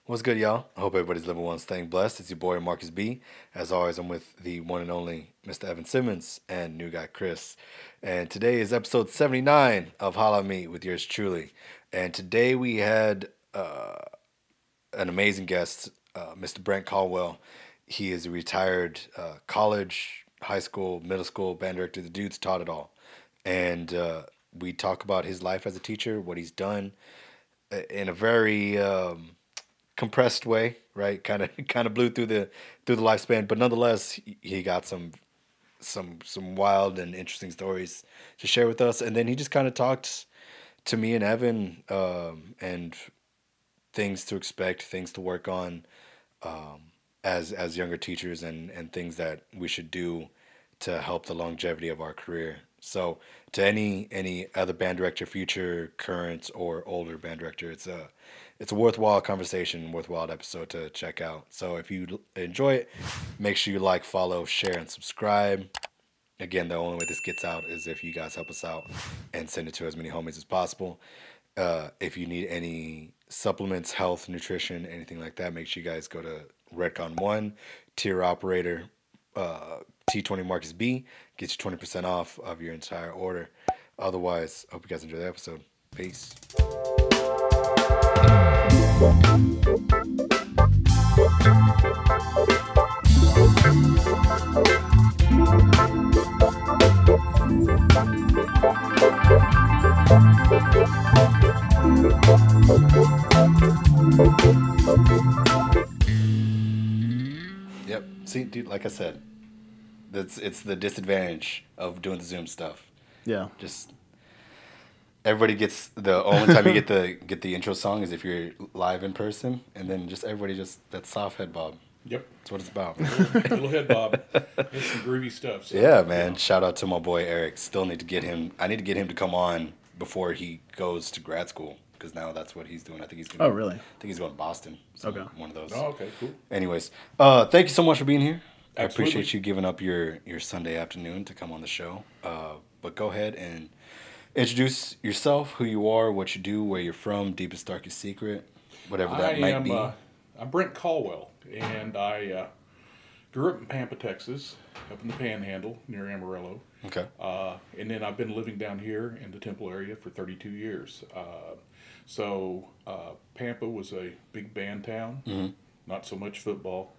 What's good, y'all? I hope everybody's living well and staying blessed. It's your boy Marcus B. As always, I'm with the one and only Mr. Evan Simmons and new guy Chris. And today is episode 79 of Holla Me with yours truly. And today we had an amazing guest, Mr. Brent Colwell. He is a retired college, high school, middle school band director. The dude's taught it all. And we talk about his life as a teacher, what he's done in a very compressed way, right? Kind of blew through the lifespan, but nonetheless, he got some wild and interesting stories to share with us. And then he just kind of talked to me and Evan, and things to expect, things to work on, as younger teachers, and things that we should do to help the longevity of our career. So, to any other band director, future, current, or older band director, it's a worthwhile conversation, worthwhile episode to check out. So if you enjoy it, make sure you like, follow, share, and subscribe. Again, the only way this gets out is if you guys help us out and send it to as many homies as possible. If you need any supplements, health, nutrition, anything like that, make sure you guys go to Redcon One, tier operator, T20 Marcus B, get you 20% off of your entire order. Otherwise, hope you guys enjoy the episode. Peace. Yep. See, dude, like I said, it's the disadvantage of doing the Zoom stuff. Yeah. Just everybody gets the only time you get the intro song is if you're live in person, and then just everybody just that soft head bob. Yep. That's what it's about. Little head bob. It's some groovy stuff. So, Yeah, man. Shout out to my boy Eric. Still need to get him. I need to get him to come on before he goes to grad school, because now that's what he's doing. I think he's going. Oh, really? I think he's going to Boston. So Okay. One of those. Oh, okay, cool. Anyways, thank you so much for being here. I Absolutely. appreciate you giving up your Sunday afternoon to come on the show. But go ahead and introduce yourself, who you are, what you do, where you're from, deepest, darkest secret, whatever that might be. I'm Brent Colwell, and I grew up in Pampa, Texas, up in the Panhandle near Amarillo. Okay. And then I've been living down here in the Temple area for 32 years. Pampa was a big band town, not so much football,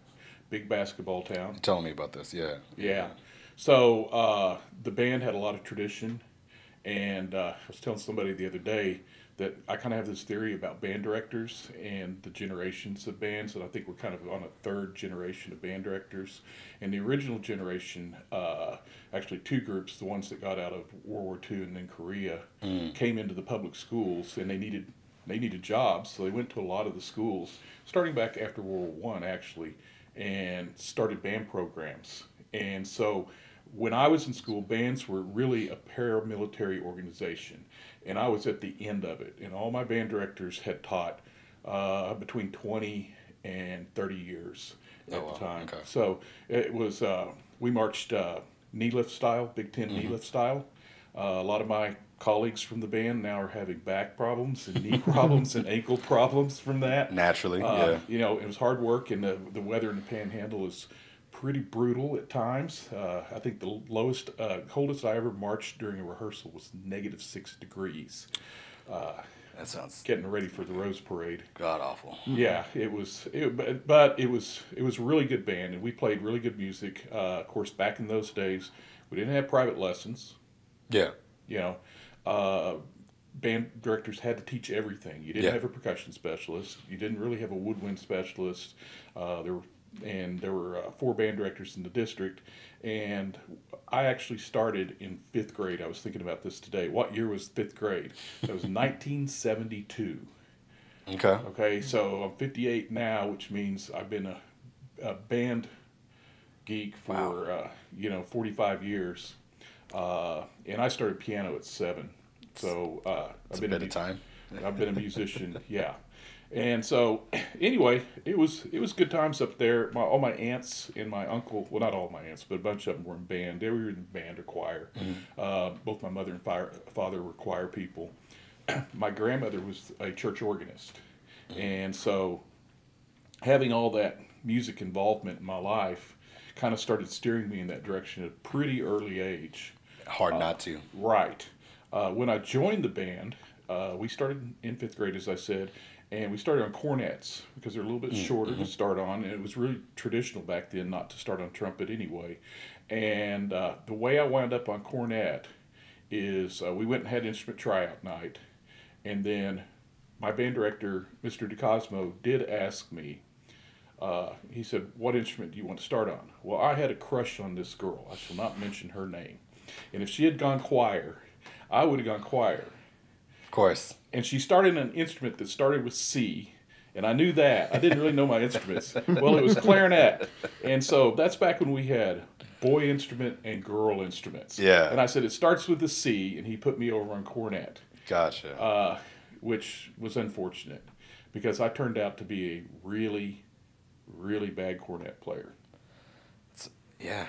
big basketball town. You're telling me about this, yeah. Yeah. So the band had a lot of tradition, and I was telling somebody the other day that I kind of have this theory about band directors and the generations of bands, and I think we're kind of on a third generation of band directors. And the original generation, actually two groups, the ones that got out of World War II and then Korea, came into the public schools, and they needed jobs, so they went to a lot of the schools, starting back after World War I actually, and started band programs. And so when I was in school, bands were really a paramilitary organization, and I was at the end of it. And all my band directors had taught between 20 and 30 years at the time. Okay. So it was, we marched knee lift style, Big Ten knee lift style. A lot of my colleagues from the band now are having back problems and knee problems and ankle problems from that. Naturally, yeah. You know, it was hard work, and the weather in the Panhandle is pretty brutal at times. I think the lowest, coldest I ever marched during a rehearsal was -6 degrees. That sounds Getting ready for the Rose Parade. god awful. Yeah, it was, but it was a really good band, and we played really good music. Of course, back in those days, we didn't have private lessons. Yeah. You know, band directors had to teach everything. You didn't have a percussion specialist. You didn't really have a woodwind specialist. There were 4 band directors in the district, and I actually started in 5th grade. I was thinking about this today. What year was 5th grade? That was 1972. Okay. Okay, so I'm 58 now, which means I've been a band geek for 45 years. And I started piano at 7. So It's a bit of time. I've been a musician, yeah. And so, anyway, it was good times up there. All my aunts and my uncle, well, not all my aunts, but a bunch of them were in band. They were in band or choir. Both my mother and father were choir people. My grandmother was a church organist. And so having all that music involvement in my life kind of started steering me in that direction at a pretty early age. Hard not to. Right. When I joined the band, we started in fifth grade, as I said, and we started on cornets because they're a little bit shorter to start on, and it was really traditional back then not to start on trumpet anyway. And the way I wound up on cornet is we went and had instrument tryout night, and then my band director, Mr. DeCosmo, did ask me. He said, "What instrument do you want to start on?" Well, I had a crush on this girl. I shall not mention her name. And if she had gone choir, I would have gone choir. Of course. And she started an instrument that started with C, and I knew that. I didn't really know my instruments. Well, it was clarinet. And so that's back when we had boy instrument and girl instruments. Yeah. And I said, it starts with the C, and he put me over on cornet. Gotcha. Which was unfortunate because I turned out to be a really, really bad cornet player. Yeah.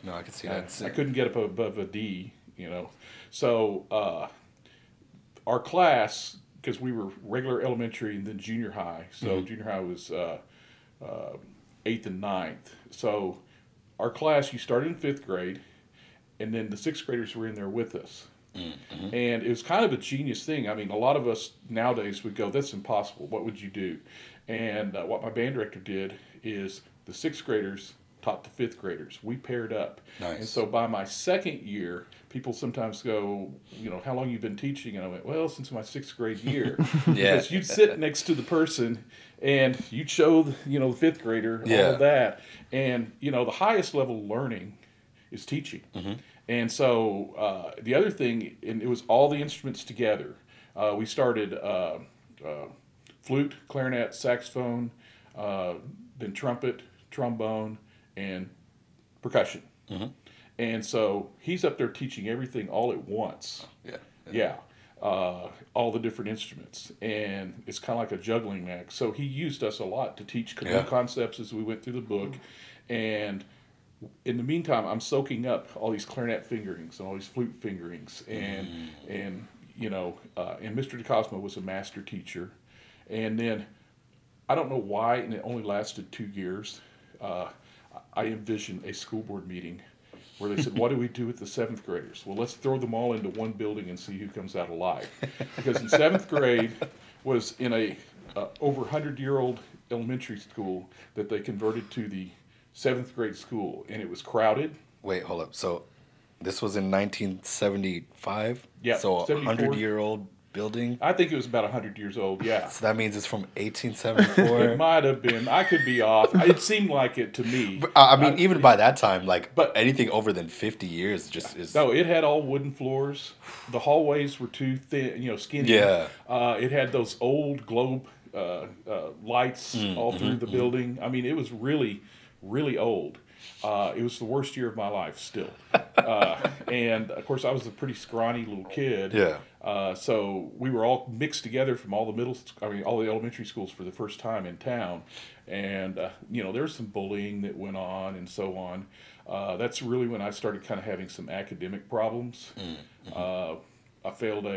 No, I can see that. I couldn't get up above a D, So our class, because we were regular elementary and then junior high, so junior high was 8th and 9th. So our class, you started in 5th grade, and then the 6th graders were in there with us. Mm-hmm. And it was kind of a genius thing. I mean, a lot of us nowadays would go, "That's impossible. What would you do?" And what my band director did is the 6th graders taught the 5th graders. We paired up. Nice. And so by my 2nd year, people sometimes go, "How long you been teaching?" And I went, "Well, since my 6th grade year." Yeah. Because you'd sit next to the person and you'd show, the 5th grader all of that. And, the highest level of learning is teaching. Mm-hmm. And so the other thing, and it was all the instruments together. We started flute, clarinet, saxophone, then trumpet, trombone, and percussion. Mm-hmm. And so he's up there teaching everything all at once. Yeah. All the different instruments. And it's kind of like a juggling act. So he used us a lot to teach new concepts as we went through the book. And in the meantime, I'm soaking up all these clarinet fingerings and all these flute fingerings. And Mr. DeCosmo was a master teacher. And then, I don't know why, and it only lasted 2 years, I envisioned a school board meeting where they said, "What do we do with the 7th graders?" Well, let's throw them all into one building and see who comes out alive. Because in 7th grade was in a over 100-year-old elementary school that they converted to the 7th grade school, and it was crowded. Wait, hold up. So this was in 1975? Yeah, So a 74. 100-year-old building? I think it was about 100 years old, yeah. So that means it's from 1874? It might have been. I could be off. It seemed like it to me. But, I mean, even by that time, but anything over than 50 years just is... No, it had all wooden floors. The hallways were too thin, skinny. Yeah. It had those old globe lights all through the building. I mean, it was really, really old. It was the worst year of my life still. And, of course, I was a pretty scrawny little kid. Yeah. So we were all mixed together from all the all the elementary schools for the first time in town. And, there was some bullying that went on and so on. That's really when I started kind of having some academic problems. Mm-hmm. I failed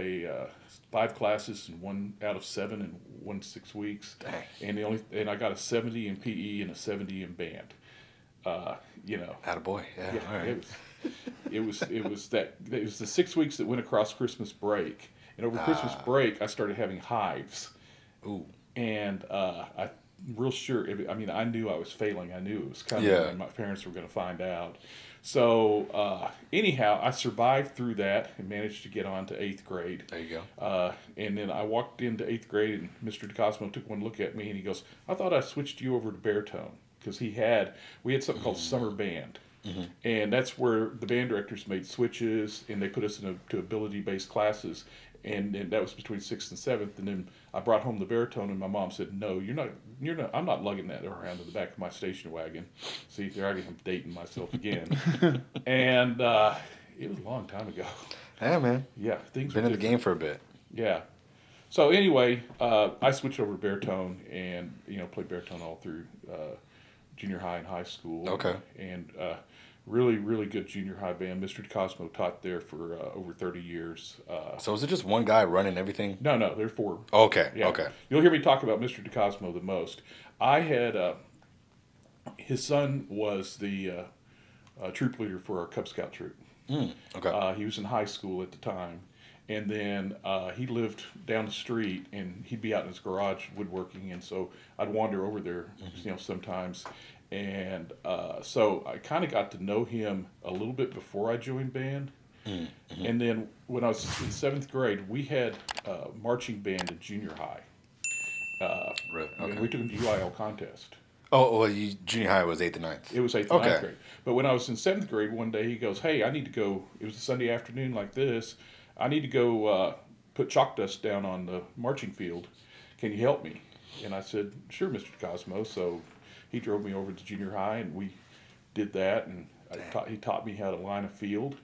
5 classes in 1 out of 7 in 1 6 weeks. Dang. And I got a 70 in PE and a 70 in band. Attaboy. Yeah. All right. It was the 6 weeks that went across Christmas break, and over Christmas break I started having hives. Ooh. And I'm real sure. I knew I was failing. I knew it was coming, and my parents were going to find out. So anyhow, I survived through that and managed to get on to 8th grade. There you go. And then I walked into 8th grade, and Mr. DeCosmo took one look at me, and he goes, "I thought I switched you over to baritone." Because we had something called summer band. Mm-hmm. And that's where the band directors made switches, and they put us to ability-based classes. And that was between 6th and 7th. And then I brought home the baritone, and my mom said, "No, you're not. I'm not lugging that around in the back of my station wagon." See, there I am dating myself again. And it was a long time ago. Yeah, man. Yeah, things been were in the game for a bit. Yeah. So anyway, I switched over to baritone and played baritone all through junior high and high school. Okay. And Really, really good junior high band. Mr. DeCosmo taught there for over 30 years. So is it just one guy running everything? No, there are four. Okay, Yeah. okay. You'll hear me talk about Mr. DeCosmo the most. I had, his son was the troop leader for our Cub Scout troop. Okay. He was in high school at the time. And then he lived down the street, and he'd be out in his garage woodworking, and so I'd wander over there, sometimes. And so I kind of got to know him a little bit before I joined band. And then when I was in seventh grade, we had marching band in junior high. Really? And Okay. we took them to UIL contest. Oh, well, junior high was 8th and 9th. It was eighth and Okay. ninth grade. But when I was in seventh grade, one day he goes, "Hey, I need to go." It was a Sunday afternoon like this. I need to go put chalk dust down on the marching field. Can you help me? And I said, "Sure, Mr. Cosmo." So he drove me over to junior high, and we did that. And he taught me how to line a field,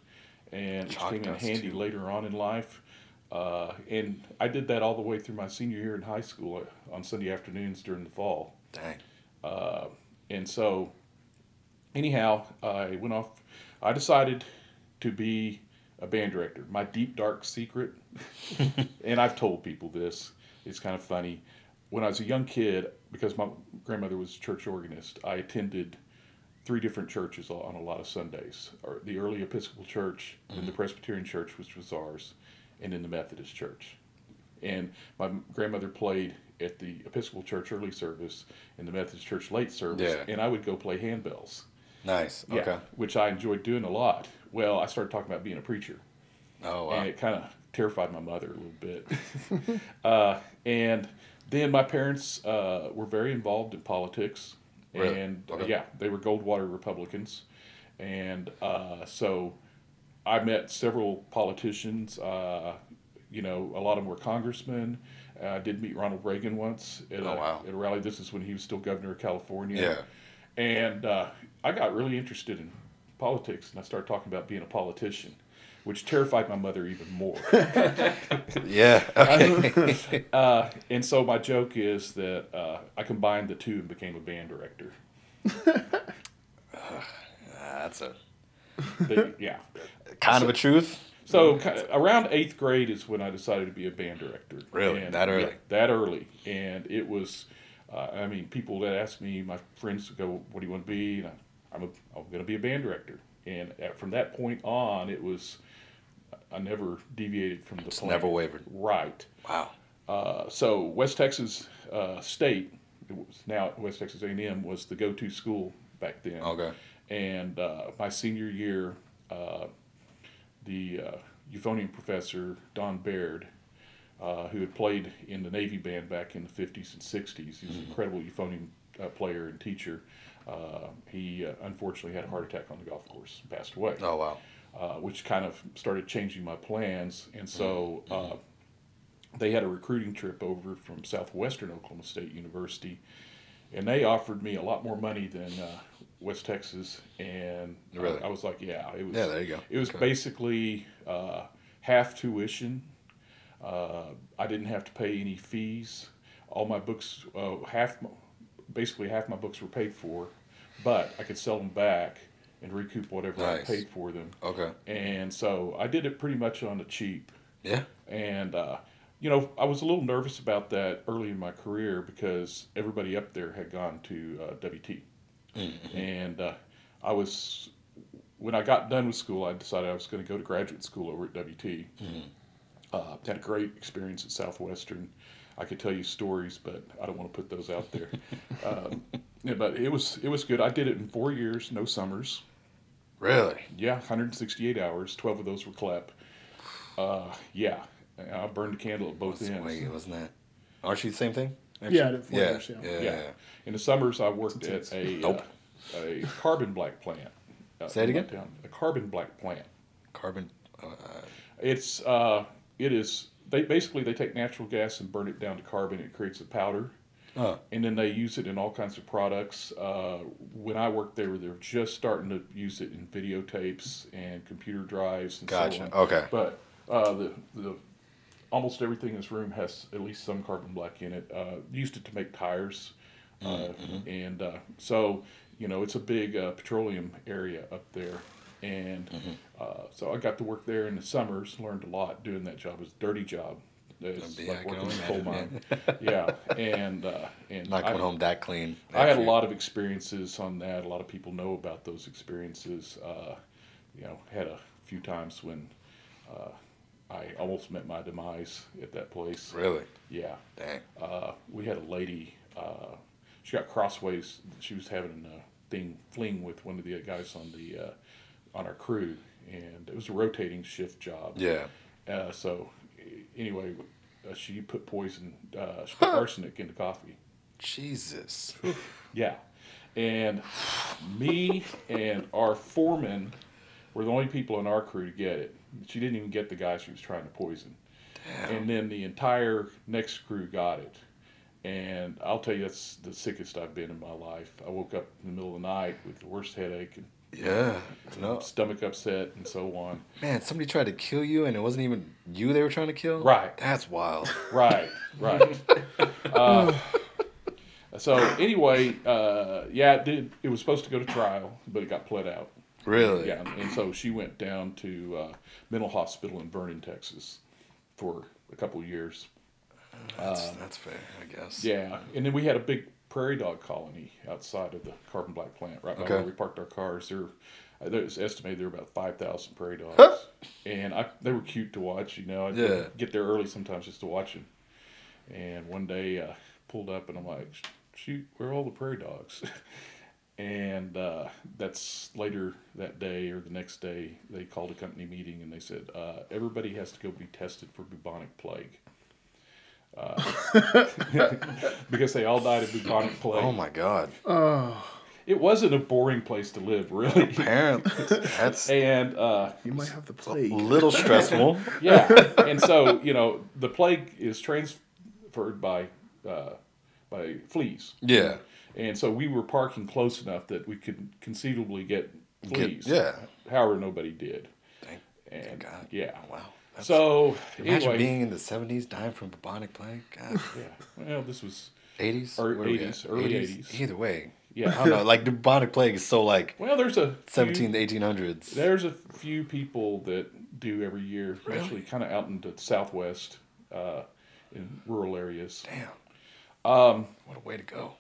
and it Chalk came in dust, handy too. later on in life. And I did that all the way through my senior year in high school on Sunday afternoons during the fall. Dang. And so, anyhow, I went off. I decided to be a band director. My deep, dark secret, and I've told people this, it's kind of funny. When I was a young kid, because my grandmother was a church organist, I attended 3 different churches on a lot of Sundays. Or the early Episcopal Church, then the Presbyterian Church, which was ours, and then the Methodist Church. And my grandmother played at the Episcopal Church early service and the Methodist Church late service, Yeah. and I would go play handbells. Nice. Yeah, Okay. which I enjoyed doing a lot. Well, I started talking about being a preacher, Oh, wow. and it kind of terrified my mother a little bit. And then my parents were very involved in politics, Really? and Okay. yeah, they were Goldwater Republicans, and so I met several politicians. A lot of them were congressmen. I did meet Ronald Reagan once at, Oh, wow. at a rally. This is when he was still governor of California. Yeah. And I got really interested in politics, and I started talking about being a politician, which terrified my mother even more. Yeah. Okay. And so my joke is that I combined the two and became a band director. That's a Yeah. kind of a truth. So around 8th grade is when I decided to be a band director. Really? And, That early? Yeah, that early. And it was, people that ask me, my friends go, "What do you want to be?" And I'm going to be a band director. And from that point on, it was, I never deviated from the Just plan. never wavered. Right. Wow. So West Texas State, it was now West Texas A&M, was the go-to school back then. Okay. And my senior year, the euphonium professor, Don Baird, who had played in the Navy band back in the 50s and 60s, he was an incredible euphonium player and teacher. He unfortunately had a heart attack on the golf course and passed away. Oh, wow. Which kind of started changing my plans. And so they had a recruiting trip over from Southwestern Oklahoma State University, and they offered me a lot more money than West Texas. And Really? I was like, yeah, it was. Yeah, there you go. It was Okay. basically half tuition. I didn't have to pay any fees. All my books, basically half my books were paid for, but I could sell them back and recoup whatever I Nice. paid for them. Okay. And so I did it pretty much on the cheap. Yeah. And, I was a little nervous about that early in my career because everybody up there had gone to WT. Mm-hmm. And when I got done with school, I decided I was going to go to graduate school over at WT. Mm-hmm. Had a great experience at Southwestern. I could tell you stories, but I don't want to put those out there. But it was good. I did it in 4 years, no summers. Really? Yeah, 168 hours. 12 of those were CLEP. Yeah, I burned a candle at both ends. Wait, wasn't that? Aren't you the same thing? Yeah, I did 4 Yeah. years, Yeah. Yeah. In the summers, I worked at Nope. a carbon black plant. Say it again? Downtown. A carbon black plant. Carbon. It is. They take natural gas and burn it down to carbon. It creates a powder, and then they use it in all kinds of products. When I worked there, they were just starting to use it in videotapes and computer drives and Gotcha. so on. Okay. But the almost everything in this room has at least some carbon black in it. Used it to make tires, and so it's a big petroleum area up there. And so I got to work there in the summers, learned a lot doing that job. It was a dirty job. It's like working in a coal mine. Yeah, and Not coming home that clean. I had a lot of experiences on that. A lot of people know about those experiences. Had a few times when I almost met my demise at that place. Really? Yeah. Dang. We had a lady. She got crossways. She was having a fling with one of the guys on our crew, and it was a rotating shift job. Yeah. So anyway, she put she put arsenic into coffee. Jesus. Yeah. And me and our foreman were the only people in our crew to get it. She didn't even get the guy she was trying to poison. Damn. And then the entire next crew got it. And I'll tell you, that's the sickest I've been in my life. I woke up in the middle of the night with the worst headache and stomach upset and so on. Man, somebody tried to kill you and it wasn't even you they were trying to kill? Right. That's wild. Right. So anyway, it was supposed to go to trial, but it got pled out. Really? Yeah, and so she went down to mental hospital in Vernon, Texas, for a couple of years. That's fair, I guess. Yeah, and then we had a big prairie dog colony outside of the carbon black plant, right by where we parked our cars. It was estimated there were about 5,000 prairie dogs, and they were cute to watch. I'd get there early sometimes just to watch them. And one day, pulled up and I'm like, "Shoot, where are all the prairie dogs?" And that's later that day or the next day, they called a company meeting and they said, everybody has to go be tested for bubonic plague. Because they all died of bubonic plague. Oh my God. It wasn't a boring place to live, really. Apparently. And you might have the plague. A little stressful. Yeah. And so, the plague is transferred by fleas. Yeah. And so we were parking close enough that we could conceivably get fleas. Yeah. However, nobody did. Thank God. Yeah. Oh, wow. So imagine being in the 70s, dying from bubonic plague. God. Yeah. Well, this was 80s? Early 80s. Either way. Yeah. I don't know. Like, the bubonic plague is so like. Well, there's a 17 to 1800s. There's a few people that do every year, actually kind of out into the Southwest, in rural areas. Damn. What a way to go.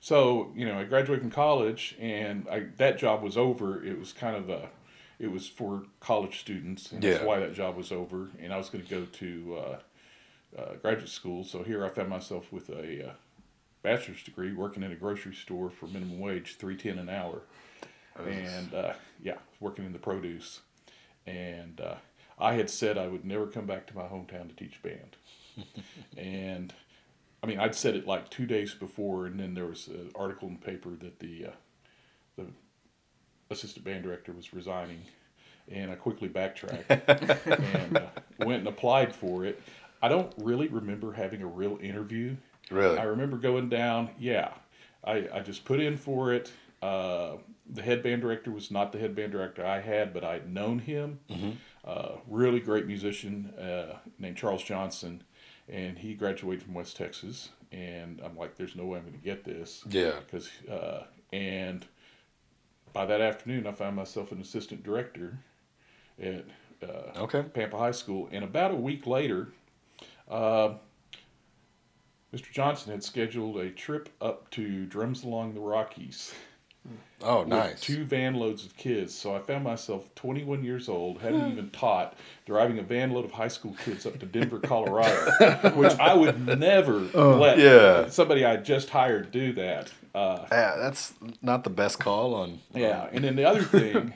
So I graduated from college, and that job was over. It was kind of it was for college students, and that's why that job was over. And I was going to go to graduate school. So here I found myself with a bachelor's degree, working in a grocery store for minimum wage, $3.10 an hour, and working in the produce. And I had said I would never come back to my hometown to teach band, and I mean, I'd said it like 2 days before, and then there was an article in the paper that the assistant band director was resigning, and I quickly backtracked and went and applied for it. I don't really remember having a real interview. Really? I remember going down, I just put in for it. The head band director was not the head band director I had, but I'd known him. Really great musician named Charles Johnson. And he graduated from West Texas, and I'm like, "There's no way I'm going to get this." Yeah. Because and by that afternoon, I found myself an assistant director at Pampa High School. And about a week later, Mr. Johnson had scheduled a trip up to Drums Along the Rockies. Oh, nice. With 2 van loads of kids. So I found myself 21 years old, hadn't even taught, driving a van load of high school kids up to Denver, Colorado, which I would never let somebody I just hired do that. That's not the best call on. Yeah, and then the other thing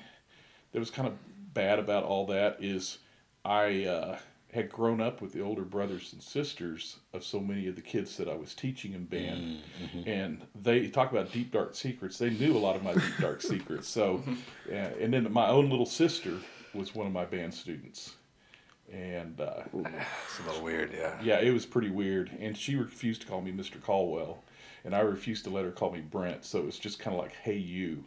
that was kind of bad about all that is I had grown up with the older brothers and sisters of so many of the kids that I was teaching in band. And they talk about deep, dark secrets. They knew a lot of my deep, dark secrets. So, and then my own little sister was one of my band students. And it's a little weird, yeah. Yeah, it was pretty weird. And she refused to call me Mr. Colwell. And I refused to let her call me Brent. So it was just kind of like, "Hey, you."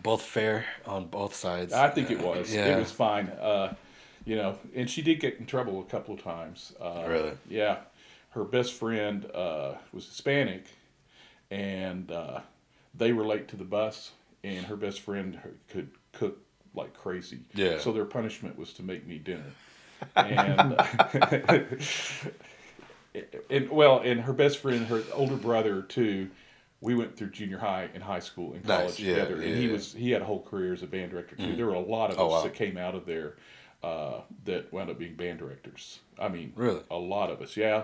Both fair on both sides. I think it was. Yeah. It was fine. And she did get in trouble a couple of times. Really? Yeah. her best friend was Hispanic, and they were late to the bus, and her best friend could cook like crazy. Yeah. So their punishment was to make me dinner. And and her best friend, her older brother too. We went through junior high and high school and college together, and he had a whole career as a band director too. There were a lot of us that came out of there that wound up being band directors. I mean, really, a lot of us. Yeah,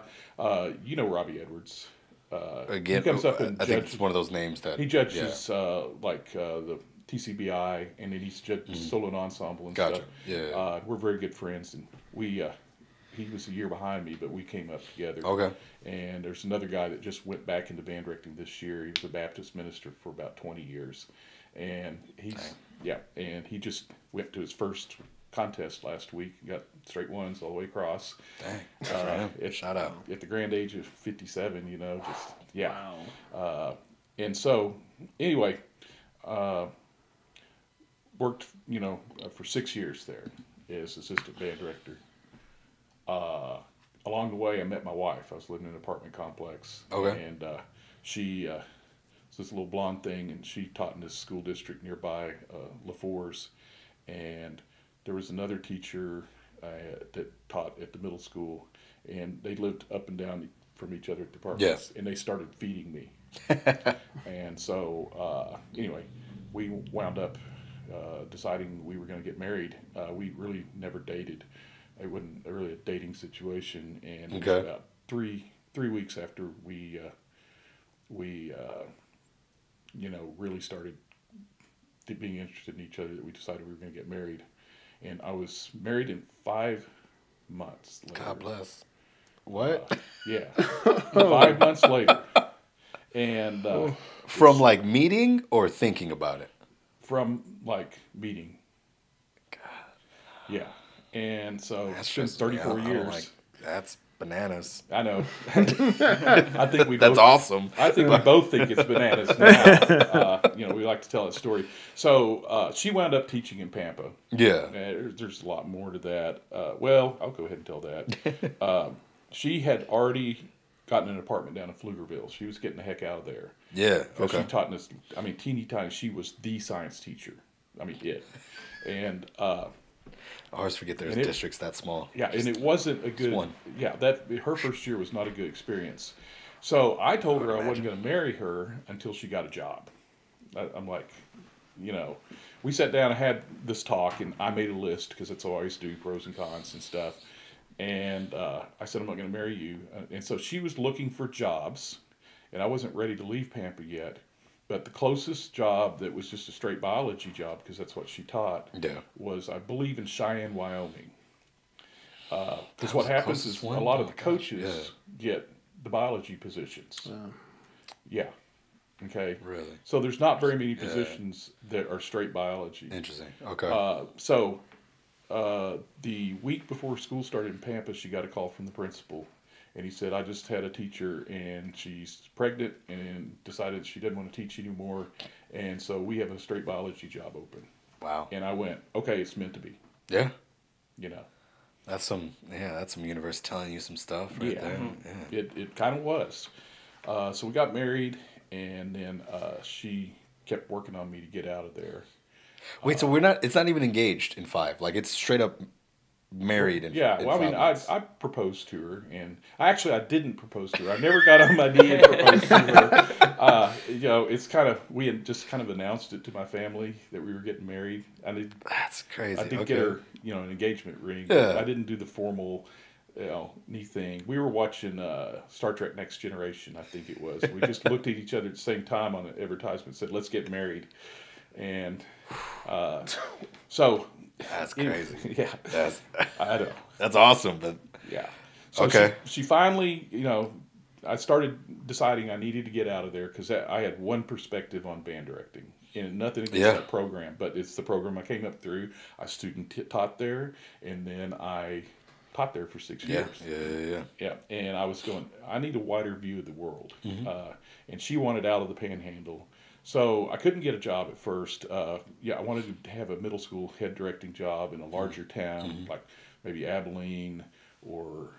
you know Robbie Edwards. Again, he comes up and I think it's one of those names that he judges the TCBI, and then he's judged solo and ensemble and stuff. Yeah, we're very good friends, and we. He was a year behind me, but we came up together. Okay. And there's another guy that just went back into band directing this year. He was a Baptist minister for about 20 years, and and he just went to his first contest last week. Got straight ones all the way across. Dang. Shout out. At the grand age of 57, just Wow. And so anyway, worked for 6 years there as assistant band director. Along the way, I met my wife. I was living in an apartment complex. Okay. And she was this little blonde thing, and she taught in this school district nearby, LaFours. And there was another teacher that taught at the middle school, and they lived up and down from each other at the apartments. Yeah. And they started feeding me. And so, anyway, we wound up deciding we were going to get married. We really never dated. It wasn't really a dating situation, and it was about three weeks after we really started being interested in each other that we decided we were going to get married. And I was married in 5 months later. God bless. What? Yeah, 5 months later, and from like meeting or thinking about it. From like meeting. God. Yeah. And so that's it's been 34 years. That's bananas. I know. I think we. That's awesome. I think we both think it's bananas now. We like to tell that story. So she wound up teaching in Pampa. Yeah. There's a lot more to that. Well, I'll go ahead and tell that. She had already gotten an apartment down in Pflugerville. She was getting the heck out of there. Yeah. Okay. She taught in this. I mean, teeny tiny. She was the science teacher. I mean, and. I always forget there's districts that small. Yeah, and it wasn't a good one. Yeah, her first year was not a good experience. So I told her I wasn't going to marry her until she got a job. I'm like, we sat down and had this talk, and I made a list because that's what I always do, pros and cons and stuff. And I said, I'm not going to marry you. And so she was looking for jobs, and I wasn't ready to leave Pampa yet. But the closest job that was just a straight biology job, because that's what she taught, was, I believe, in Cheyenne, Wyoming. Because what happens is a lot of the coaches get the biology positions. Yeah. Okay. Really? So there's not very many positions that are straight biology. Interesting. Okay. So the week before school started in Pampa, she got a call from the principal. And he said, I just had a teacher, and she's pregnant and decided she didn't want to teach anymore. And so we have a straight biology job open. Wow. And I went, okay, it's meant to be. Yeah. That's some universe telling you some stuff right there. Yeah. It kind of was. So we got married, and then she kept working on me to get out of there. Wait, so it's not even engaged in 5. Like, it's straight up married in yeah, in well, 5 I mean, months. I proposed to her, and I didn't propose to her. I never got on my knee and proposed to her. It's kind of, we had just kind of announced it to my family that we were getting married. That's crazy. I did get her, an engagement ring. Yeah. I didn't do the formal, knee thing. We were watching Star Trek Next Generation, I think it was. We just looked at each other at the same time on an advertisement and said, let's get married. And so... That's crazy. Yeah. I know. That's awesome. But yeah. So okay. She finally, I started deciding I needed to get out of there because I had one perspective on band directing. And nothing against that program, but it's the program I came up through. I taught there, and then I taught there for 6 years. Yeah. And I was going, I need a wider view of the world. Mm-hmm. And she wanted out of the Panhandle. So I couldn't get a job at first. I wanted to have a middle school head directing job in a larger town, like maybe Abilene or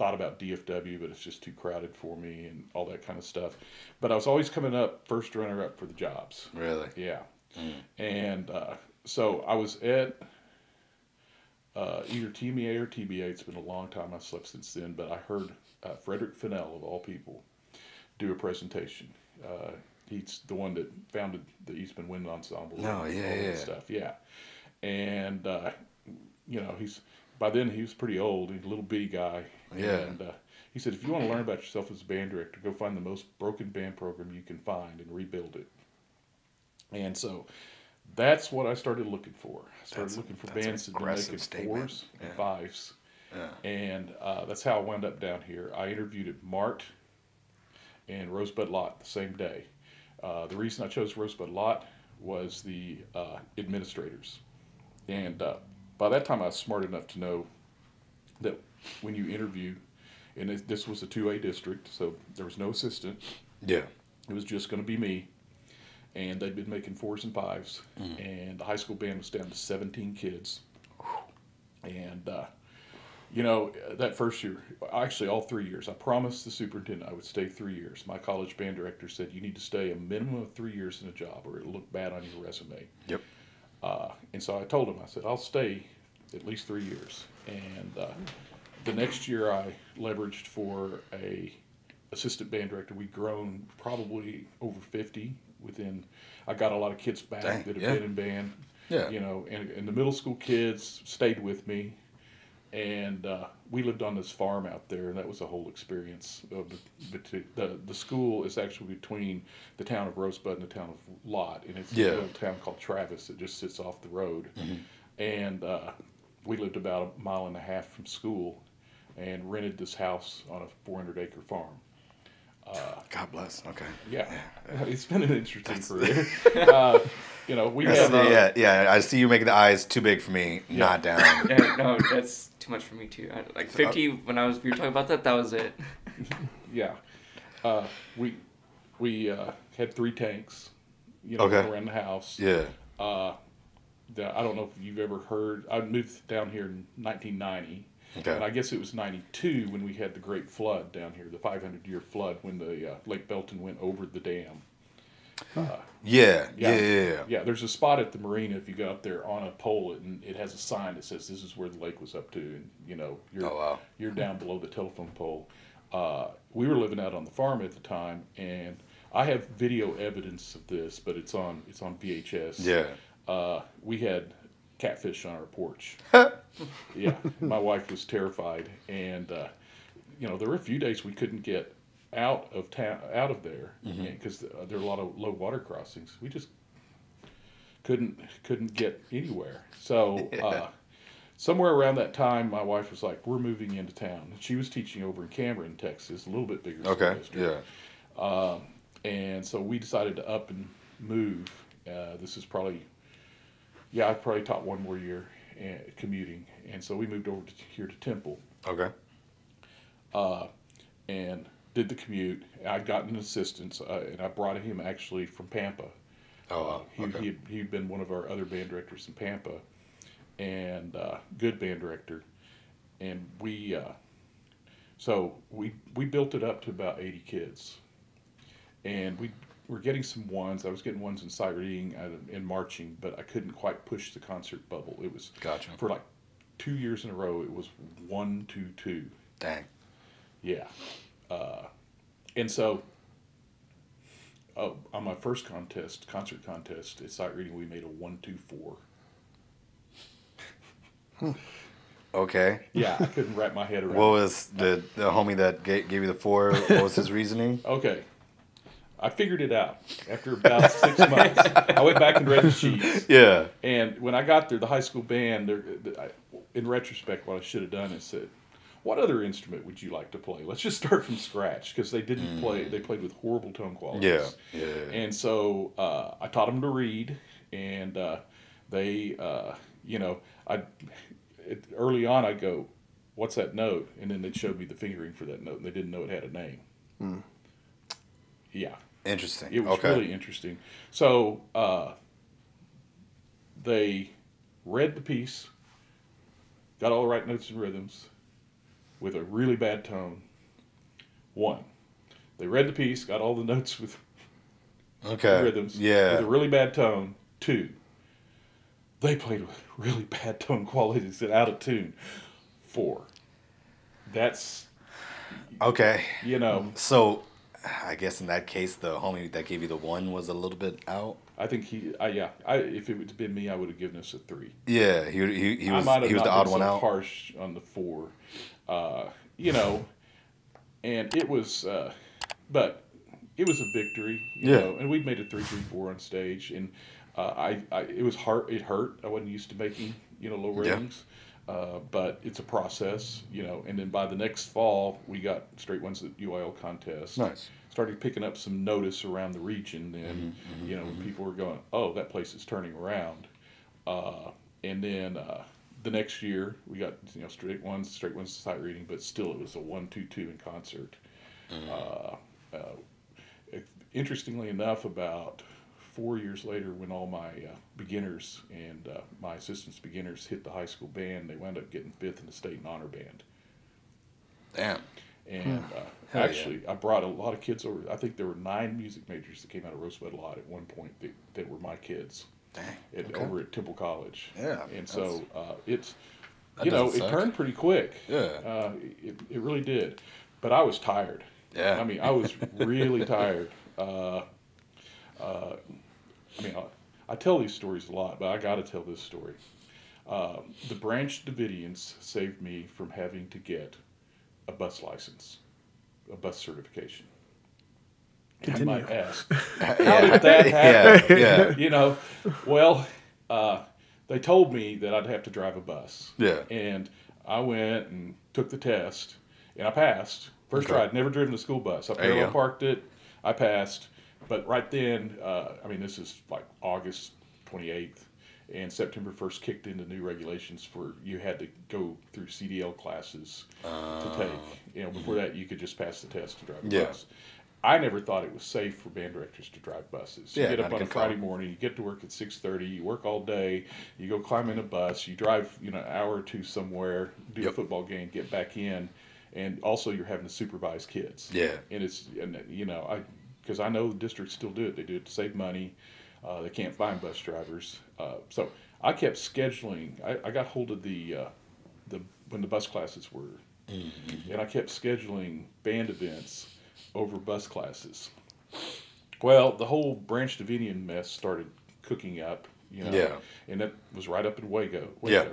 thought about DFW, but it's just too crowded for me and all that kind of stuff. But I was always coming up first runner up for the jobs. Really? Yeah. And so I was at either TMA or TBA. It's been a long time. I've slept since then. But I heard Frederick Fennell, of all people, do a presentation. He's the one that founded the Eastman Wind Ensemble. Oh, and all that stuff. Yeah. And, by then he was pretty old. He's a little bitty guy. Yeah. And he said, if you want to learn about yourself as a band director, go find the most broken band program you can find and rebuild it. And so that's what I started looking for. I started looking for bands that were making fours and fives. Yeah. And that's how I wound up down here. I interviewed at Mart and Rosebud Lot the same day. The reason I chose Rosebud Lot was the administrators. And by that time I was smart enough to know that when you interview, and this was a 2A district, so there was no assistant. Yeah. It was just going to be me. And they'd been making fours and fives. And the high school band was down to 17 kids. And, that first year, actually all 3 years, I promised the superintendent I would stay 3 years. My college band director said, you need to stay a minimum of 3 years in a job or it'll look bad on your resume. Yep. And so I told him, I said, I'll stay at least 3 years. And the next year I leveraged for a assistant band director. We'd grown probably over 50 I got a lot of kids back that have been in band. Yeah. And the middle school kids stayed with me. And we lived on this farm out there, and that was a whole experience. The school is actually between the town of Rosebud and the town of Lott, and it's a little town called Travis that just sits off the road. And we lived about 1.5 miles from school and rented this house on a 400-acre farm. God bless. Okay. Yeah. It's been an interesting career. We had... I see you making the eyes too big for me, not down. Yeah, no, that's too much for me too. Like 50, when we were talking about that was it. Yeah. We had 3 tanks, around the house. Yeah. I don't know if you've ever heard, I moved down here in 1990. Okay. And I guess it was 92 when we had the great flood down here, the 500-year flood when the Lake Belton went over the dam. Yeah. There's a spot at the marina if you go up there on a pole, and it has a sign that says this is where the lake was up to, and you're down below the telephone pole. We were living out on the farm at the time, and I have video evidence of this, but it's on VHS. Yeah. We had catfish on our porch. Yeah, my wife was terrified, and there were a few days we couldn't get out of there because there are a lot of low water crossings. We just couldn't get anywhere. So somewhere around that time, my wife was like, "We're moving into town." She was teaching over in Cameron, Texas, a little bit bigger school district. Yeah. And so we decided to up and move. This is probably. Yeah, I probably taught one more year commuting, and so we moved over here to Temple. Okay. And did the commute. I'd gotten an assistant, and I brought him actually from Pampa. Oh, wow. He'd been one of our other band directors in Pampa, and good band director. And we built it up to about 80 kids, and we're getting some ones. I was getting ones in sight reading and marching, but I couldn't quite push the concert bubble. It was for like 2 years in a row. It was 1, 2, 2. Dang. Yeah, and so on my first concert contest at sight reading, we made a 1, 2, 4. Okay. Yeah, I couldn't wrap my head around. What was the homie that gave you the 4? What was his reasoning? Okay. I figured it out after about 6 months. I went back and read the sheets. Yeah. And when I got there, the high school band, in retrospect, what I should have done is said, what other instrument would you like to play? Let's just start from scratch, because they didn't play. They played with horrible tone qualities. Yeah. And so I taught them to read, and they, early on I'd go, what's that note? And then they'd show me the fingering for that note, and they didn't know it had a name. Yeah. Interesting. It was really interesting. So they read the piece, got all the right notes and rhythms, with a really bad tone. One, they read the piece, got all the notes with rhythms with a really bad tone. Two, they played with really bad tone qualities and out of tune. Four, that's Okay. So I guess in that case, the homie that gave you the 1 was a little bit out. I think if it would have been me, I would have given us a 3. Yeah, he was I might have the not odd been one so out. harsh on the 4, and it was, but it was a victory, you know, and we made a 3-3-4 on stage, and it was hard. It hurt. I wasn't used to making low ratings. But it's a process, and then by the next fall, we got straight ones at UIL contest. Nice. Started picking up some notice around the region, and people were going, "Oh, that place is turning around." And then the next year, we got straight ones sight reading, but still it was a 1-2-2 in concert. Interestingly enough, about 4 years later, when all my beginners and my assistants beginners hit the high school band, they wound up getting 5th in the state and honor band. Damn. And actually, I brought a lot of kids over. I think there were 9 music majors that came out of Rosebud Lot at one point that were my kids. Dang. Over at Temple College. Yeah. And so it's, doesn't it suck. turned pretty quick. Yeah. It really did. But I was tired. Yeah. I mean, I was really tired. I tell these stories a lot, but I got to tell this story. The Branch Davidians saved me from having to get a bus license, a bus certification. Continue. You might ask, how did that happen? Yeah. They told me that I'd have to drive a bus. Yeah. And I went and took the test, and I passed. First try. I'd never driven a school bus. I parallel parked it. I passed. But right then, this is like August 28th, and September 1st kicked into new regulations for you had to go through CDL classes to take. Before that, you could just pass the test to drive a bus. I never thought it was safe for band directors to drive buses. You get up on a Friday morning, you get to work at 6:30, you work all day, you go climb in a bus, you drive an hour or two somewhere, do a football game, get back in, and also you're having to supervise kids. Yeah. Because I know the districts still do it. They do it to save money. They can't find bus drivers. So I kept scheduling. I got hold of the when the bus classes were, and I kept scheduling band events over bus classes. Well, the whole Branch Davidian mess started cooking up, and that was right up in Waco. Yeah.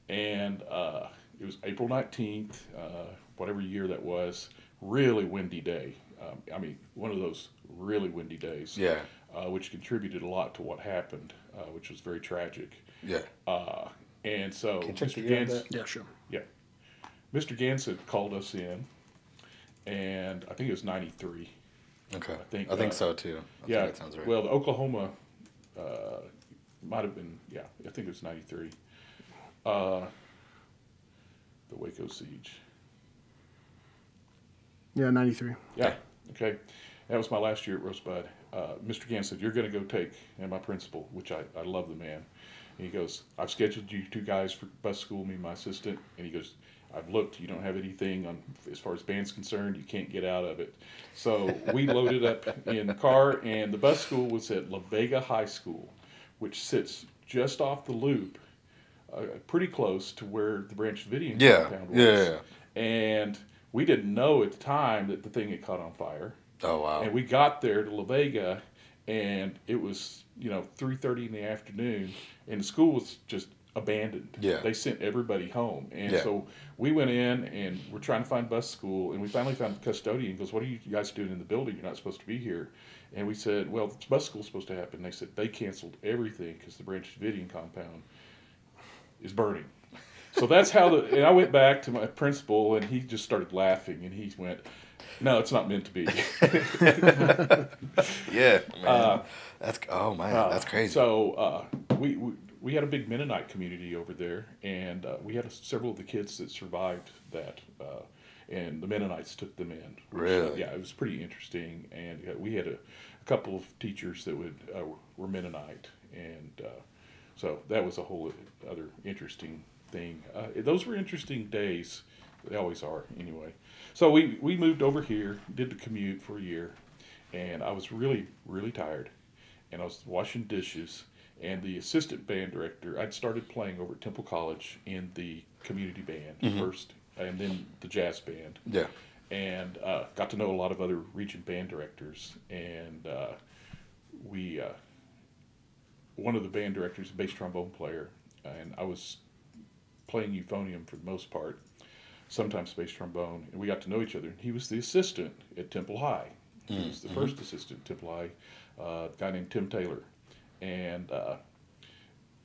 And it was April 19th, whatever year that was, really windy day. One of those really windy days. Yeah. Which contributed a lot to what happened, which was very tragic. Yeah. And so Can you check Mr. the year on Gans, that? Yeah, sure. Mr. Gans had called us in, and I think it was 93. Okay. I think so too. I Yeah, think that sounds right. well, the Oklahoma might have been, I think it was 93. The Waco siege. Yeah, 93. Yeah, okay. That was my last year at Rosebud. Mr. Gans said, "You're going to go take," and my principal, which I love the man. And he goes, "I've scheduled you 2 guys for bus school, me and my assistant." And he goes, "I've looked, you don't have anything on as far as band's concerned, you can't get out of it." So we loaded up in the car, and the bus school was at La Vega High School, which sits just off the loop, pretty close to where the Branch Davidian compound was. Yeah. And we didn't know at the time that the thing had caught on fire. Oh, wow. And we got there to La Vega, and it was 3:30 in the afternoon, and the school was just abandoned. Yeah. They sent everybody home, and Yeah. so we went in and we're trying to find bus school, and we finally found the custodian. He goes, "What are you guys doing in the building? You're not supposed to be here." And we said, "Well, the bus school's supposed to happen." And they said they canceled everything because the Branch Davidian compound is burning. So that's how and I went back to my principal, and he just started laughing, and he went, "No, it's not meant to be." Yeah, man. That's crazy. So we had a big Mennonite community over there, and we had several of the kids that survived that, and the Mennonites took them in. Really? Yeah, it was pretty interesting, and we had a couple of teachers that were Mennonite, and so that was a whole other interesting thing. Those were interesting days They always are, anyway. So we moved over here, did the commute for a year, and I was really, really tired. And I was washing dishes, and the assistant band director, I'd started playing over at Temple College in the community band first, and then the jazz band. Yeah. And got to know a lot of other region band directors. And we, one of the band directors, a bass trombone player, and I was playing euphonium for the most part, sometimes bass trombone, and we got to know each other. And he was the assistant at Temple High. He was the first assistant at Temple High, a guy named Tim Taylor. And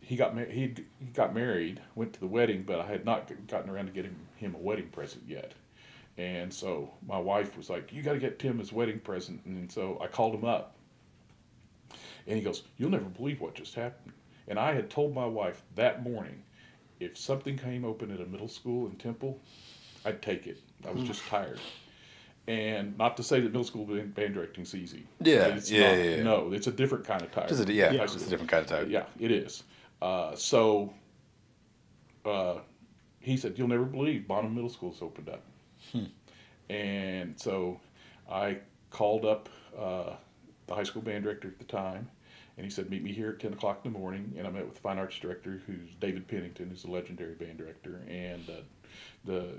he got married, went to the wedding, but I had not gotten around to getting him a wedding present yet. And so my wife was like, "You got to get Tim his wedding present." And so I called him up. And he goes, "You'll never believe what just happened." And I had told my wife that morning, if something came open at a middle school in Temple, I'd take it. I was just tired. And not to say that middle school band directing is easy. Yeah, It's yeah, not. yeah. No, it's a different kind of tired. It's a different kind of tired. Yeah, it is. He said, "You'll never believe Bonham Middle School's opened up." And so I called up the high school band director at the time, and he said, "Meet me here at 10 o'clock in the morning." And I met with the fine arts director, who's David Pennington, who's a legendary band director, and the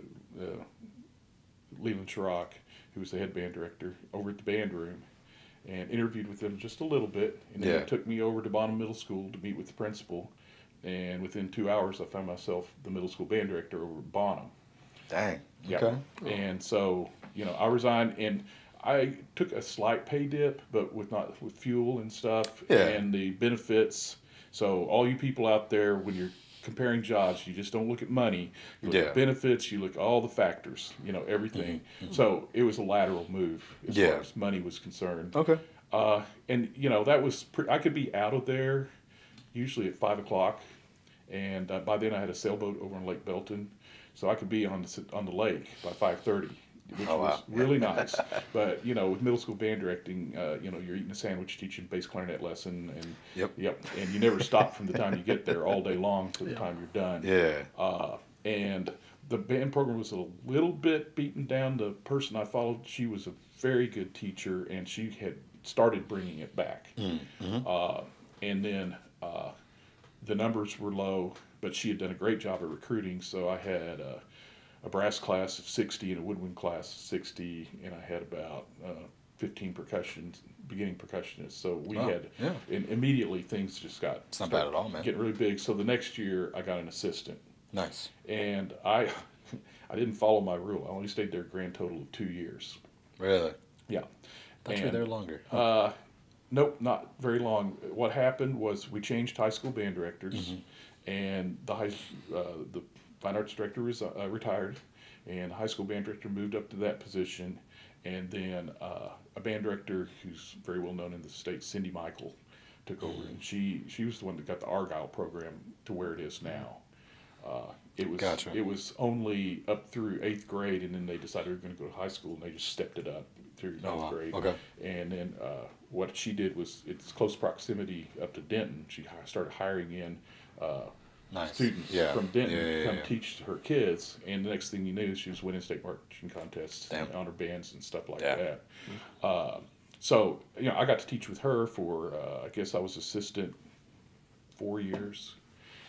Leland Chirac, who was the head band director, over at the band room, and interviewed with them just a little bit. And then he took me over to Bonham Middle School to meet with the principal. And within 2 hours, I found myself the middle school band director over at Bonham. Dang. Yeah. Okay. And so, I resigned, and I took a slight pay dip, but with fuel and stuff, and the benefits. So all you people out there, when you're comparing jobs, you just don't look at money. You look at benefits. You look at all the factors. Everything. So it was a lateral move as far as money was concerned. Okay. And that was I could be out of there usually at 5 o'clock, and by then I had a sailboat over on Lake Belton. So I could be on the lake by 5:30, which was really nice. But with middle school band directing, you're eating a sandwich, teaching bass clarinet lesson, and and you never stop from the time you get there all day long to the time you're done. Yeah. And the band program was a little bit beaten down. The person I followed, she was a very good teacher, and she had started bringing it back. And then the numbers were low, but she had done a great job of recruiting. So I had a brass class of 60 and a woodwind class of 60, and I had about 15 beginning percussionists. So we had, and immediately things just got It's not bad at all, man. getting really big. So the next year I got an assistant. Nice. And I didn't follow my rule. I only stayed there a grand total of 2 years. Really? Yeah. Thought you were there longer. Nope, not very long. What happened was we changed high school band directors, and the fine arts director retired, and the high school band director moved up to that position, and then a band director who's very well known in the state, Cindy Michael, took over, and she was the one that got the Argyle program to where it is now. It was only up through 8th grade, and then they decided they were going to go to high school, and they just stepped it up through 9th grade. Okay. And then what she did was, it's close proximity up to Denton. She started hiring in students from Denton to come teach her kids, and the next thing you knew, she was winning state marching contests and honor bands and stuff like that. So I got to teach with her for I guess I was assistant 4 years,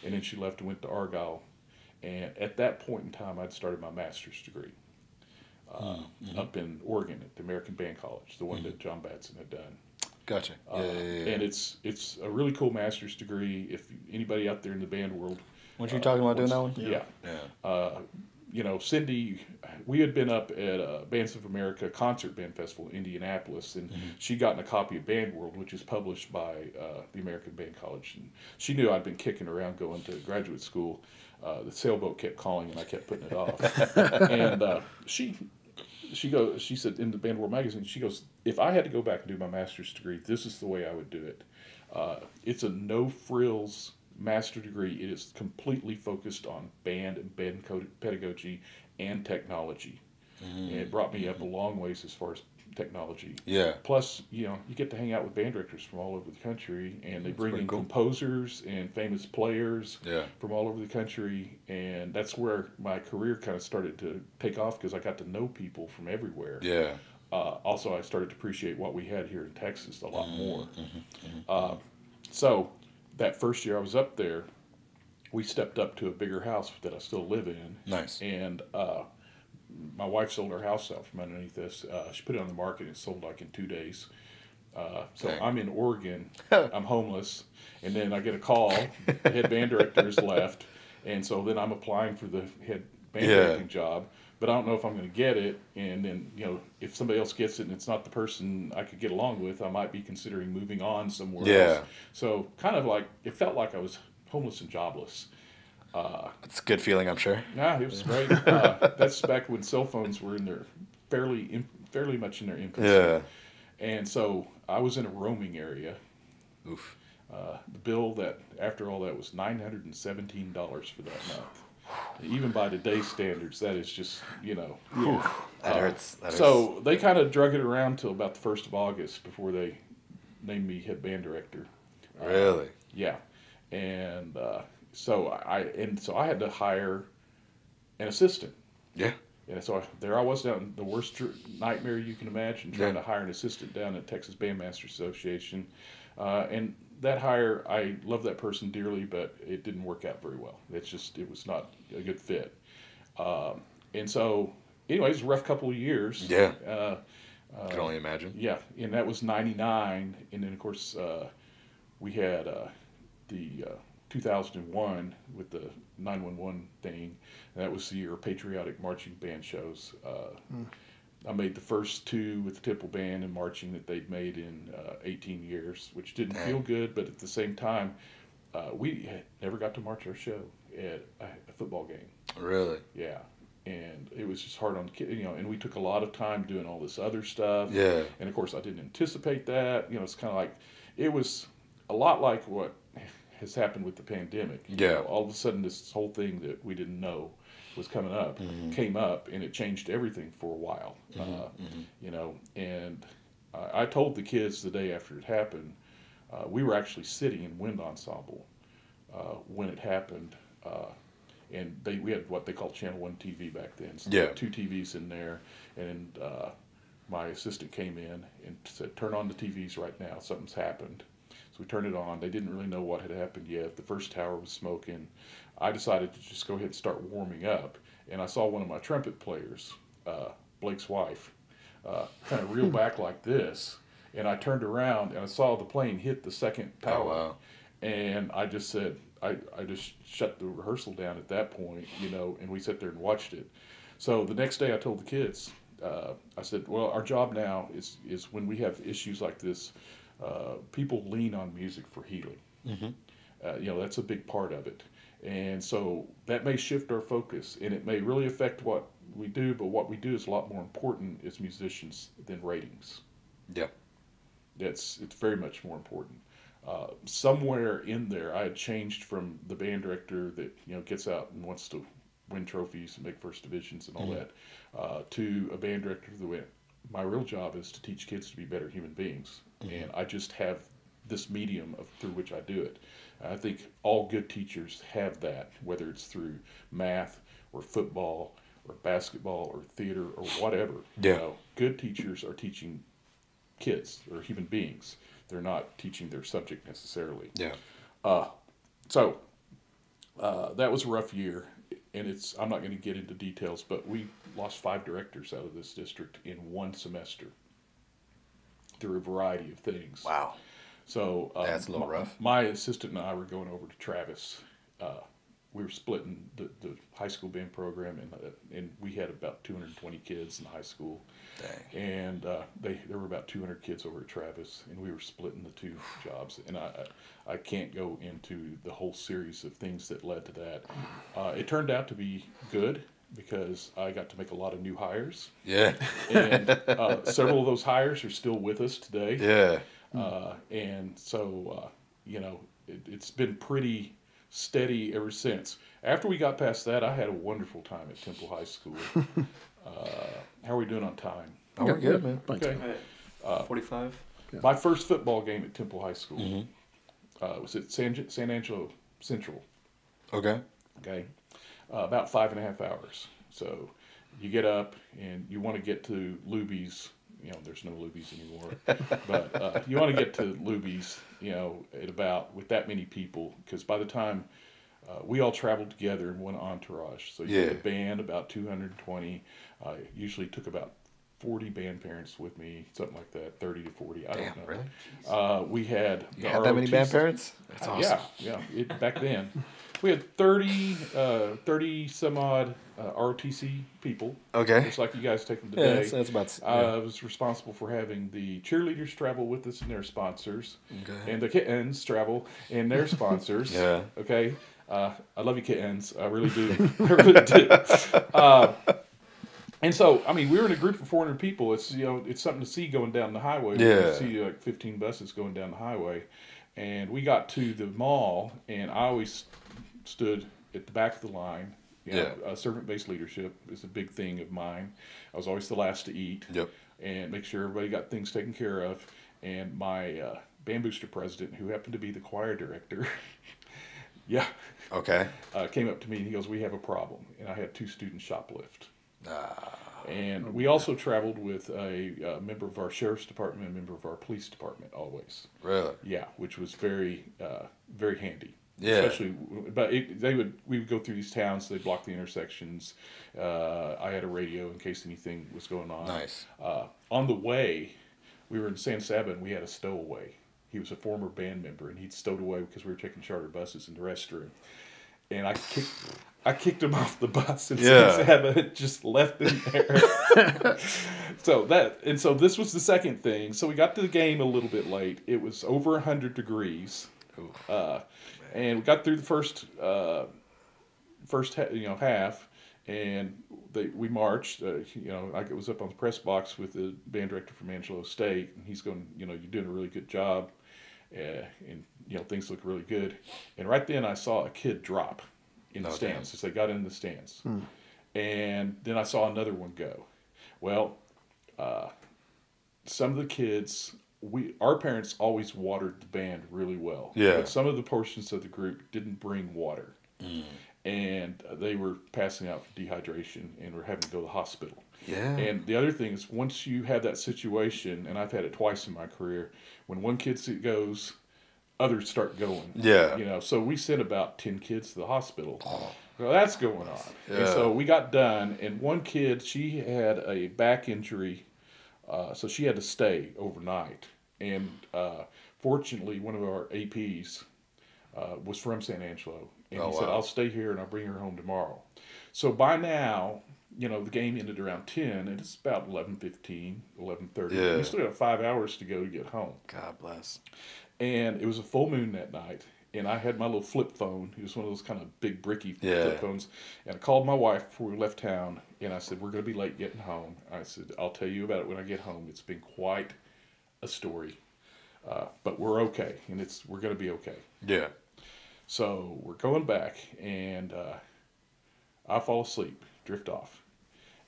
and then she left and went to Argyle. And at that point in time, I'd started my master's degree up in Oregon at the American Band College, the one that John Batson had done. Gotcha. And it's a really cool master's degree. If anybody out there in the band world, Weren't you talking about doing that one? Yeah. Cindy, we had been up at Bands of America Concert Band Festival in Indianapolis, and she'd gotten a copy of Band World, which is published by the American Band College. And she knew I'd been kicking around going to graduate school. The sailboat kept calling, and I kept putting it off. And she said in the Band World magazine, she goes, "If I had to go back and do my master's degree, this is the way I would do it. It's a no-frills master degree. It is completely focused on band and band pedagogy and technology." And it brought me up a long ways as far as technology. Yeah. Plus, you get to hang out with band directors from all over the country, and they bring in cool. composers and famous players Yeah. from all over the country, and that's where my career kind of started to take off because I got to know people from everywhere. Yeah. Also, I started to appreciate what we had here in Texas a lot more. Mm-hmm. So that first year I was up there, we stepped up to a bigger house that I still live in. Nice. And my wife sold her house out from underneath this. She put it on the market and it sold like in 2 days. So Dang. I'm in Oregon. I'm homeless. And then I get a call. The head band director has left. And so then I'm applying for the head band directing job. But I don't know if I'm going to get it. And then, if somebody else gets it and it's not the person I could get along with, I might be considering moving on somewhere else. So kind of like, it felt like I was homeless and jobless. It's a good feeling, I'm sure. Yeah, it was great. That's back when cell phones were in their fairly much in their infancy. Yeah. And so I was in a roaming area. Oof. The bill that after all that was $917 for that month. Even by today's standards, that is just That hurts. That hurts. So they kind of drug it around till about the 1st of August before they named me head band director. Really? Yeah, and so I had to hire an assistant. Yeah. And so there I was down the worst nightmare you can imagine, trying to hire an assistant down at Texas Bandmasters Association. And that hire, I love that person dearly, but it didn't work out very well. It was not a good fit. And so, anyways, a rough couple of years. Yeah. Can only imagine. Yeah, and that was 99. And then, of course, we had the 2001 with the 911 thing. And that was the year of patriotic marching band shows. I made the first 2 with the Temple Band and marching that they'd made in 18 years, which didn't feel good, but at the same time, we never got to march our show at a football game. Really? Yeah. And it was just hard on the kid, and we took a lot of time doing all this other stuff. Yeah. And of course, I didn't anticipate that. It's kind of like, it was a lot like what has happened with the pandemic. Yeah. All of a sudden, this whole thing that we didn't know was coming up, came up, and it changed everything for a while. And I told the kids the day after it happened, we were actually sitting in wind ensemble when it happened. And we had what they called Channel 1 TV back then. So Yeah. 2 TVs in there. And my assistant came in and said, turn on the TVs right now. Something's happened. So we turned it on. They didn't really know what had happened yet. The first tower was smoking. I decided to just go ahead and start warming up. And I saw one of my trumpet players, Blake's wife, kind of reel back like this. And I turned around and I saw the plane hit the second tower. Oh, wow. And I just said, I just shut the rehearsal down at that point, and we sat there and watched it. So the next day I told the kids, I said, well, our job now is when we have issues like this, people lean on music for healing. That's a big part of it. And so that may shift our focus, and it may really affect what we do, but what we do is a lot more important as musicians than ratings. Yeah. It's very much more important. Somewhere in there, I had changed from the band director that gets out and wants to win trophies and make first divisions and all that, to a band director that went, my real job is to teach kids to be better human beings, and I just have this medium through which I do it. I think all good teachers have that, whether it's through math or football or basketball or theater or whatever. Yeah. Good teachers are teaching kids or human beings. They're not teaching their subject necessarily. Yeah. So that was a rough year, and I'm not going to get into details, but we lost 5 directors out of this district in one semester through a variety of things. Wow. So That's a little rough. My assistant and I were going over to Travis. We were splitting the high school band program, and we had about 220 kids in high school. Dang. And there were about 200 kids over at Travis, and we were splitting the 2 jobs. And I can't go into the whole series of things that led to that. It turned out to be good because I got to make a lot of new hires. Yeah. And several of those hires are still with us today. Yeah. And so, it's been pretty steady ever since. After we got past that, I had a wonderful time at Temple High School. How are we doing on time? Oh, we're good, man. Okay. All right. 45. My first football game at Temple High School was at San Angelo Central. Okay. Okay. About 5.5 hours. So you get up and you want to get to Luby's. There's no Luby's anymore. But you want to get to Luby's, at about with that many people. Because by the time we all traveled together in one entourage. So you had a band, about 220. Usually took about 40 band parents with me, something like that, 30 to 40. I don't know. Really? We had You had that many band parents? That's awesome. Yeah. Back then, we had 30 some odd ROTC people. Okay. Just like you guys take them today. Yeah, that's about. I was responsible for having the cheerleaders travel with us and their sponsors, and the kittens travel and their sponsors. Yeah. Okay. I love you, kittens. I really do. I really do. And so, I mean, we were in a group of 400 people. It's it's something to see going down the highway. Yeah. You see like 15 buses going down the highway, and we got to the mall, and I always stood at the back of the line. Servant-based leadership is a big thing of mine. I was always the last to eat. Yep. And make sure everybody got things taken care of. And my band booster president, who happened to be the choir director, Okay. came up to me and he goes, "We have a problem." And I had 2 students shoplift. And we also traveled with a member of our sheriff's department, a member of our police department, always. Really? Yeah, which was very, very handy. Yeah. Especially, but we would go through these towns. They'd block the intersections. I had a radio in case anything was going on. Nice. On the way, we were in San Saba and we had a stowaway. He was a former band member and he'd stowed away because we were taking charter buses in the restroom. And I kicked him off the bus and San Saba just left him there. So this was the second thing. So we got to the game a little bit late. It was over 100 degrees. And we got through the first half, and we marched. I was up on the press box with the band director from Angelo State, and he's going, you're doing a really good job, and things look really good. And right then I saw a kid drop in the stands as they got in the stands, and then I saw another one go. Well, some of the kids. Our parents always watered the band really well. Yeah. But some of the portions of the group didn't bring water. And they were passing out for dehydration and were having to go to the hospital. Yeah. And the other thing is once you have that situation, and I've had it twice in my career, when one kid goes, others start going. Yeah. So we sent about 10 kids to the hospital. Well, that's going on. Yeah. And so we got done, and one kid, she had a back injury. So she had to stay overnight. And fortunately, one of our APs was from San Angelo. And he said, "I'll stay here and I'll bring her home tomorrow." So by now, the game ended around 10, and it's about 11:15, 11:30. Yeah. We still got 5 hours to go to get home. God bless. And it was a full moon that night. And I had my little flip phone. It was one of those kind of big bricky flip phones. And I called my wife before we left town. And I said, "We're going to be late getting home." I said, "I'll tell you about it when I get home. It's been quite a story. But we're okay. And we're going to be okay." Yeah. So we're going back. And I fall asleep, drift off.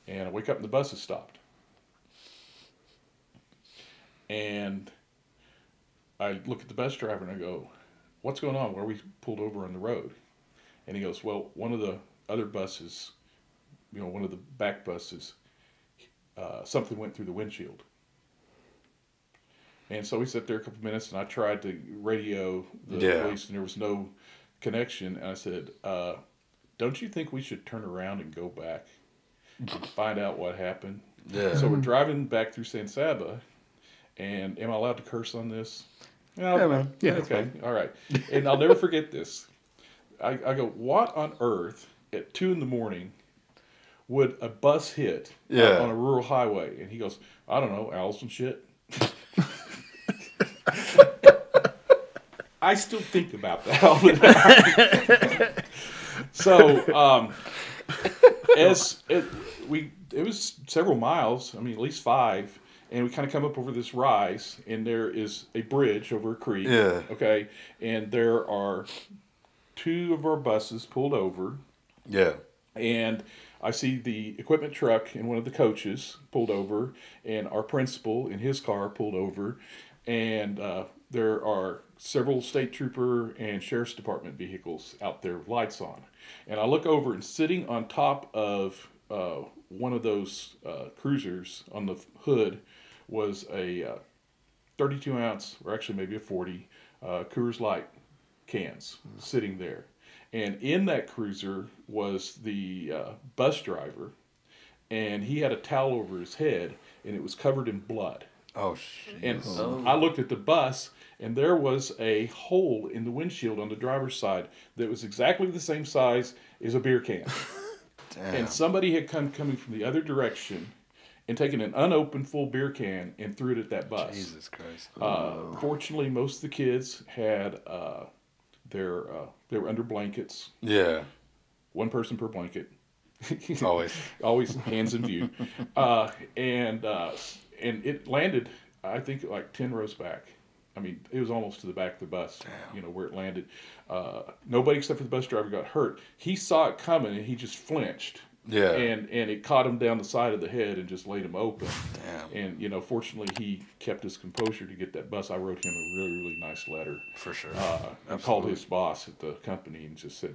And I wake up and the bus has stopped. And I look at the bus driver and I go, "What's going on? Where we pulled over on the road?" And he goes, "Well, one of the other buses, one of the back buses, something went through the windshield." And so we sat there a couple minutes, and I tried to radio the police, and there was no connection. And I said, "Don't you think we should turn around and go back and find out what happened?" Yeah. So we're driving back through San Saba, and am I allowed to curse on this? No, Yeah, man. Yeah. Okay, all right. And I'll never forget this. I go, "What on earth at 2 a.m. would a bus hit on a rural highway?" And he goes, "I don't know, Allison shit." I still think about that all the time. So, it was several miles. I mean, at least 5. And we kind of come up over this rise, and there is a bridge over a creek. Yeah. Okay. And there are 2 of our buses pulled over. Yeah. And I see the equipment truck and one of the coaches pulled over, and our principal in his car pulled over, and there are several state trooper and sheriff's department vehicles out there with lights on. And I look over, and sitting on top of one of those cruisers on the hood was a 32 ounce, or actually maybe a 40, Coors Light cans sitting there. And in that cruiser was the bus driver, and he had a towel over his head, and it was covered in blood. Oh, shit. And I looked at the bus, and there was a hole in the windshield on the driver's side that was exactly the same size as a beer can. Damn. And somebody had coming from the other direction and taken an unopened full beer can and threw it at that bus. Jesus Christ. Fortunately, most of the kids had they were under blankets. Yeah. One person per blanket. Always. Always hands in view. And it landed, I think, like 10 rows back. I mean, it was almost to the back of the bus, where it landed. Nobody except for the bus driver got hurt. He saw it coming, and he just flinched. Yeah. And it caught him down the side of the head and just laid him open. Damn. And, fortunately, he kept his composure to get that bus. I wrote him a really, really nice letter. For sure. I called his boss at the company and just said,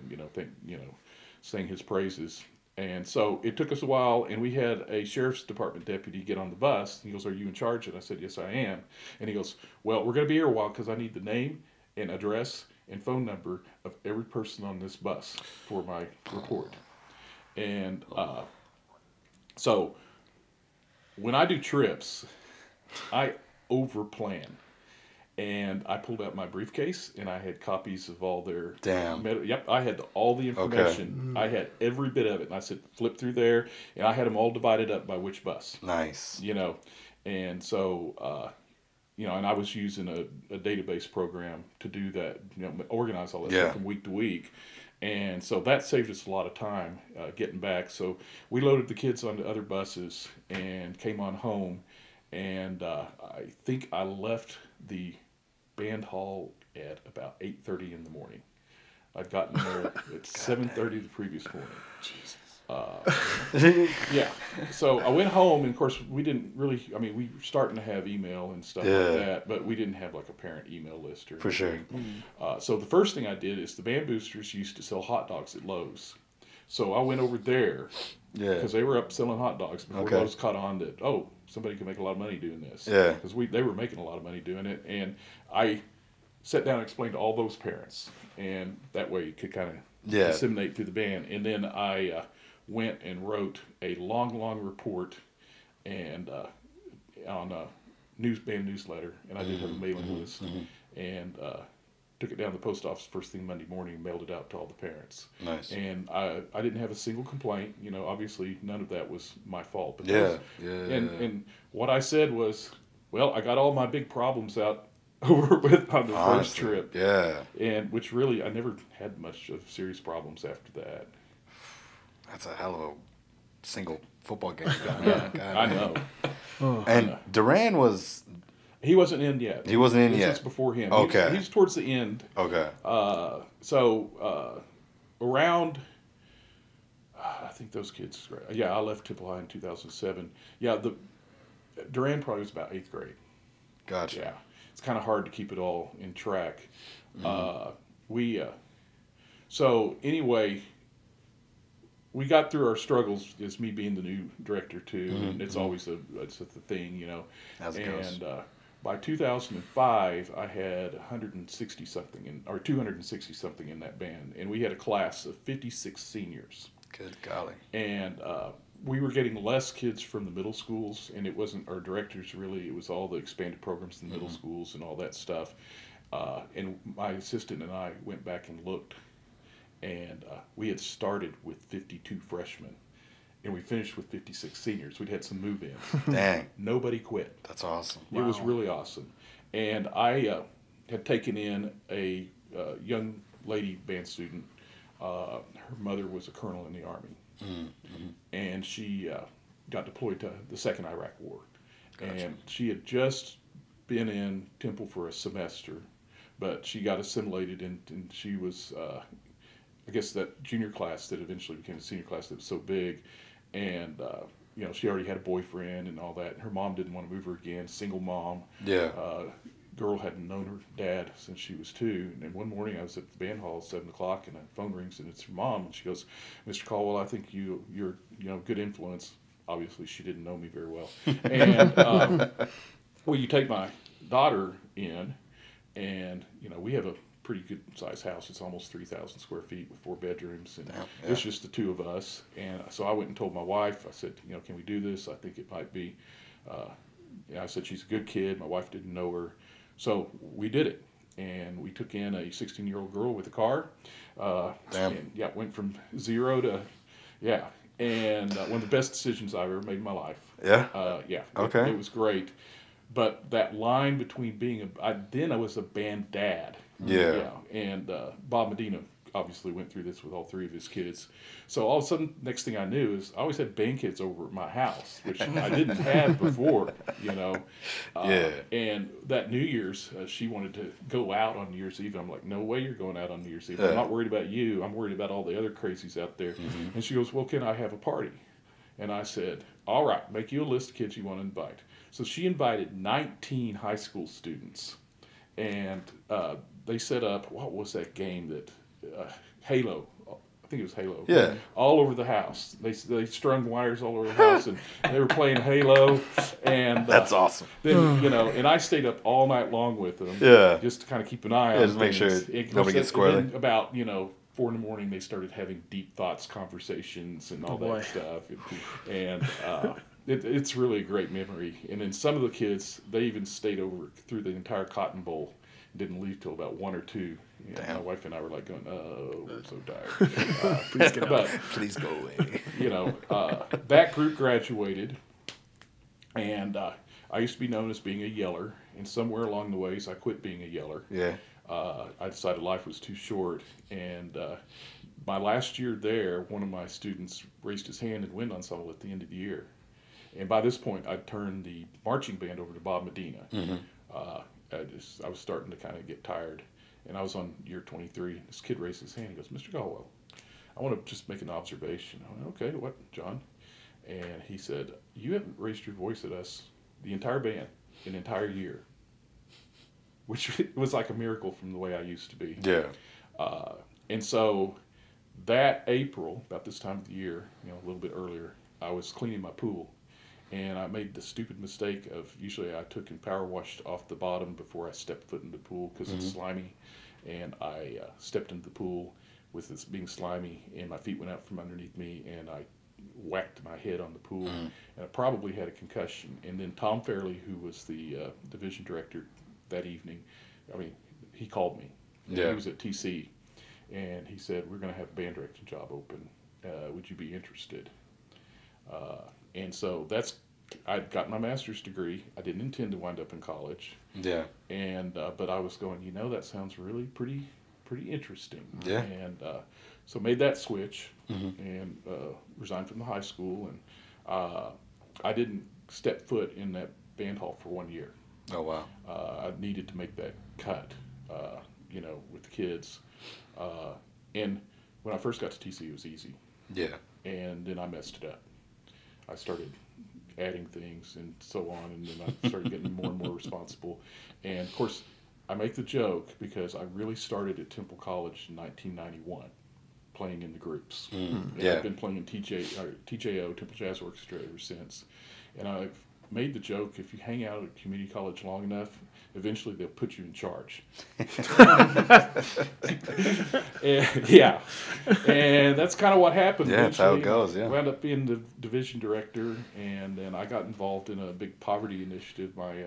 sang his praises. And so it took us a while, and we had a sheriff's department deputy get on the bus. He goes, "Are you in charge?" And I said, "Yes, I am." And he goes, "Well, we're going to be here a while because I need the name and address and phone number of every person on this bus for my report." And so when I do trips, I overplan. And I pulled out my briefcase, and I had copies of all their... Damn. Yep, I had all the information. Okay. I had every bit of it. And I said, flip through there, and I had them all divided up by which bus. Nice. And so, and I was using a database program to do that, organize all that stuff from week to week. And so that saved us a lot of time getting back. So we loaded the kids onto other buses and came on home. And I think I left the band hall at about 8:30 in the morning. I'd gotten there at 7:30 the previous morning. Jesus. Yeah. So I went home, and of course we didn't really. I mean, we were starting to have email and stuff like that, but we didn't have like a parent email list or For sure. So the first thing I did is the band boosters used to sell hot dogs at Lowe's. So I went over there because they were up selling hot dogs before Lowe's caught on that, somebody can make a lot of money doing this. Yeah. Because they were making a lot of money doing it. And I sat down and explained to all those parents. And that way you could kind of disseminate through the band. And then I went and wrote a long report and on a band newsletter. And I did have a mailing list. And took it down to the post office first thing Monday morning and mailed it out to all the parents. Nice. And I didn't have a single complaint. Obviously none of that was my fault. But and what I said was, well, I got all my big problems out over with on the first trip. Yeah. And which really, I never had much of serious problems after that. That's a hell of a single football game you got. God, I know. And Duran was... He wasn't in yet. He wasn't in yet. This was before him. Okay. He was towards the end. Okay. Around, I think those kids, I left Temple High in 2007. Yeah, Duran probably was about 8th grade. Gotcha. Yeah. It's kind of hard to keep it all in track. So anyway, we got through our struggles as me being the new director too, and it's always it's a thing, As it goes. And by 2005, I had 260 something in that band, and we had a class of 56 seniors. Good golly. And we were getting less kids from the middle schools, and it wasn't our directors really. It was all the expanded programs in the middle schools and all that stuff. And my assistant and I went back and looked, and we had started with 52 freshmen, and we finished with 56 seniors. We'd had some move-ins. Dang. Nobody quit. That's awesome. It was really awesome. And I had taken in a young lady band student. Her mother was a colonel in the Army. And she got deployed to the Second Iraq War. Gotcha. And she had just been in Temple for a semester, but she got assimilated, and she was I guess that junior class that eventually became a senior class that was so big, and she already had a boyfriend and all that. Her mom didn't want to move her again. Single mom. Yeah. Girl hadn't known her dad since she was 2. And then one morning I was at the band hall at 7:00, and the phone rings, and it's her mom, and she goes, "Mr. Colwell, I think you're good influence." Obviously, she didn't know me very well, and will you take my daughter in? And we have a pretty good sized house. It's almost 3,000 square feet with 4 bedrooms, and it's just the 2 of us. And so I went and told my wife. I said, "Can we do this? I think it might be." I said she's a good kid. My wife didn't know her. So we did it, and we took in a 16-year-old girl with a car. And went from 0 to, and one of the best decisions I've ever made in my life. Yeah? Okay. It was great. But that line between being I was a band dad. Yeah. And Bob Medina obviously went through this with all 3 of his kids. So all of a sudden, next thing I knew is I always had band kids over at my house, which I didn't have before, And that New Year's, she wanted to go out on New Year's Eve. I'm like, "No way you're going out on New Year's Eve. I'm not worried about you. I'm worried about all the other crazies out there." Mm-hmm. And she goes, "Well, can I have a party?" And I said, "All right, make you a list of kids you want to invite." So she invited 19 high school students, and they set up, what was that game that, Halo, I think it was Halo. Yeah. All over the house. They strung wires all over the house, and they were playing Halo. And that's awesome. Then, and I stayed up all night long with them. Yeah. Just to kind of keep an eye on just make sure nobody gets squirrely. And then about, 4 in the morning, they started having deep thoughts conversations and all that stuff. And it's really a great memory. And then some of the kids, they even stayed over through the entire Cotton Bowl. Didn't leave till about 1 or 2. My wife and I were like going, "Oh, I'm so tired." Please get out. Please go away. That group graduated, and I used to be known as being a yeller. And somewhere along the ways, I quit being a yeller. Yeah. I decided life was too short, and my last year there, one of my students raised his hand in wind ensemble at the end of the year. And by this point, I'd turned the marching band over to Bob Medina. Mm-hmm. I was starting to kind of get tired, and I was on year 23. This kid raised his hand. He goes, "Mr. Colwell, I want to just make an observation." I went, "Okay, what, John?" And he said, "You haven't raised your voice at us, the entire band, an entire year," which was like a miracle from the way I used to be. Yeah. And so that April, about this time of the year, a little bit earlier, I was cleaning my pool. And I made the stupid mistake of, usually I took and power washed off the bottom before I stepped foot in the pool because it's slimy. And I stepped into the pool with this being slimy, and my feet went out from underneath me, and I whacked my head on the pool, and I probably had a concussion. And then Tom Fairley, who was the division director that evening, he called me. Yeah. He was at TC, and he said, "We're going to have a band directing job open. Would you be interested?" And so I'd got my master's degree. I didn't intend to wind up in college. Yeah. And but I was going, that sounds really pretty interesting. Yeah. And so made that switch and resigned from the high school. And I didn't step foot in that band hall for 1 year. Oh, wow. I needed to make that cut, with the kids. And when I first got to TC, it was easy. Yeah. And then I messed it up. I started adding things and so on, and then I started getting more and more responsible. And of course, I make the joke because I really started at Temple College in 1991, playing in the groups. Yeah. I've been playing in TJO, Temple Jazz Orchestra, ever since. And I've made the joke, if you hang out at community college long enough, eventually they'll put you in charge. And that's kind of what happened. Yeah, that's how it goes, I wound up being the division director, and then I got involved in a big poverty initiative my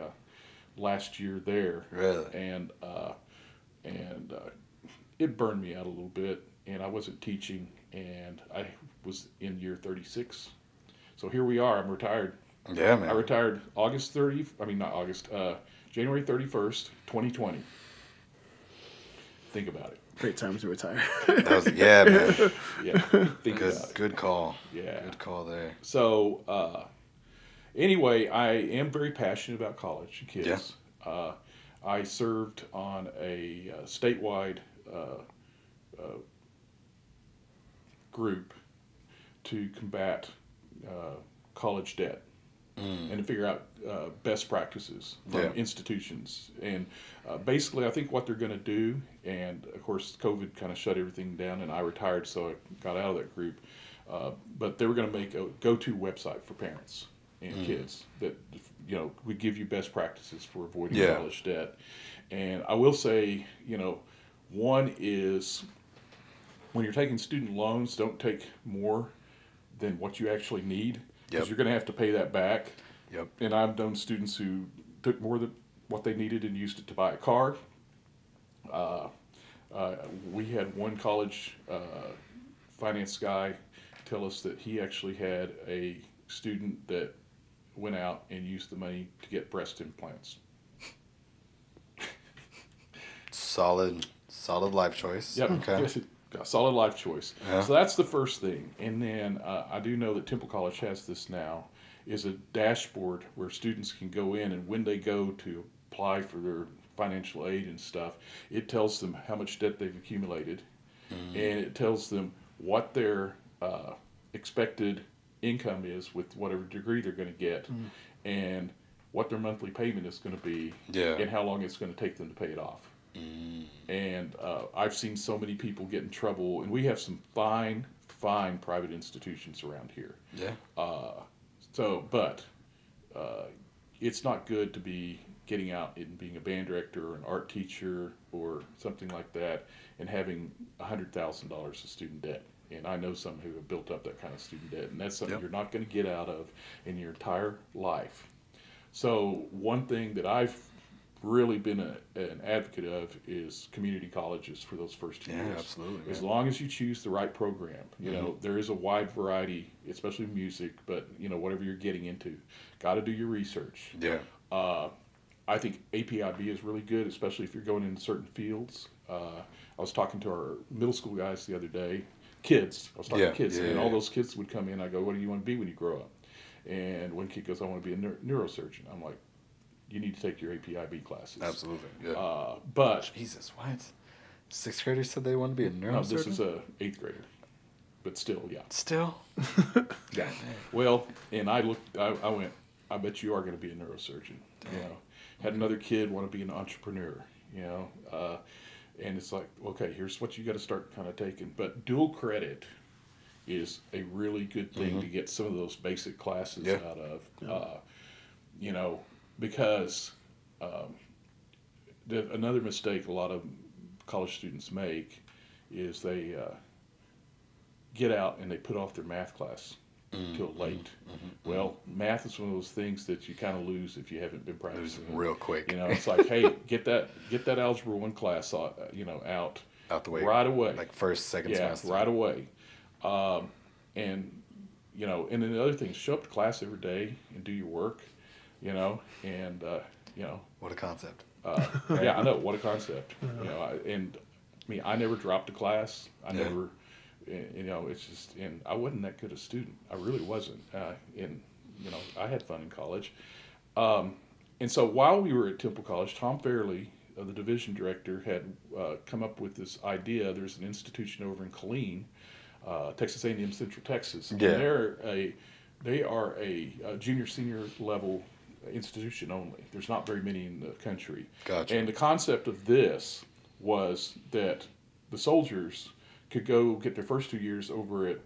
last year there. Really? And it burned me out a little bit, and I wasn't teaching, and I was in year 36. So here we are, I'm retired. Yeah, man. I retired January 31st, 2020. Think about it. Great time to retire. Yeah, man. Yeah, think about it. Good call. Yeah. Good call there. So, anyway, I am very passionate about college and kids. Yeah. I served on a statewide group to combat college debt and to figure out best practices from institutions. And basically, I think what they're going to do, and of course, COVID kind of shut everything down, and I retired, so I got out of that group. But they were going to make a go-to website for parents and kids that would give you best practices for avoiding college debt. And I will say, one is when you're taking student loans, don't take more than what you actually need, because you're going to have to pay that back. Yep. And I've known students who took more than what they needed and used it to buy a car. We had one college finance guy tell us that he actually had a student that went out and used the money to get breast implants. Solid life choice. Yep. Okay. A solid life choice. Yeah. So that's the first thing. And then I do know that Temple College has this now, is a dashboard where students can go in, and when they go to apply for their financial aid and stuff, it tells them how much debt they've accumulated, and it tells them what their expected income is with whatever degree they're going to get, and what their monthly payment is going to be, and how long it's going to take them to pay it off. And I've seen so many people get in trouble, and we have some fine private institutions around here. But it's not good to be getting out and being a band director or an art teacher or something like that and having $100,000 of student debt. And I know some who have built up that kind of student debt, and that's something you're not going to get out of in your entire life. So one thing that I've really been an advocate of is community colleges for those first 2 years. Absolutely. As long as you choose the right program. There is a wide variety, especially music, but whatever you're getting into, got to do your research. I think APIB is really good, especially if you're going into certain fields. I was talking to our middle school guys the other day, kids. I was talking to kids, and all those kids would come in. I go, "What do you want to be when you grow up?" And one kid goes, "I want to be a neurosurgeon." I'm like, "You need to take your APIB classes." Absolutely. Yeah. But Jesus, what? Sixth graders said they want to be a neurosurgeon? no, this is a 8th grader. But still, yeah. Still? Yeah. Well, and I looked. I went, "I bet you are going to be a neurosurgeon." Had another kid want to be an entrepreneur. And it's like, okay, here's what you got to start kind of taking. But dual credit is a really good thing to get some of those basic classes out of. Because another mistake a lot of college students make is they get out and they put off their math class till late. Well, math is one of those things that you kind of lose if you haven't been practicing. Lose real quick. It's like, hey, get that Algebra 1 class out the way right away. Like first, second semester. Yeah, right away. And then the other thing is show up to class every day and do your work. What a concept. Yeah, I know, what a concept. I never dropped a class. I never, it's just, and I wasn't that good a student. I really wasn't. I had fun in college. And so while we were at Temple College, Tom Fairley, the division director, had come up with this idea. There's an institution over in Killeen, Texas A&M Central Texas. And they are a junior senior level institution only. There's not very many in the country. Gotcha. And the concept of this was that the soldiers could go get their first 2 years over at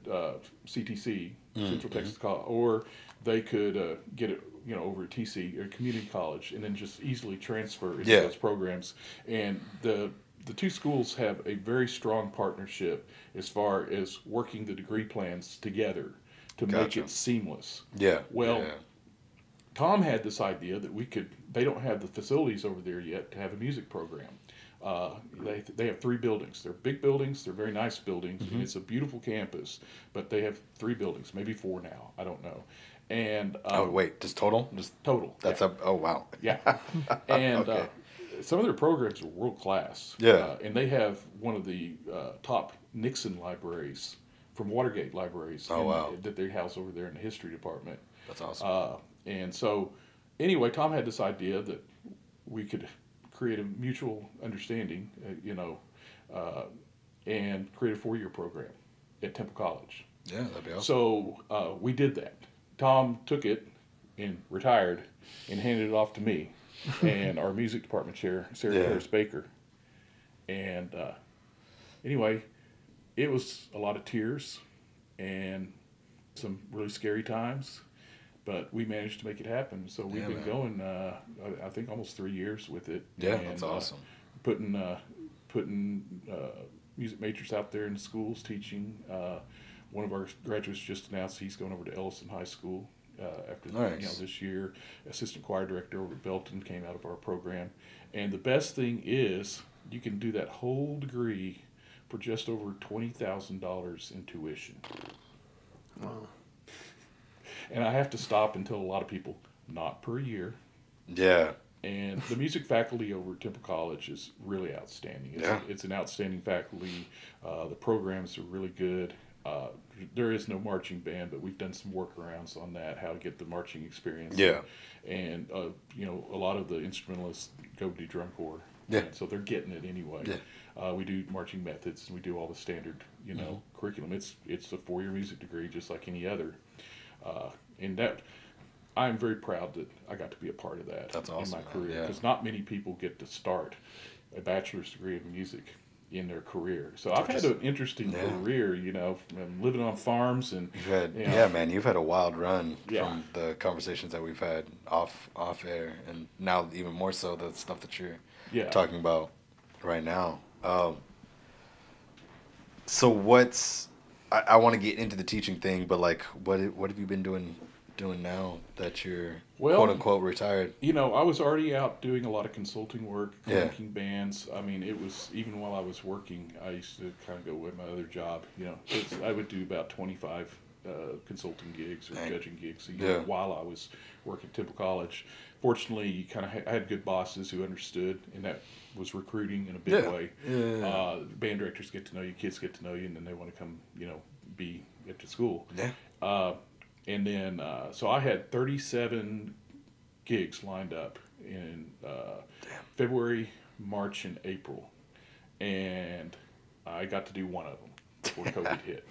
CTC, Central Texas College, or they could get it over at TC, or community college, and then just easily transfer into those programs. And the two schools have a very strong partnership as far as working the degree plans together to make it seamless. Tom had this idea that they don't have the facilities over there yet to have a music program. They have 3 buildings. They're big buildings. They're very nice buildings. And it's a beautiful campus, but they have 3 buildings, maybe 4 now. I don't know. And just total? Just total. That's up. Oh, wow. Yeah. And some of their programs are world class. And they have one of the top Nixon libraries from Watergate libraries that they house over there in the history department. That's awesome. And so, anyway, Tom had this idea that we could create a mutual understanding, and create a 4-year program. at Temple College. Yeah, that'd be awesome. So we did that. Tom took it and retired and handed it off to me and our music department chair, Sarah Yeah. Harris Baker. And anyway, it was a lot of tears and some really scary times, but we managed to make it happen. So we've Yeah, been man. going, I think, almost 3 years with it. Yeah, and, that's awesome. Putting music majors out there in schools teaching. One of our graduates just announced he's going over to Ellison High School after Nice. this year. Assistant choir director over at Belton came out of our program. And the best thing is you can do that whole degree for just over $20,000 in tuition. Wow. And I have to stop and tell a lot of people, not per year. Yeah. And the music faculty over at Temple College is really outstanding. It's an outstanding faculty. The programs are really good. There is no marching band, but we've done some workarounds on that, how to get the marching experience. Yeah. And, a lot of the instrumentalists go do drum corps. Yeah. And so they're getting it anyway. Yeah. We do marching methods, and we do all the standard, curriculum. It's a 4-year music degree just like any other. And that, I'm very proud that I got to be a part of that. That's awesome, in my man. career, Yeah. because not many people get to start a bachelor's degree in music in their career. So I've had an interesting career, from living on farms and You've had, man, you've had a wild run from the conversations that we've had off air, and now even more so the stuff that you're talking about right now. So what's I want to get into the teaching thing, but like, what have you been doing now that you're quote unquote retired? I was already out doing a lot of consulting work, making bands. I mean, it was even while I was working, I used to kind of go with my other job. I would do about 25 consulting gigs or judging gigs a year while I was working at Temple College. Fortunately, you kind of I had good bosses who understood, and that was recruiting in a big way. Band directors get to know you, kids get to know you, and then they want to come, be at the school. And then, so I had 37 gigs lined up in February, March, and April, and I got to do one of them before COVID hit.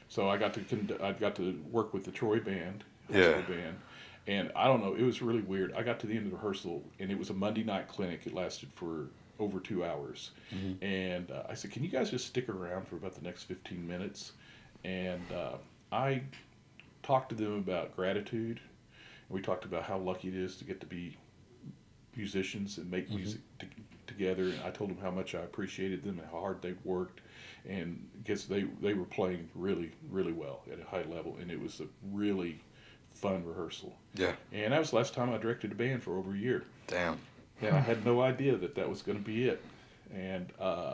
So I got to work with the Troy band, band, and I don't know, it was really weird. I got to the end of the rehearsal, and it was a Monday night clinic. It lasted for over 2 hours, and I said, "Can you guys just stick around for about the next 15 minutes?" And I talked to them about gratitude. We talked about how lucky it is to get to be musicians and make music together. And I told them how much I appreciated them and how hard they worked. And because they were playing really, really well at a high level. And it was a really fun rehearsal. Yeah. And that was the last time I directed a band for over a year. Damn. And I had no idea that was going to be it. And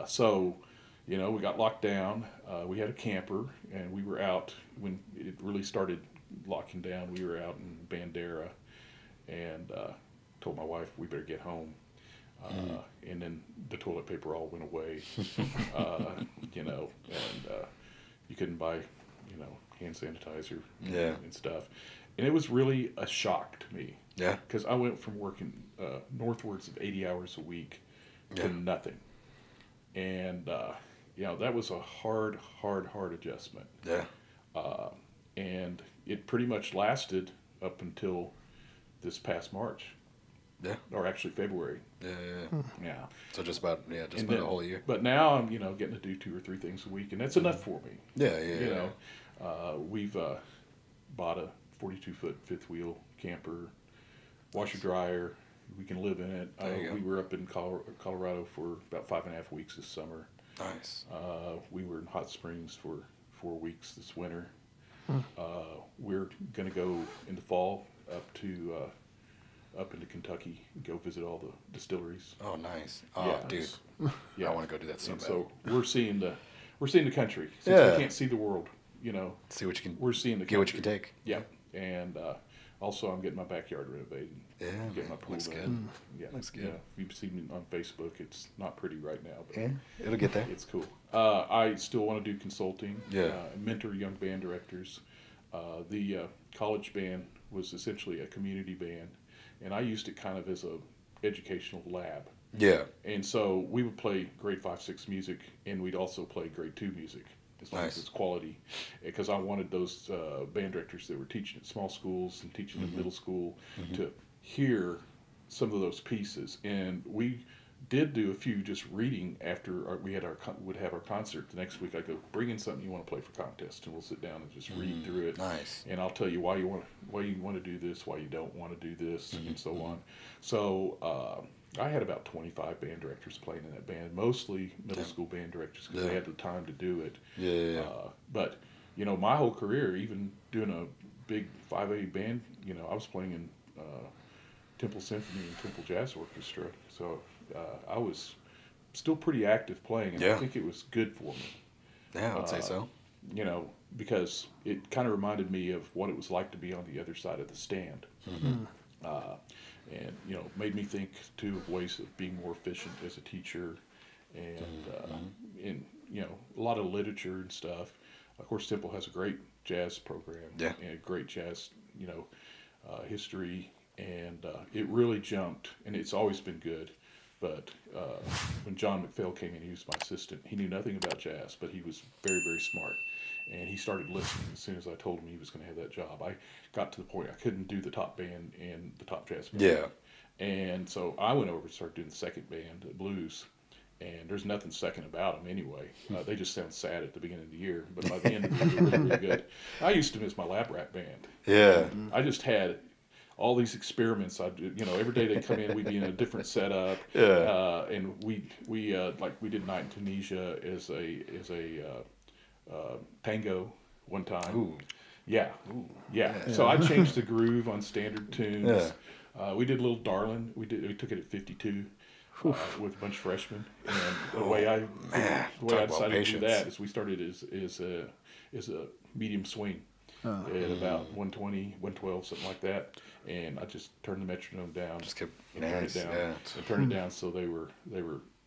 so, we got locked down. We had a camper, and we were out when it really started locking down. We were out in Bandera, and told my wife we better get home. And then the toilet paper all went away, and you couldn't buy, hand sanitizer and stuff. And it was really a shock to me. Yeah. Because I went from working northwards of 80 hours a week to nothing. And, that was a hard adjustment. Yeah. And it pretty much lasted up until this past March. Yeah. Or actually February. Yeah. So just about a whole year. But now I'm, getting to do 2 or 3 things a week, and that's enough for me. Yeah. We've bought a 42-foot fifth wheel camper, washer dryer. We can live in it. We were up in Colorado for about 5.5 weeks this summer. Nice. We were in Hot Springs for 4 weeks this winter. We're going to go in the fall up into Kentucky and go visit all the distilleries. Oh, nice. Oh, dude. I want to go do that so bad. So we're seeing the country. Since we can't see the world, See what you can. we're seeing the country. Get what you can take. Yeah, and also I'm getting my backyard renovated. Yeah, Getting my pool looks done. good. Yeah, Looks good. Yeah, if you've seen me on Facebook, it's not pretty right now, but Yeah, it'll get there. it's cool. I still want to do consulting. Yeah. Mentor young band directors. The college band was essentially a community band, and I used it kind of as a educational lab. Yeah. And so we would play grade 5, 6 music, and we'd also play grade 2 music. as long as it's quality, because I wanted those band directors that were teaching at small schools and teaching in middle school to hear some of those pieces. And we did do a few just reading after would have our concert. The next week I go, bring in something you want to play for contest, and we'll sit down and just read through it. Nice. And I'll tell you why you want to do this, why you don't want to do this, and so on. So I had about 25 band directors playing in that band, mostly middle school band directors because they had the time to do it. Yeah. But my whole career, even doing a big 5A band, I was playing in Temple Symphony and Temple Jazz Orchestra. So I was still pretty active playing, and I think it was good for me. Yeah, I would say so. Because it kind of reminded me of what it was like to be on the other side of the stand. And, made me think, too, of ways of being more efficient as a teacher and a lot of literature and stuff. Of course, Temple has a great jazz program and a great jazz, history, and it really jumped, and it's always been good. But when John McPhail came in, he was my assistant. He knew nothing about jazz, but he was very, very smart. And he started listening as soon as I told him he was going to have that job. I got to the point I couldn't do the top band and the top jazz band. Yeah. And so I went over and started doing the second band, the blues. And there's nothing second about them anyway. They just sound sad at the beginning of the year. But by the end of the year, they're really good. I used to miss my lab rat band. Yeah. I just had all these experiments. Every day they come in, we'd be in a different setup. Yeah. And we did Night in Tunisia as a tango one time. Ooh. Yeah. Ooh. Yeah. So I changed the groove on standard tunes. Yeah. We did Little Darlin'. We took it at 52 with a bunch of freshmen. And the way I decided to do that is we started as a medium swing at about 120, 112, something like that. And I just turned the metronome down. Just kept turned it down. Yeah. And turned it down so they were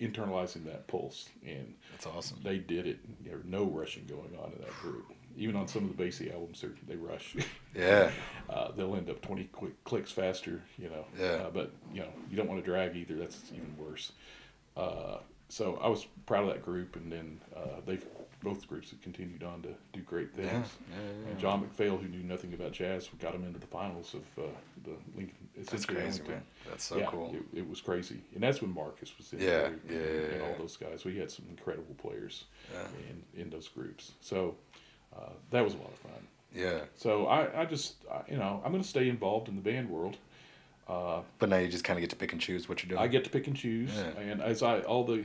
internalizing that pulse, and That's awesome. they did it. There was no rushing going on in that group. Even on some of the bassy albums, they rush. Yeah. They'll end up 20 clicks faster, Yeah. But you don't want to drag either. That's even worse. So I was proud of that group, and then both groups have continued on to do great things. Yeah. And John McPhail, who knew nothing about jazz, got him into the finals of the Lincoln. That's crazy, man. That's so cool. It was crazy, and that's when Marcus was in Yeah, the group, yeah. and all those guys. We had some incredible players in those groups. So that was a lot of fun. Yeah. So I just I'm going to stay involved in the band world. But now you just kind of get to pick and choose what you're doing. I get to pick and choose, Yeah. and as all the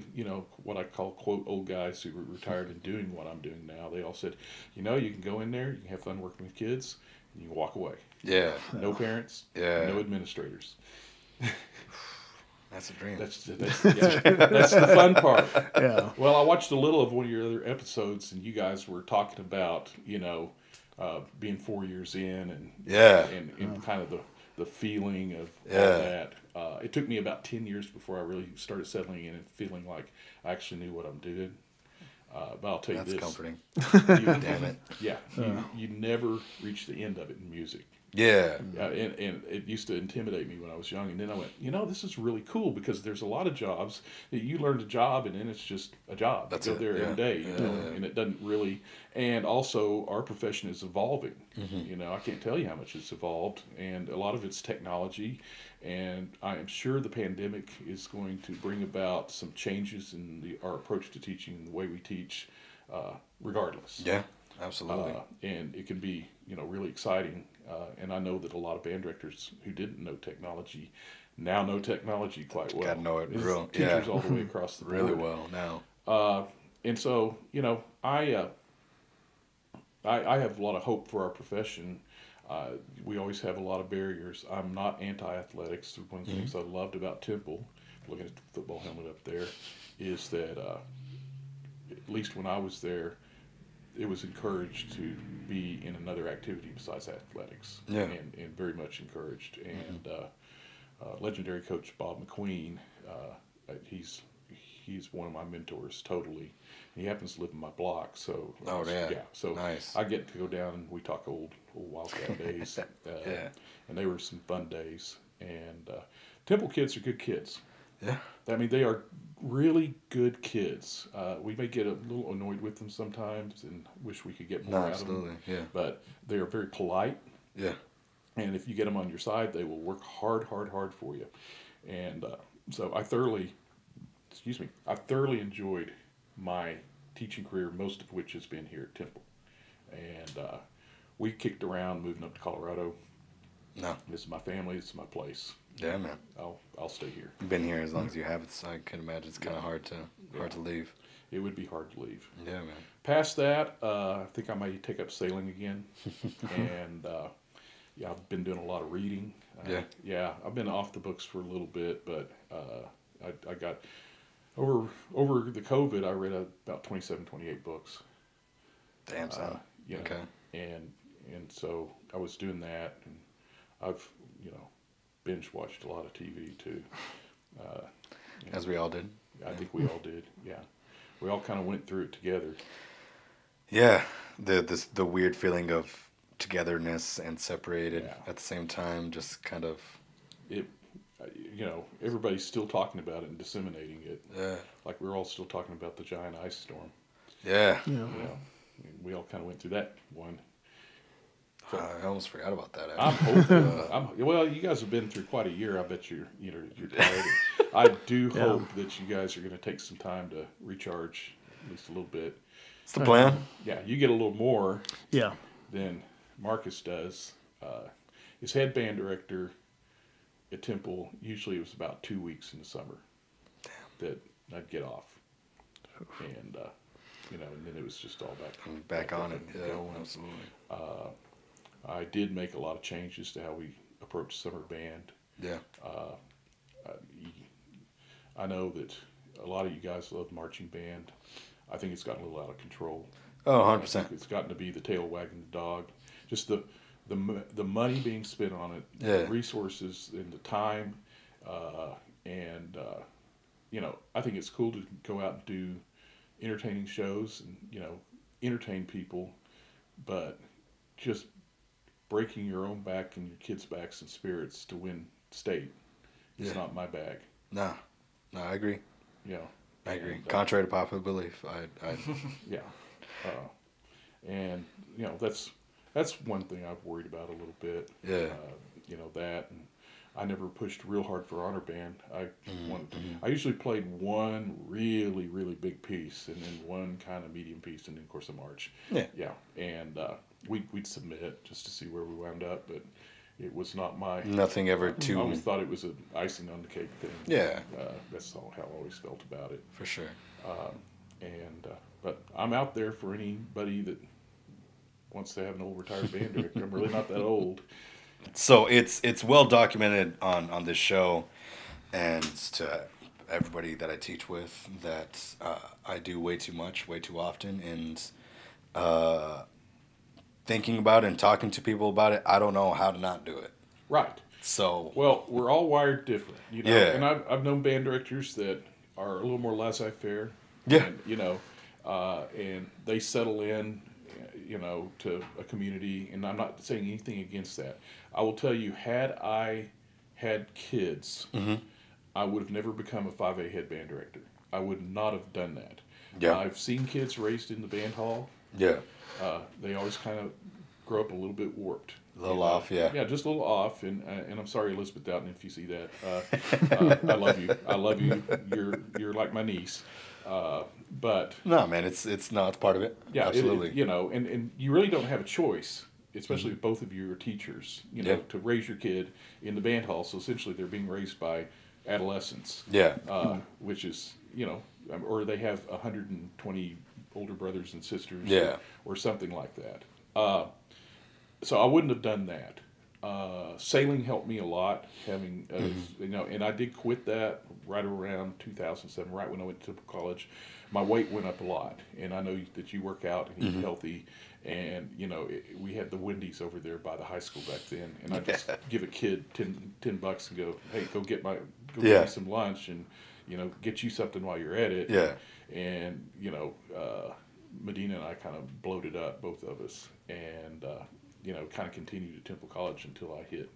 what I call quote old guys who were retired and doing what I'm doing now, they all said, you can go in there, you can have fun working with kids, and you can walk away. Yeah. No parents, Yeah. no administrators. That's a dream. That's the fun part. Yeah. Well, I watched a little of one of your other episodes, and you guys were talking about being 4 years in and kind of the feeling of all that. It took me about 10 years before I really started settling in and feeling like I actually knew what I'm doing. But I'll tell you That's this. comforting. You, Damn it. Yeah. You never reach the end of it in music. Yeah. And it used to intimidate me when I was young. And then I went, this is really cool because there's a lot of jobs that you learn a job and then it's just a job. That's you go it, there yeah. every day, and it doesn't really. And also, our profession is evolving. I can't tell you how much it's evolved, and a lot of it's technology. And I am sure the pandemic is going to bring about some changes in our approach to teaching and the way we teach, regardless. Yeah. Absolutely. And it can be, really exciting. And I know that a lot of band directors who didn't know technology now know technology quite well. Gotta know it There's real, teachers all the way across the board. really well now. And so, I have a lot of hope for our profession. We always have a lot of barriers. I'm not anti-athletics. One of the things I loved about Temple, looking at the football helmet up there, is that at least when I was there, it was encouraged to be in another activity besides athletics. Yeah. And very much encouraged. And legendary coach Bob McQueen, he's one of my mentors totally. He happens to live in my block, so so nice. I get to go down and we talk old Wildcat days. Yeah. And they were some fun days. And Temple kids are good kids. Yeah. I mean, they are really good kids. We may get a little annoyed with them sometimes and wish we could get more No, out of them. absolutely. Yeah. But they are very polite. Yeah. And if you get them on your side, they will work hard for you. And so I thoroughly enjoyed my teaching career, most of which has been here at Temple. And we kicked around moving up to Colorado. No. This is my family. This is my place. Yeah, man. I'll stay here. You've been here as long as you have, so I can imagine it's kind of hard to leave. It would be hard to leave. Yeah, man. Past that, I think I might take up sailing again. And yeah, I've been doing a lot of reading. Yeah, I've been off the books for a little bit, but I got over the COVID. I read about 27, 28 books. Damn, son. You know, Okay. And so I was doing that, and I've binge watched a lot of TV too. As we all did. I think we all did. Yeah, we all kind of went through it together. Yeah, the weird feeling of togetherness and separated Yeah. at the same time, just kind of. It, everybody's still talking about it and disseminating it. Yeah. Like we're all still talking about the giant ice storm. Yeah. Yeah. We all kind of went through that one. I almost forgot about that. I'm hoping. Well, you guys have been through quite a year. I bet you're tired. I do hope that you guys are going to take some time to recharge at least a little bit. It's the plan. Yeah, you get a little more Yeah. than Marcus does. His head band director at Temple, usually it was about 2 weeks in the summer that I'd get off. And, and then it was just all Back on it. and Yeah, going. absolutely. I did make a lot of changes to how we approach summer band. Yeah. I know that a lot of you guys love marching band. I think it's gotten a little out of control. Oh, I 100%. think it's gotten to be the tail wagging the dog. Just the money being spent on it, Yeah. the resources and the time, I think it's cool to go out and do entertaining shows and entertain people, but just breaking your own back and your kids' backs and spirits to win state is not my bag. No, I agree. I agree. And, Contrary to popular belief, I yeah, and that's one thing I've worried about a little bit. Yeah. That, and I never pushed real hard for honor band. I usually played one really, really big piece, and then one kind of medium piece, and then of course a march. Yeah. And we'd submit just to see where we wound up, but it was not my. Nothing ever I too. always thought it was an icing on the cake thing. Yeah. That's how I always felt about it. For sure. But I'm out there for anybody that wants to have an old retired band director. I'm really not that old. So it's well documented on this show, and to everybody that I teach with, that I do way too much, way too often, and thinking about it and talking to people about it, I don't know how to not do it. Right. So Well, we're all wired different, Yeah. And I've known band directors that are a little more laissez-faire. Yeah. And, and they settle in, to a community, and I'm not saying anything against that. I will tell you, had I had kids, I would have never become a 5A head band director. I would not have done that. Yeah. I've seen kids raised in the band hall. yeah, They always kind of grow up a little bit warped. a little off. Yeah. Yeah, just a little off, and I'm sorry, Elizabeth Doughton, if you see that. I love you. I love you. You're like my niece. But No, man, it's not. It's part of it. yeah, Absolutely. and you really don't have a choice, especially if both of you are teachers. Yeah. To raise your kid in the band hall. So essentially, they're being raised by adolescents. Yeah. Which is or they have 120 older brothers and sisters. Yeah. Or something like that. So I wouldn't have done that. Sailing helped me a lot, having and I did quit that right around 2007, right when I went to college. My weight went up a lot, and I know that you work out and eat healthy, and we had the Wendy's over there by the high school back then, and I just give a kid $10 and go, hey, go get me some lunch, and get you something while you're at it. Yeah. And Medina and I kind of bloated up, both of us, and kind of continued at Temple College until I hit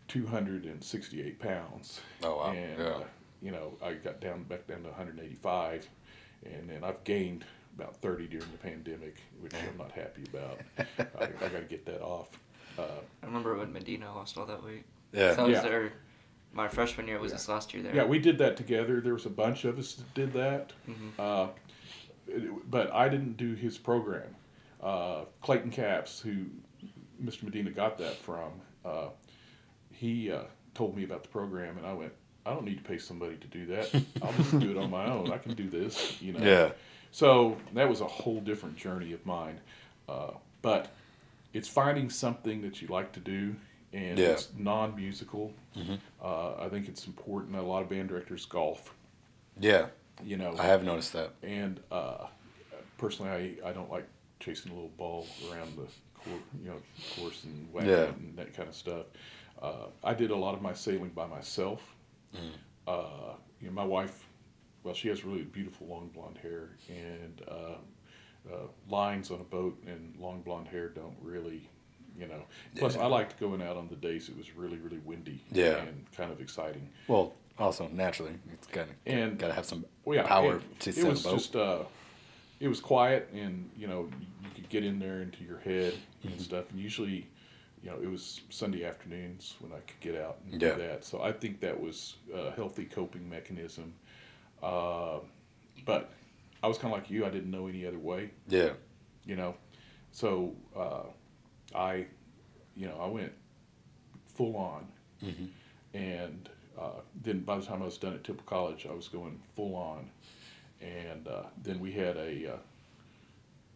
268 pounds. Oh, wow. And, Yeah. I got back down to 185, and then I've gained about 30 during the pandemic, which I'm not happy about. I got to get that off. I remember when Medina lost all that weight. Yeah. So I was there. My freshman year was Yeah. his last year there. Yeah, we did that together. There was a bunch of us that did that, but I didn't do his program. Clayton Capps, who Mr. Medina got that from, he told me about the program, and I went, I don't need to pay somebody to do that. I'll just do it on my own. I can do this, Yeah. So that was a whole different journey of mine. But it's finding something that you like to do, and it's non-musical. I think it's important. A lot of band directors golf. Yeah. I have noticed that. And personally, I don't like chasing a little ball around the course and whacking it and that kind of stuff. I did a lot of my sailing by myself. My wife, well, she has really beautiful long blonde hair, and lines on a boat and long blonde hair don't really, Plus, I liked going out on the days it was really, really windy and kind of exciting. Well, also naturally, it's got to have some power to sail a boat. It was just it was quiet, and you could get in there into your head and stuff. And usually, it was Sunday afternoons when I could get out and do that. So I think that was a healthy coping mechanism. But I was kind of like you. I didn't know any other way. Yeah. So I went full on, and then by the time I was done at Temple College, I was going full on, and then we had a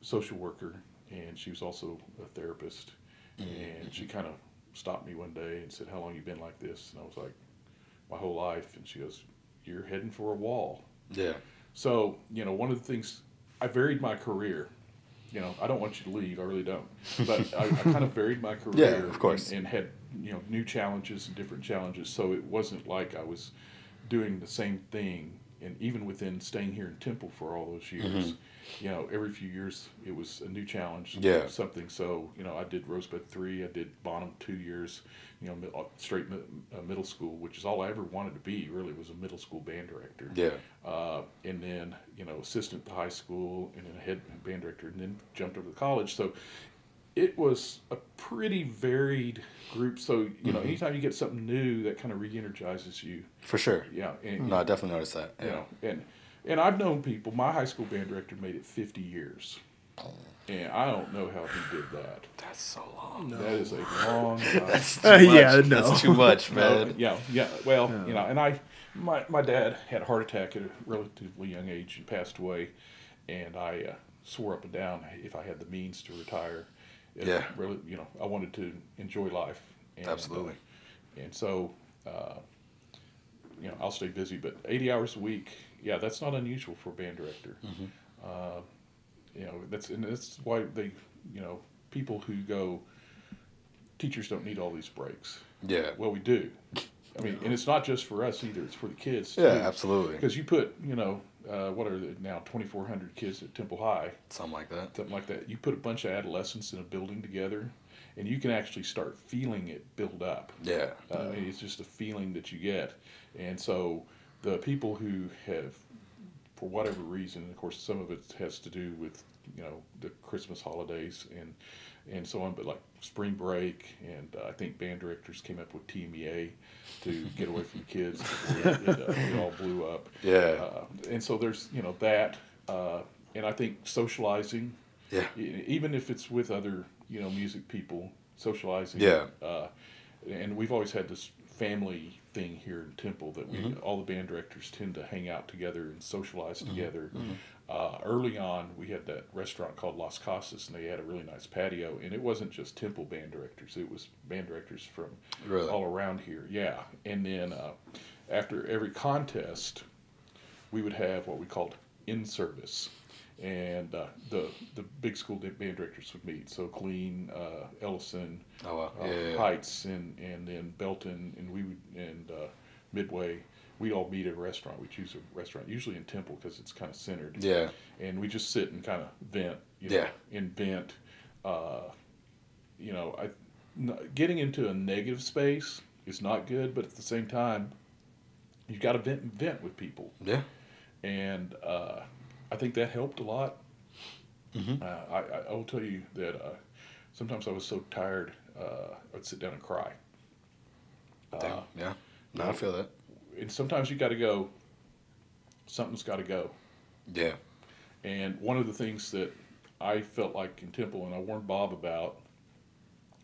social worker, and she was also a therapist, and she kind of stopped me one day and said, "How long you been like this?" And I was like, "My whole life." And she goes, "You're heading for a wall." Yeah. So one of the things, I varied my career. I don't want you to leave. I really don't. But I kind of varied my career. Yeah, of course. And had, new challenges and different challenges. So it wasn't like I was doing the same thing. And even within staying here in Temple for all those years, every few years it was a new challenge. Something. So, I did Rosebud 3. I did Bonham 2 years, straight middle school, which is all I ever wanted to be, really, was a middle school band director. Yeah. And then, assistant to high school, and then head band director, and then jumped over to college. So it was a pretty varied group. So, anytime you get something new, that kind of re-energizes you. For sure. Yeah. No, I definitely noticed that. Yeah. And I've known people, my high school band director made it 50 years. And I don't know how he did that. That's so long. No. That is a long time. That's too much. No. That's too much, man. Yeah. Well, and my dad had a heart attack at a relatively young age and passed away. And I swore up and down if I had the means to retire. Really, I wanted to enjoy life. And, Absolutely. And so, I'll stay busy, but 80 hours a week, that's not unusual for a band director. That's why they, people who go, teachers don't need all these breaks. Yeah. Well, we do. I mean, and it's not just for us either; it's for the kids too. Yeah, absolutely. Because you put, what are there now, 2,400 kids at Temple High? Something like that. You put a bunch of adolescents in a building together, and you can actually start feeling it build up. Yeah. It's just a feeling that you get. And so the people who have, for whatever reason, of course, some of it has to do with, the Christmas holidays and so on, but like spring break, and I think band directors came up with TMEA to get away from the kids before it all blew up. Yeah. And so there's, that, and I think socializing, even if it's with other, music people, socializing. Yeah. And we've always had this family thing here in Temple that all the band directors tend to hang out together and socialize together. Early on, we had that restaurant called Las Casas, and they had a really nice patio. And it wasn't just Temple band directors; it was band directors from all around here. Yeah, and then after every contest, we would have what we called in-service, and the big school band directors would meet. So Killeen, Ellison, Heights, and then Belton, and Midway. We all meet at a restaurant. We choose a restaurant, usually in Temple because it's kind of centered. Yeah. And we just sit and kind of vent, invent. Getting into a negative space is not good, but at the same time, you got to vent with people. Yeah. And I think that helped a lot. Mm-hmm. I will tell you that sometimes I was so tired, I'd sit down and cry. Damn. Yeah. No, I feel that. And sometimes you got to go. Something's got to go. Yeah. And one of the things that I felt like in Temple, and I warned Bob about,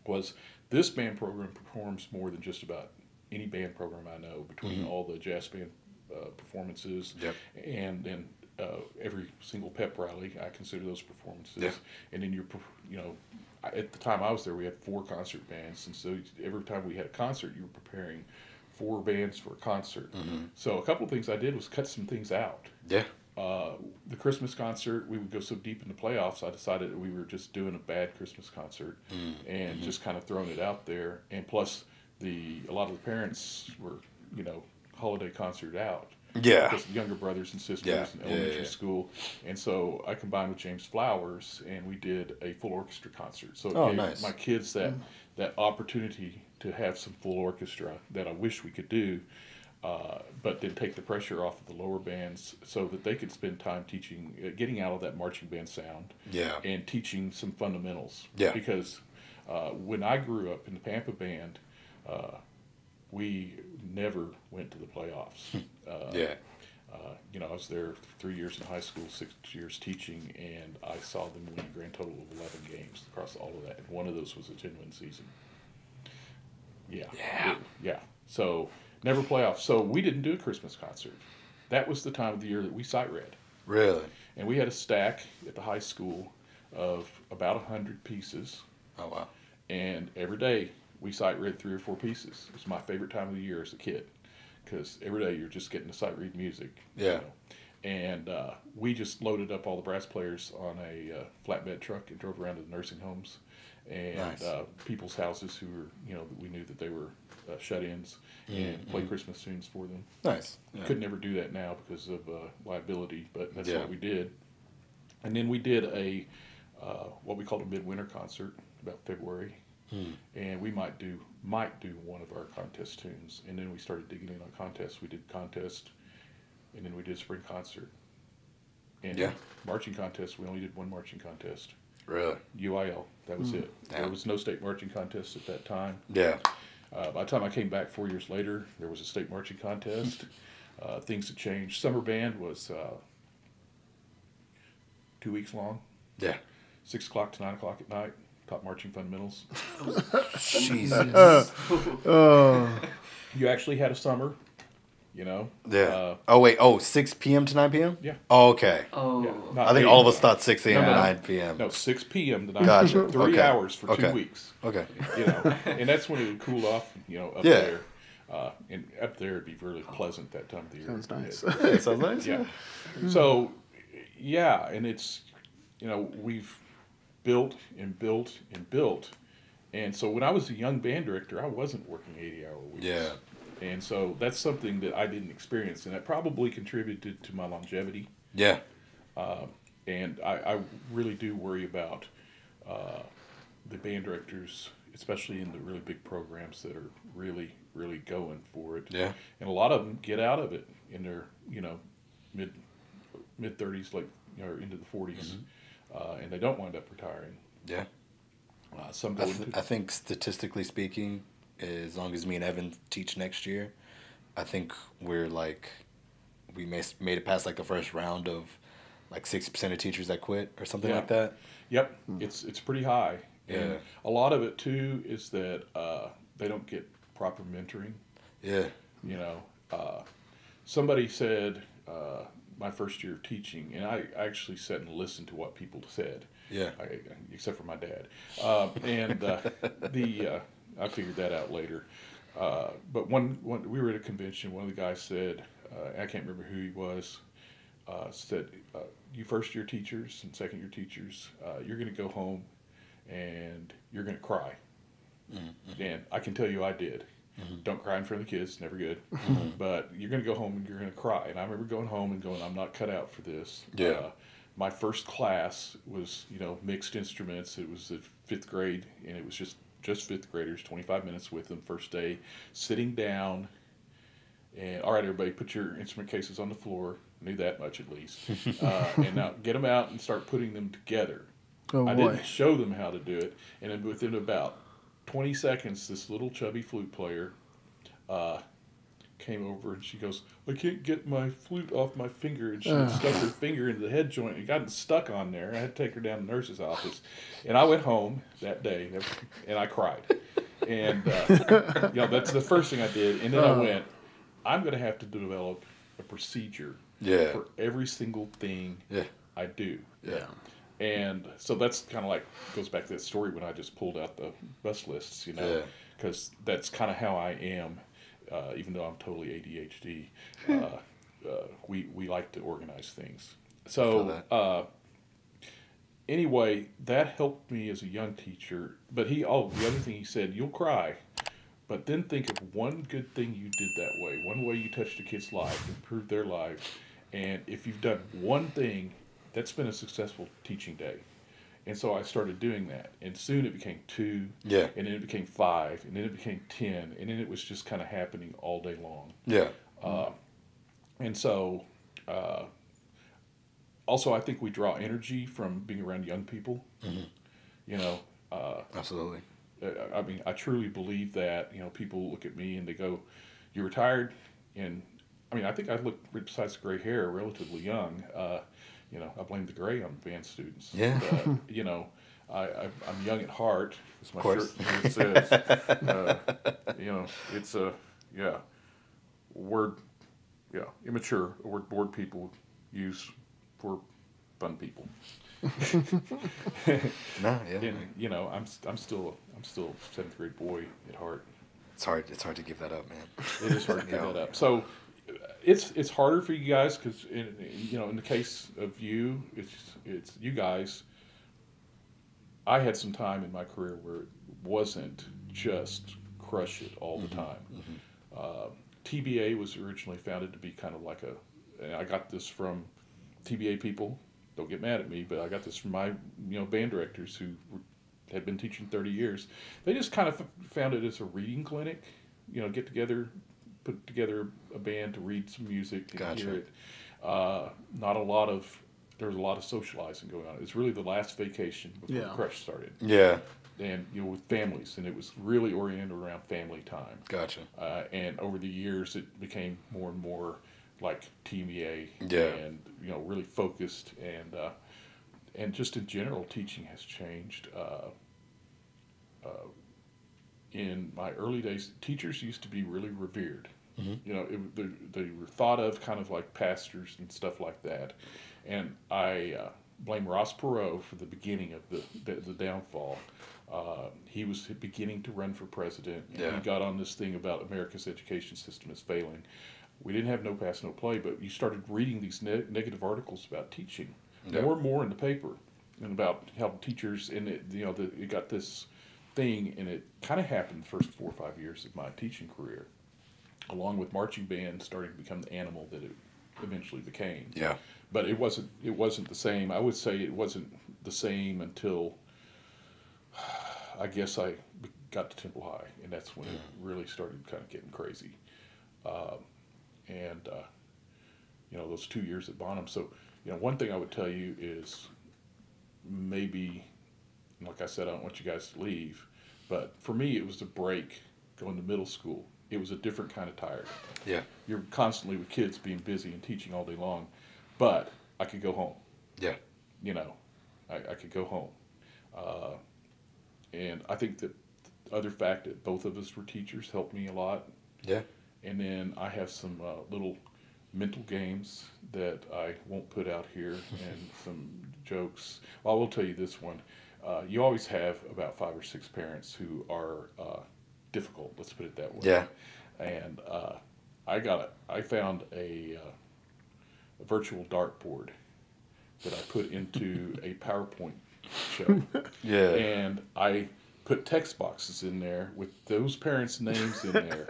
was this band program performs more than just about any band program I know, between all the jazz band performances and then every single pep rally. I consider those performances. Yeah. And then at the time I was there, we had 4 concert bands, and so every time we had a concert, you were preparing 4 bands for a concert. Mm-hmm. So a couple of things I did was cut some things out. Yeah. The Christmas concert, we would go so deep in the playoffs, I decided that we were just doing a bad Christmas concert and just kind of throwing it out there. And plus, a lot of the parents were, holiday concert out. Yeah. Because younger brothers and sisters in elementary school. And so I combined with James Flowers, and we did a full orchestra concert. So it gave my kids that opportunity to have some full orchestra that I wish we could do. But then take the pressure off of the lower bands so that they could spend time teaching, getting out of that marching band sound, and teaching some fundamentals. Yeah. Because when I grew up in the Pampa band, we never went to the playoffs. I was there 3 years in high school, 6 years teaching, and I saw them win a grand total of 11 games across all of that, and one of those was a 10-win season. Yeah. So never playoffs. So we didn't do a Christmas concert. That was the time of the year that we sight read. Really? And we had a stack at the high school of about 100 pieces. Oh, wow. And every day we sight read 3 or 4 pieces. It was my favorite time of the year as a kid, because every day you're just getting to sight read music. Yeah. And we just loaded up all the brass players on a flatbed truck and drove around to the nursing homes and people's houses who were, we knew that they were shut-ins, and play Christmas tunes for them. Nice. Yeah. Could never do that now because of liability, but that's what we did. And then we did a what we called a midwinter concert about February, and we might do one of our contest tunes. And then we started digging in on contests. We did contest, and then we did spring concert. And marching contest, we only did one marching contest. Really? UIL, that was it. Damn. There was no state marching contest at that time. Yeah. By the time I came back 4 years later, there was a state marching contest. Things had changed. Summer band was 2 weeks long. Yeah. 6 o'clock to 9 o'clock at night. Taught marching fundamentals. Jesus. You actually had a summer, Yeah. 6 p.m. to 9 p.m.? Yeah. Oh, okay. Oh. Yeah, I think all of us thought 6 a.m. to No. 9 p.m. No, 6 p.m. to 9 Gotcha. p.m. 3 Okay. hours for Okay. 2 weeks. Okay. And that's when it would cool off, up Yeah. there. And up there it'd be really pleasant that time of the year. Sounds nice. Yeah, sounds nice. Yeah. So, and it's, we've built and built and built. And so when I was a young band director, I wasn't working 80-hour weeks. Yeah. And so that's something that I didn't experience, and that probably contributed to my longevity. Yeah. And I really do worry about the band directors, especially in the really big programs that are really, really going for it. Yeah. And a lot of them get out of it in their, mid 30s, or into the 40s, and they don't wind up retiring. Yeah. Some go I think statistically speaking, as long as me and Evan teach next year, I think we're we made it past the first round of 60% of teachers that quit or something like that. Yep, it's pretty high. And Yeah. a lot of it too is that they don't get proper mentoring. Yeah. Somebody said my first year of teaching, and I actually sat and listened to what people said. Yeah. Except for my dad. I figured that out later. But one we were at a convention. One of the guys said, I can't remember who he was, said, "You first year teachers and second year teachers, you're going to go home and you're going to cry." Mm-hmm. And I can tell you, I did. Mm-hmm. Don't cry in front of the kids, never good. Mm-hmm. But you're going to go home and you're going to cry. And I remember going home and going, I'm not cut out for this. Yeah. My first class was, mixed instruments. It was the 5th grade, and it was just 5th graders, 25 minutes with them first day, sitting down And all right, everybody, put your instrument cases on the floor. Knew that much at least. And now get them out and start putting them together. Oh I boy. didn't show them how to do it, and then within about 20 seconds, this little chubby flute player came over and she goes, "I can't get my flute off my finger," and she had stuck her finger into the head joint and got stuck on there. I had to take her down to the nurse's office, and I went home that day and I cried, and that's the first thing I did, and then I went, I'm going to have to develop a procedure for every single thing I do. Yeah. And so that's kind of like, goes back to that story when I just pulled out the bus lists, because that's kind of how I am, even though I'm totally ADHD. We like to organize things. So anyway, that helped me as a young teacher. But the other thing he said, you'll cry, but then think of one good thing you did that way, one way you touched a kid's life, improved their lives, and if you've done one thing, that's been a successful teaching day. And so I started doing that. And soon it became 2. Yeah. And then it became 5. And then it became 10. And then it was just kind of happening all day long. Yeah. And so, also, I think we draw energy from being around young people. Absolutely. I mean, I truly believe that, people look at me and they go, "You retired?" And I mean, I think I look, besides gray hair, relatively young. I blame the gray on band students. Yeah. I'm young at heart, as my course. shirt says. It's a, word, immature, a word bored people use for fun people. No, yeah. And, I'm still a 7th grade boy at heart. It's hard to give that up, man. It is hard to give that up. So it's harder for you guys because in the case of you, it's you guys. I had some time in my career where it wasn't just crush it all the time. TBA was originally founded to be kind of like and I got this from TBA people. Don't get mad at me, but I got this from my band directors who had been teaching 30 years. They just kind of found it as a reading clinic. Get together, put together a band to read some music and hear it. There was a lot of socializing going on. It's really the last vacation before the crush started. Yeah. And with families, and it was really oriented around family time. Gotcha. And over the years, it became more and more like TBA. Yeah. And really focused, and just in general, teaching has changed. In my early days, teachers used to be really revered. They were thought of kind of like pastors and stuff like that. And I blame Ross Perot for the beginning of the downfall. He was beginning to run for president. And he got on this thing about America's education system is failing. We didn't have No Pass, No Play, but you started reading these negative articles about teaching more and more in the paper, and about how teachers, and it got this thing, and it kind of happened the first 4 or 5 years of my teaching career, along with marching band starting to become the animal that it eventually became. Yeah. But it wasn't the same. I would say it wasn't the same until I guess I got to Temple High, and that's when it really started kind of getting crazy. Those 2 years at Bonham. So, one thing I would tell you is maybe, like I said, I don't want you guys to leave, but for me, it was a break going to middle school. It was a different kind of tired. Yeah. You're constantly with kids being busy and teaching all day long, but I could go home. Yeah. I could go home. And I think that the other fact that both of us were teachers helped me a lot. Yeah. And then I have some little mental games that I won't put out here, and some jokes. Well, I will tell you this one. You always have about 5 or 6 parents who are difficult. Let's put it that way. Yeah. And I found a virtual dartboard that I put into a PowerPoint show. Yeah. And I put text boxes in there with those parents' names in there.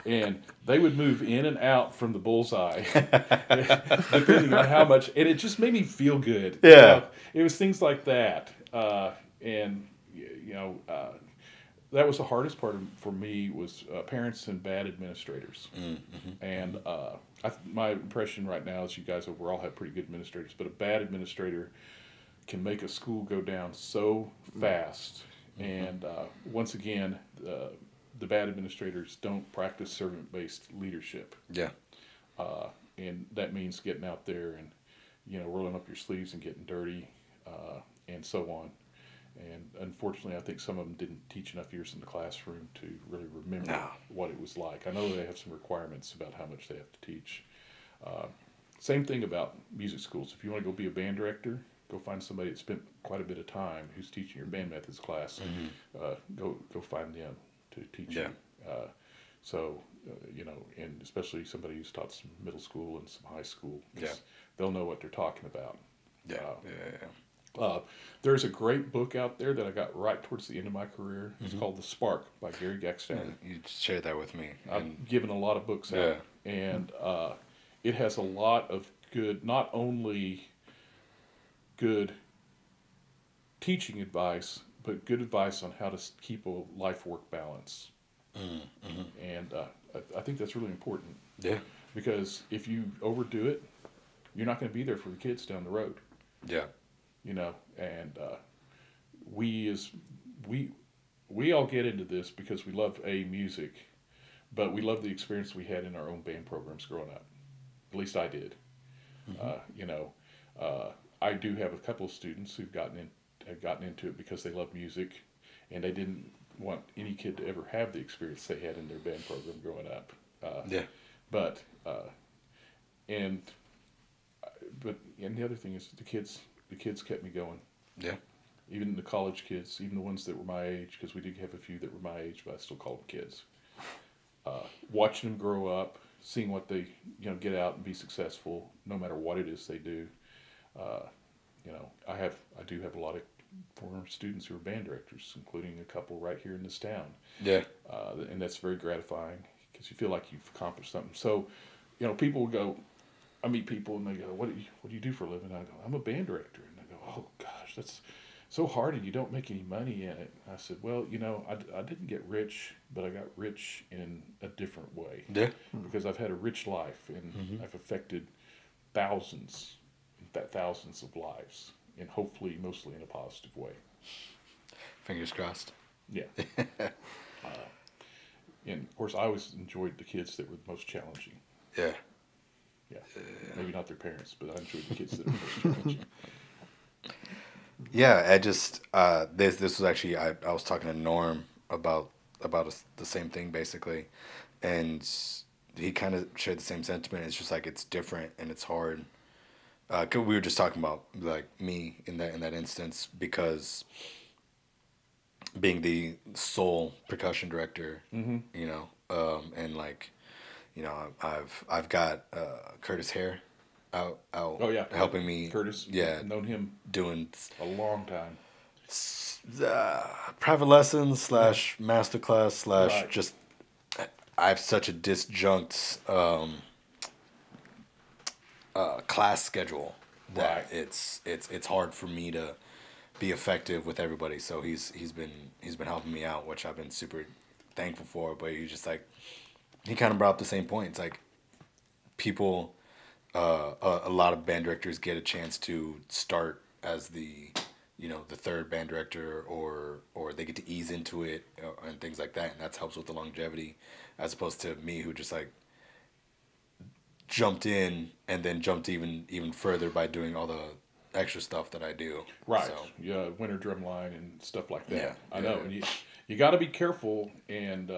And they would move in and out from the bullseye, depending on how much. And it just made me feel good. Yeah. It was things like that. that was the hardest part for me was parents and bad administrators. And my impression right now is you guys overall have pretty good administrators, but a bad administrator can make a school go down so fast. And once again, the bad administrators don't practice servant-based leadership. Yeah. And that means getting out there and, rolling up your sleeves and getting dirty, and so on. And unfortunately, I think some of them didn't teach enough years in the classroom to really remember what it was like. I know they have some requirements about how much they have to teach. Same thing about music schools. If you want to go be a band director, go find somebody that spent quite a bit of time who's teaching your band methods class. Go find them to teach you. And especially somebody who's taught some middle school and some high school. They'll know what they're talking about. There's a great book out there that I got right towards the end of my career. It's called The Spark by Gary Gackstein. You shared that with me. I've given a lot of books out, and it has a lot of good, not only good teaching advice, but good advice on how to keep a life-work balance. And I think that's really important. Yeah. Because if you overdo it, you're not going to be there for the kids down the road. Yeah. And we all get into this because we love music, but we love the experience we had in our own band programs growing up. At least I did. I do have a couple of students who've gotten into it because they love music, and they didn't want any kid to ever have the experience they had in their band program growing up. But the other thing is the kids kept me going. Yeah. Even the college kids, even the ones that were my age, because we did have a few that were my age, but I still call them kids. Watching them grow up, seeing what they get out and be successful, no matter what it is they do. I do have a lot of former students who are band directors, including a couple right here in this town. Yeah. And that's very gratifying because you feel like you've accomplished something. So, people will go. I meet people and they go, "What do you do for a living?" I go, "I'm a band director." And they go, "Oh gosh, that's so hard, and you don't make any money in it." I said, "Well, I didn't get rich, but I got rich in a different way. Yeah. Because I've had a rich life, and I've affected thousands of lives, and hopefully mostly in a positive way." Fingers crossed. Yeah. And of course, I always enjoyed the kids that were the most challenging. Yeah. Yeah. Maybe not their parents, but I enjoyed the kids that were the most challenging. Yeah, I just this was actually I was talking to Norm about the same thing basically, and he kind of shared the same sentiment. It's just like it's different and it's hard. 'Cause we were just talking about like me in that instance because being the sole percussion director, and like, I've got Curtis Hare out helping me. Curtis, I've known him doing a long time. Private lessons / masterclass / Right. just I have such a disjunct class schedule that it's hard for me to be effective with everybody. So he's been helping me out, which I've been super thankful for. But he just like he kind of brought up the same point. It's like people, a lot of band directors get a chance to start as the third band director, or they get to ease into it and things like that, and that helps with the longevity, as opposed to me who just like jumped in and then jumped even further by doing all the extra stuff that I do. Right. So, Yeah, winter drum line and stuff like that. Yeah, I know. yeah. And you got to be careful. And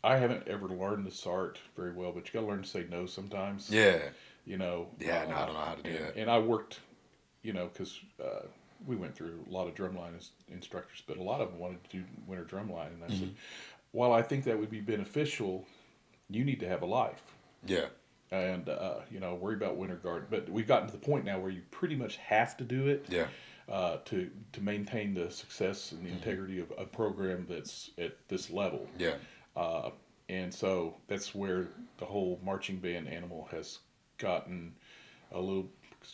I haven't ever learned this art very well, but you got to learn to say no sometimes. yeah. You know. Yeah, no, I don't know how to do that. And I worked, because we went through a lot of drumline instructors, but a lot of them wanted to do winter drumline. And I said, while I think that would be beneficial, you need to have a life. Yeah. And, worry about winter guard. But we've gotten to the point now where you pretty much have to do it. Yeah. To maintain the success and the integrity of a program that's at this level. Yeah. And so that's where the whole marching band animal has gotten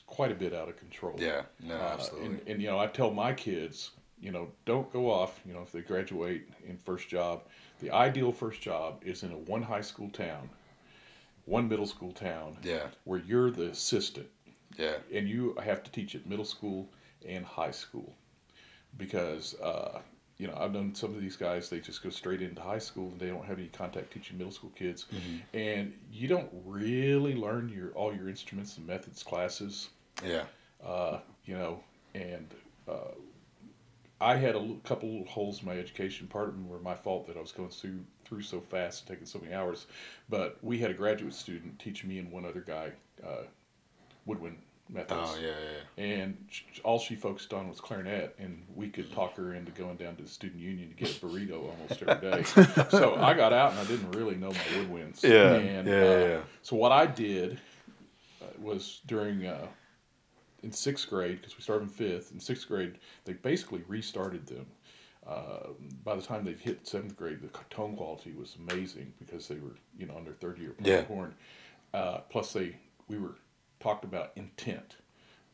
quite a bit out of control. Yeah. No, absolutely. And I tell my kids, don't go off, if they graduate in first job. The ideal first job is in a one high school town, one middle school town, Yeah. where you're the assistant, Yeah. and you have to teach at middle school and high school, because I've known some of these guys, they just go straight into high school and they don't have any contact teaching middle school kids, and you don't really learn all your instruments and methods classes. Yeah. uh, and I had a couple little holes in my education. Part of them were my fault, that I was going through so fast and taking so many hours. But we had a graduate student teaching me and one other guy woodwind methods. Oh, yeah, yeah. And all she focused on was clarinet, and we could talk her into going down to the student union to get a burrito almost every day. So I got out and I didn't really know my woodwinds. Yeah, And, yeah. So what I did was during in sixth grade, because we started in fifth. In sixth grade, they basically restarted them. By the time they hit seventh grade, the tone quality was amazing, because they were, on their third year playing horn. Plus, we were talked about intent.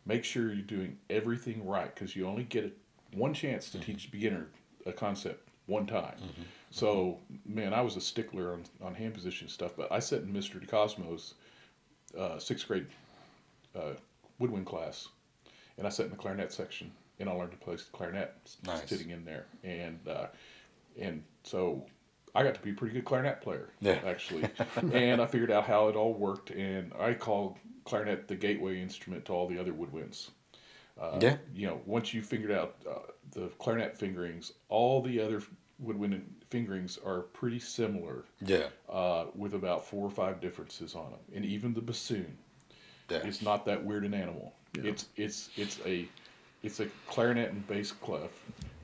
Make sure you're doing everything right, because you only get one chance to teach a beginner a concept one time. So, man, I was a stickler on hand position stuff. But I sat in Mr. DeCosmo's sixth grade woodwind class, and I sat in the clarinet section, and I learned to play clarinet sitting in there, and so I got to be a pretty good clarinet player, actually. And I figured out how it all worked, and I call clarinet the gateway instrument to all the other woodwinds. Once you figured out the clarinet fingerings, all the other woodwind fingerings are pretty similar. With about 4 or 5 differences on them, and even the bassoon. It's not that weird an animal. Yeah. It's a clarinet and bass clef,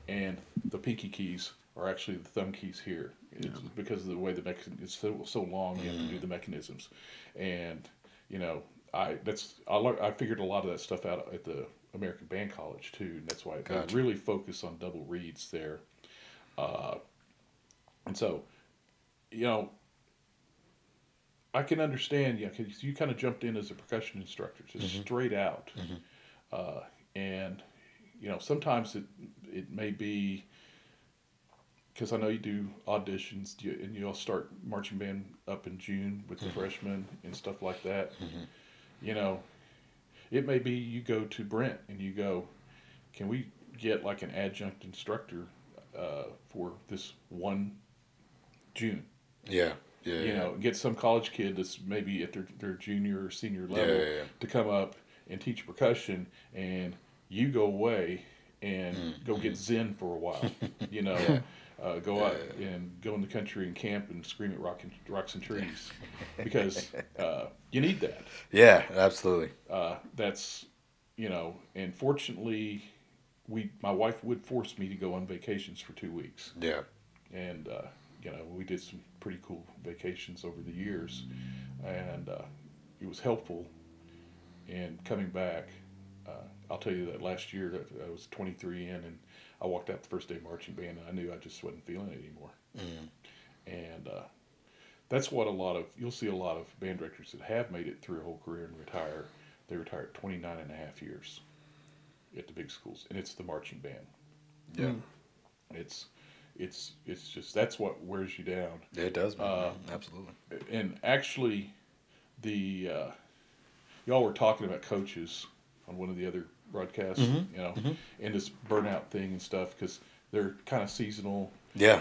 and the pinky keys are actually the thumb keys here. It's because of the way the mechanism is so long. You have to do the mechanisms, and I figured a lot of that stuff out at the American Band College too, and that's why I really focus on double reeds there. And so, I can understand, because you kind of jumped in as a percussion instructor, just straight out. And, sometimes it may be, because I know you do auditions, and you'll start marching band up in June with the freshmen and stuff like that. It may be you go to Brent and you go, can we get like an adjunct instructor for this one June? Get some college kid that's maybe at their junior or senior level to come up and teach percussion, and you go away and go get Zen for a while. Go out and go in the country and camp and scream at rocks and trees, because you need that. Yeah, absolutely. That's and fortunately, my wife would force me to go on vacations for 2 weeks. Yeah, and we did some pretty cool vacations over the years, and it was helpful in coming back. I'll tell you that last year I was 23 in, and I walked out the first day of marching band, and I knew I just wasn't feeling it anymore. And that's what you'll see a lot of band directors that have made it through a whole career and retire. They retire at 29 and a half years at the big schools, and it's the marching band. It's just, that's what wears you down. Yeah, it does, man. Absolutely. And actually, y'all were talking about coaches on one of the other broadcasts, and this burnout thing and stuff, because they're kind of seasonal. Yeah.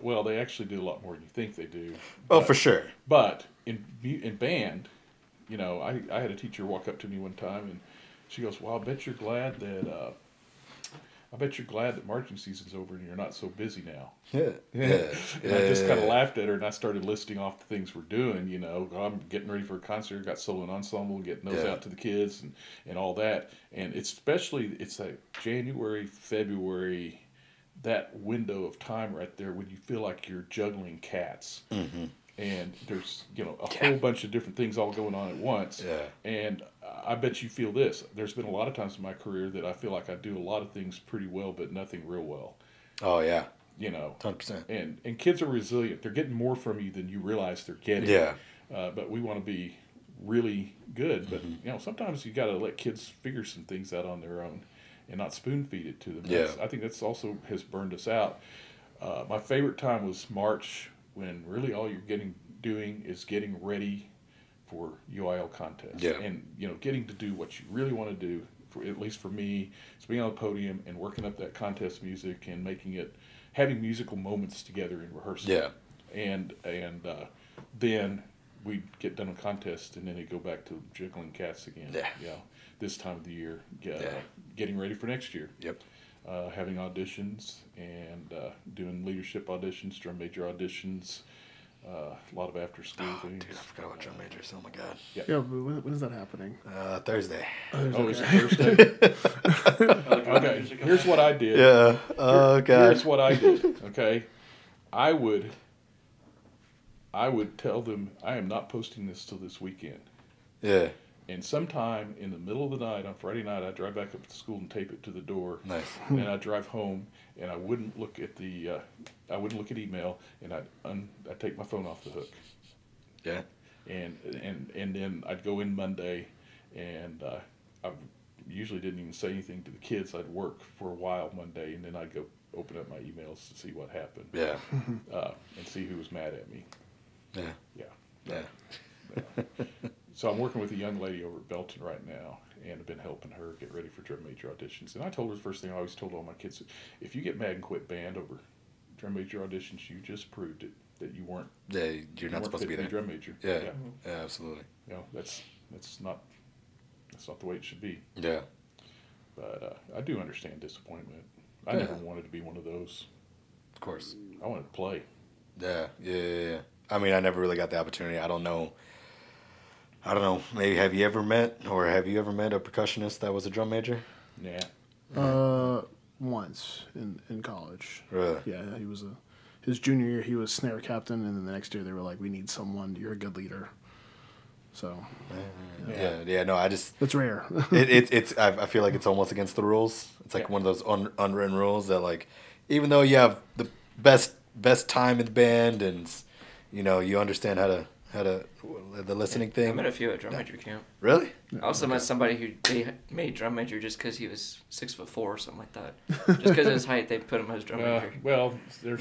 Well, they actually do a lot more than you think they do. For sure. But in band, I had a teacher walk up to me one time, and she goes, "Well, I bet you're glad that marching season's over and you're not so busy now." And I just kind of laughed at her, and I started listing off the things we're doing. I'm getting ready for a concert, got solo and ensemble, getting those out to the kids and all that. And it's like January, February, that window of time right there when you feel like you're juggling cats. And there's, a whole bunch of different things all going on at once. And I bet you feel this. There's been a lot of times in my career that I feel like I do a lot of things pretty well, but nothing real well. Oh, yeah. 100%. And kids are resilient. They're getting more from you than you realize they're getting. But we want to be really good. But, sometimes you got to let kids figure some things out on their own. and not spoon feed it to them. Yeah. I think that's also has burned us out. My favorite time was March, when really all you're doing is getting ready for UIL contests. Yeah. And, getting to do what you really want to do, at least for me, is being on the podium and working up that contest music and having musical moments together in rehearsal. Yeah. And then we'd get done with contest, and then they'd go back to jiggling cats again. Yeah. This time of the year, getting ready for next year. Yep. Having auditions and doing leadership auditions, drum major auditions, a lot of after school things. Dude, I forgot about drum majors. Oh my god. Yeah, but when is that happening? Thursday. Oh, is it Thursday? Okay, here's what I did. Yeah. Oh god. Here's what I did. Okay, I would tell them I am not posting this till this weekend. Yeah. And sometime in the middle of the night on Friday night, I'd drive back up to school and tape it to the door. Nice. And then I'd drive home, and I wouldn't look at email, and I'd take my phone off the hook. Yeah. And then I'd go in Monday, and I usually didn't even say anything to the kids. I'd work for a while Monday, and then I'd go open up my emails to see what happened. Yeah. And see who was mad at me. Yeah. Yeah. Yeah. So I'm working with a young lady over at Belton right now, and I've been helping her get ready for drum major auditions. And I told her the first thing I always told all my kids: if you get mad and quit band over drum major auditions, you just proved it that you weren't. Yeah. You're not supposed to be there. Drum major. Yeah. Yeah. Absolutely. That's not the way it should be. Yeah. But I do understand disappointment. I never wanted to be one of those. Of course. I wanted to play. Yeah. Yeah. I mean, I never really got the opportunity. I don't know. Maybe have you ever met a percussionist that was a drum major? Yeah. Once in college. Really? Yeah, he was his junior year he was snare captain, and then the next year they were like, "We need someone. You're a good leader." So. Yeah. No, I just. It's rare. It's. I feel like it's almost against the rules. It's like one of those unwritten rules that, like, even though you have the best time in the band and you understand how to the listening thing. I met a few at drum major camp. Really? I also met somebody who they made drum major just because he was 6'4" or something like that. Just because of his height, they put him as drum major. Well, you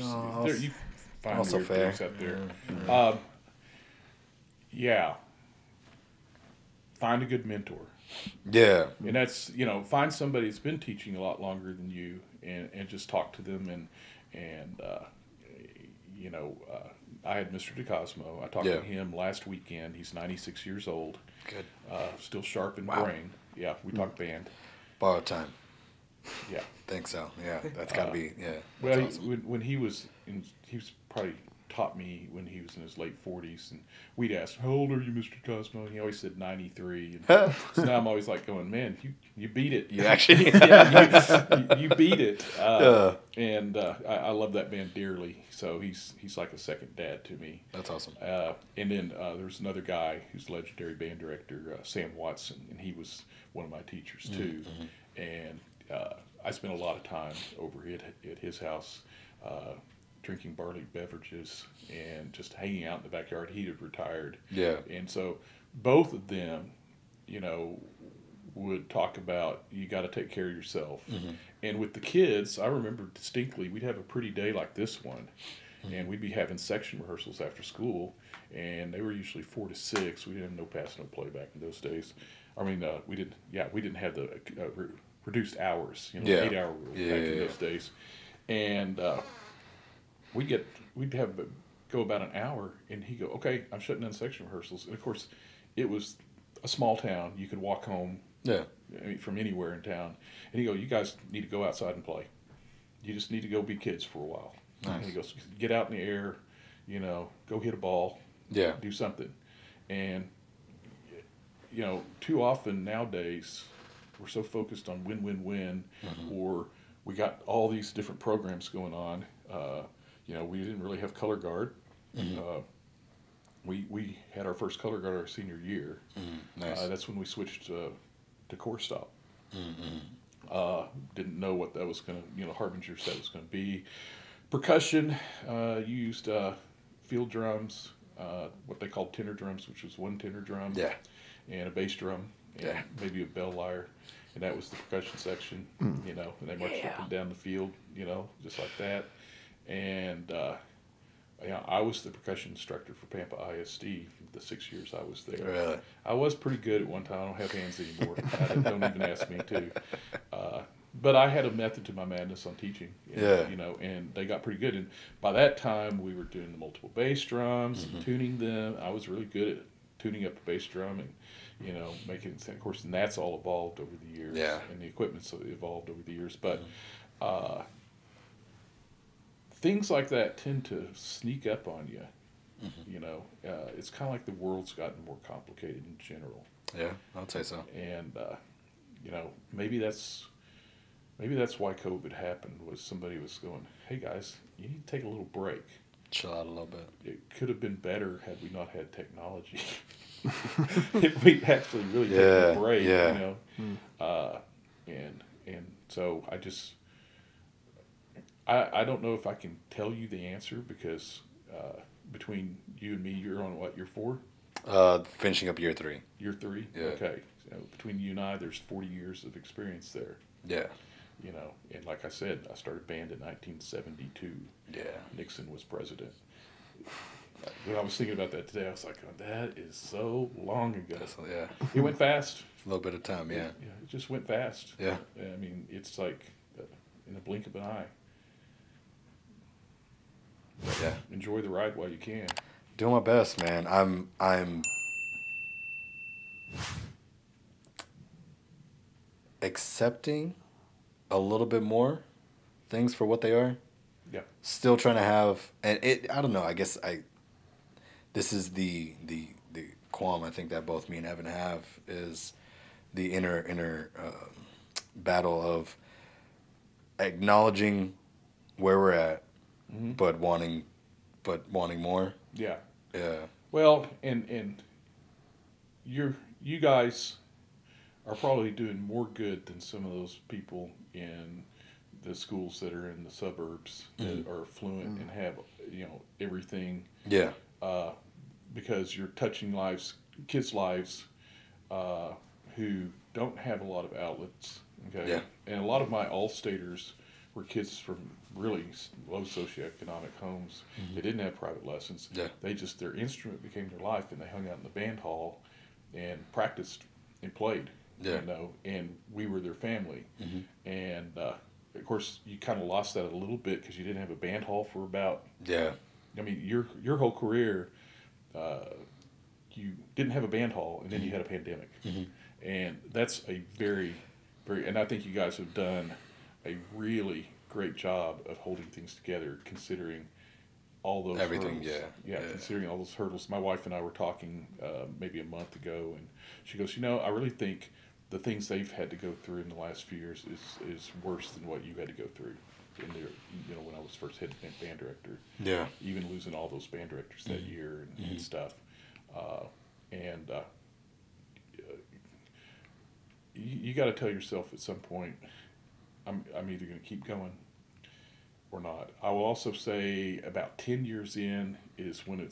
find also weird fair. things out there. Mm-hmm. Yeah. Find a good mentor. Yeah. And that's, find somebody that's been teaching a lot longer than you, and just talk to them, and I had Mr. DeCosmo. I talked to him last weekend. He's 96 years old. Good. Still sharp in brain. Yeah, we talked band. Borrowed time. Yeah. Think so. Yeah, that's got to be, Well, awesome. when he was probably taught me when he was in his late 40s, and we'd ask, "How old are you, Mr. Cosmo?" And he always said 93. And so now I'm always like going, "Man, you beat it. You actually, you beat it." And I love that band dearly. So he's like a second dad to me. That's awesome. And then there's another guy who's legendary band director, Sam Watson, and he was one of my teachers too. Mm-hmm. And I spent a lot of time over at his house. Drinking barley beverages and just hanging out in the backyard. He had retired. Yeah. And so both of them, would talk about you got to take care of yourself. Mm-hmm. And with the kids, I remember distinctly we'd have a pretty day like this one, and we'd be having section rehearsals after school, and they were usually 4 to 6. We didn't have no pass, no play back in those days. I mean, we didn't have the reduced hours, 8-hour rule back in those days. And we'd go about an hour, and he'd go, "Okay, I'm shutting down section rehearsals." And of course, it was a small town. You could walk home from anywhere in town. And he'd go, "You guys need to go outside and play. You just need to go be kids for a while." Nice. And he goes, "Get out in the air, go hit a ball, do something." And, too often nowadays, we're so focused on win, or we got all these different programs going on. We didn't really have color guard. Mm-hmm. We had our first color guard our senior year. Mm-hmm. Nice. That's when we switched to core stop. Mm-hmm. Didn't know what that was going to, harbingers that was going to be. Percussion, used field drums, what they called tenor drums, which was one tenor drum, and a bass drum, and maybe a bell lyre. and that was the percussion section, you know, and they marched up and down the field, you know, just like that. And yeah, I was the percussion instructor for Pampa ISD the 6 years I was there. Really? I was pretty good at one time. I don't have hands anymore. Don't even ask me to. But I had a method to my madness on teaching. Yeah. You know, and they got pretty good. And by that time, we were doing the multiple bass drums and tuning them. I was really good at tuning up a bass drum and, you know, making it. Of course, and that's all evolved over the years. Yeah. And the equipment's evolved over the years. But things like that tend to sneak up on you. You know, it's kind of like the world's gotten more complicated in general. Yeah, I'd say so. And you know, maybe that's why COVID happened. Was somebody was going, "Hey guys, you need to take a little break." Chill out a little bit. It could have been better had we not had technology. If we actually really took a break, you know. And so I don't know if I can tell you the answer because between you and me, you're on what, year 4? Finishing up year 3. Year 3? Yeah. Okay. So between you and I, there's 40 years of experience there. Yeah. You know, and like I said, I started band in 1972. Yeah. Nixon was president. When I was thinking about that today, I was like, oh, that is so long ago. Yeah. It went fast. A little bit of time, yeah. It just went fast. Yeah. I mean, it's like in a blink of an eye. Yeah. Enjoy the ride while you can. Doing my best, man. I'm accepting a little bit more things for what they are. Yeah. Still trying to have, and I don't know, I guess this is the qualm I think that both me and Evan have is the inner battle of acknowledging where we're at, but wanting more. Yeah. Yeah. Well, and you guys are probably doing more good than some of those people in the schools that are in the suburbs that are affluent and have, you know, everything. Yeah. Because you're touching kids' lives, who don't have a lot of outlets. Okay. Yeah. And a lot of my all-staters were kids from really low socioeconomic homes. They didn't have private lessons. Yeah. Their instrument became their life, and they hung out in the band hall and practiced and played. Yeah. You know, and we were their family. And of course, you kind of lost that a little bit because you didn't have a band hall for about. Yeah. I mean, your whole career, you didn't have a band hall, and then you had a pandemic, and that's a very, very. And I think you guys have done a really great job of holding things together, considering all those Everything. hurdles. Yeah. Considering all those hurdles. My wife and I were talking maybe a month ago, and she goes, I really think the things they've had to go through in the last few years is worse than what you had to go through in there, you know, when I was first head band director. Yeah. Even losing all those band directors that year and stuff. You got to tell yourself at some point, I'm either going to keep going or not. I will also say about 10 years in is when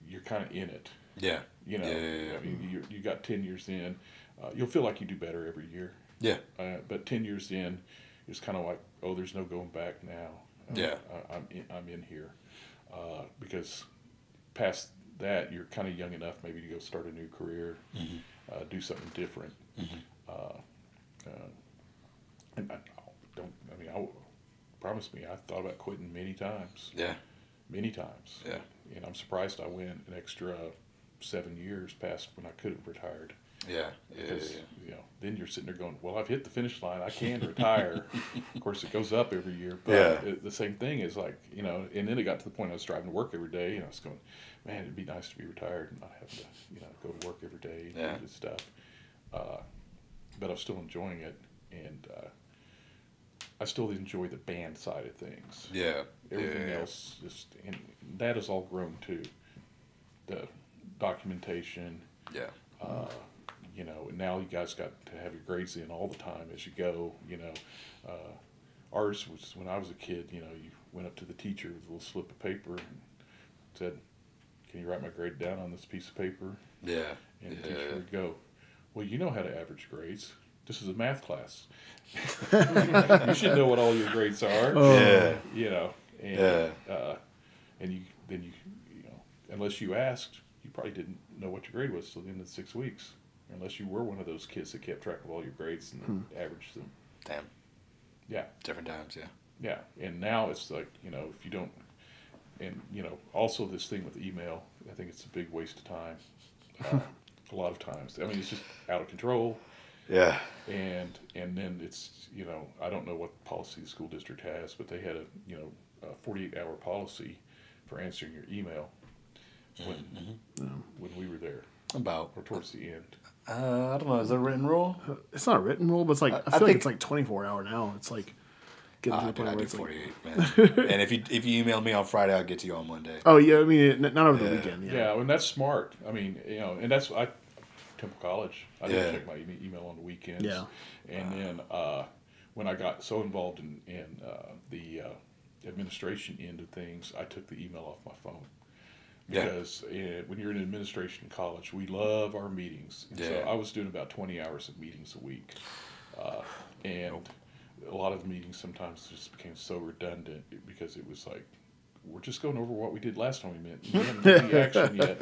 you're kind of in it. Yeah. You know, I mean, you got 10 years in. You'll feel like you do better every year. Yeah. But 10 years in, it's kind of like, oh, there's no going back now. Yeah. I'm in here. Because past that, you're kind of young enough maybe to go start a new career, do something different. And promise me, I thought about quitting many times. Yeah. Many times. Yeah. And I'm surprised I went an extra 7 years past when I could have retired. Yeah. Because, you know, then you're sitting there going, well, I've hit the finish line. I can retire. Of course, it goes up every year. But the same thing is like, you know, and then it got to the point I was driving to work every day, and I was going, man, it'd be nice to be retired and not have to, you know, go to work every day and do this stuff. But I'm still enjoying it, and I still enjoy the band side of things. Yeah. Everything else, and that has all grown too. The documentation. Yeah. You know, and now you guys got to have your grades in all the time as you go. You know, ours was when I was a kid. You know, you went up to the teacher with a little slip of paper and said, "Can you write my grade down on this piece of paper?" Yeah. And the teacher would go, Well, you know how to average grades. This is a math class. You should know what all your grades are. Yeah. You know, and and you know, unless you asked, you probably didn't know what your grade was till the end of the 6 weeks, unless you were one of those kids that kept track of all your grades and averaged them. Damn. Yeah. Different times, yeah. Yeah, and now it's like, you know, if you don't, and you know, also this thing with email, I think it's a big waste of time. A lot of times, I mean, it's just out of control. Yeah. And then it's, you know, I don't know what policy the school district has, but they had a 48-hour policy for answering your email when we were there, About. or towards the end. I don't know. Is there a written rule? It's not a written rule, but it's like I feel like it's like 24-hour now. It's like getting to the point I where do it's 48, man. And if you email me on Friday, I'll get to you on Monday. Oh yeah, I mean not over the weekend. Yeah, and that's smart. I mean, you know, and that's Temple College. I didn't Yeah. check my email on the weekends. Yeah. And then when I got so involved in the administration end of things, I took the email off my phone. Because when you're in administration in college, we love our meetings. And so I was doing about 20 hours of meetings a week. And a lot of the meetings sometimes just became so redundant because it was like, we're just going over what we did last time we met. We haven't done the action yet.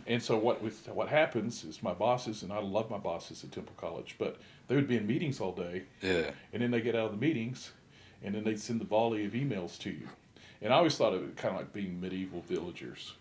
And so what happens is my bosses, and I love my bosses at Temple College, but they would be in meetings all day. Yeah. And then they get out of the meetings, and then they'd send the volley of emails to you. And I always thought of it kind of like being medieval villagers.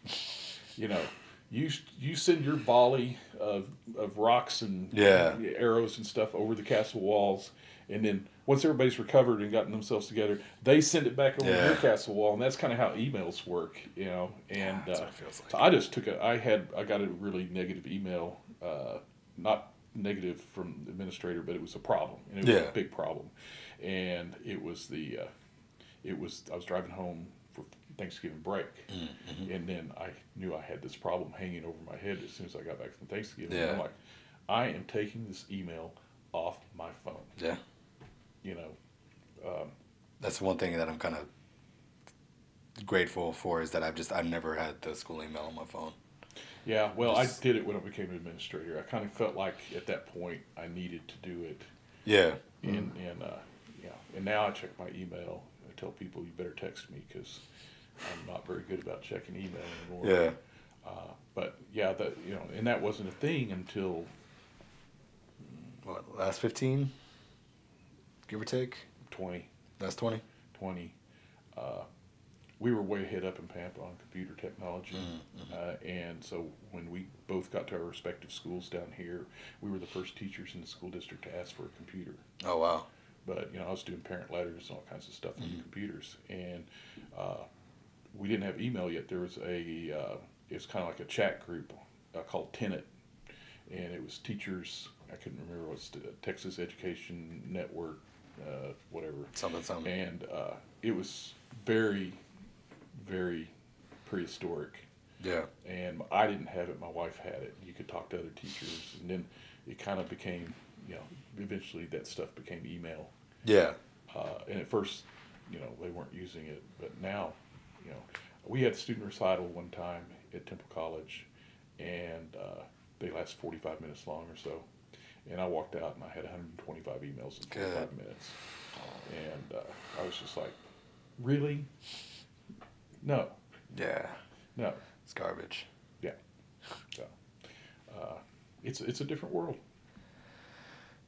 You know, you send your volley of rocks and arrows and stuff over the castle walls, and then once everybody's recovered and gotten themselves together, they send it back over your castle wall, and that's kind of how emails work, you know. And that's what it feels like. so I just took I got a really negative email, not negative from the administrator, but it was a problem, and it was a big problem, and I was driving home for Thanksgiving break, and then I knew I had this problem hanging over my head as soon as I got back from Thanksgiving. And I'm like, I am taking this email off my phone. Yeah. You know, That's one thing that I'm kind of grateful for is that I've never had the school email on my phone. Yeah, well, I did it when I became an administrator. I kind of felt like at that point I needed to do it. Yeah. And now I check my email. I tell people you better text me because I'm not very good about checking email anymore. Yeah. But yeah, and that wasn't a thing until What, last 15? Give or take? 20. Last 20? 20. We were way ahead up in Pampa on computer technology. And so when we both got to our respective schools down here, we were the first teachers in the school district to ask for a computer. Oh, wow. But, you know, I was doing parent letters and all kinds of stuff on the computers. And we didn't have email yet. There was it was kind of like a chat group called Tenet. And it was teachers, I couldn't remember what it was, Texas Education Network, whatever. Something. And it was very, very prehistoric. Yeah. And I didn't have it, my wife had it. You could talk to other teachers. And then it kind of became, you know, eventually that stuff became email. Yeah. And at first, you know, they weren't using it. But now, you know, we had a student recital one time at Temple College, and they last 45 minutes long or so. And I walked out and I had 125 emails in 45 minutes. And I was just like, really? No. Yeah. No. It's garbage. Yeah. So, it's a different world.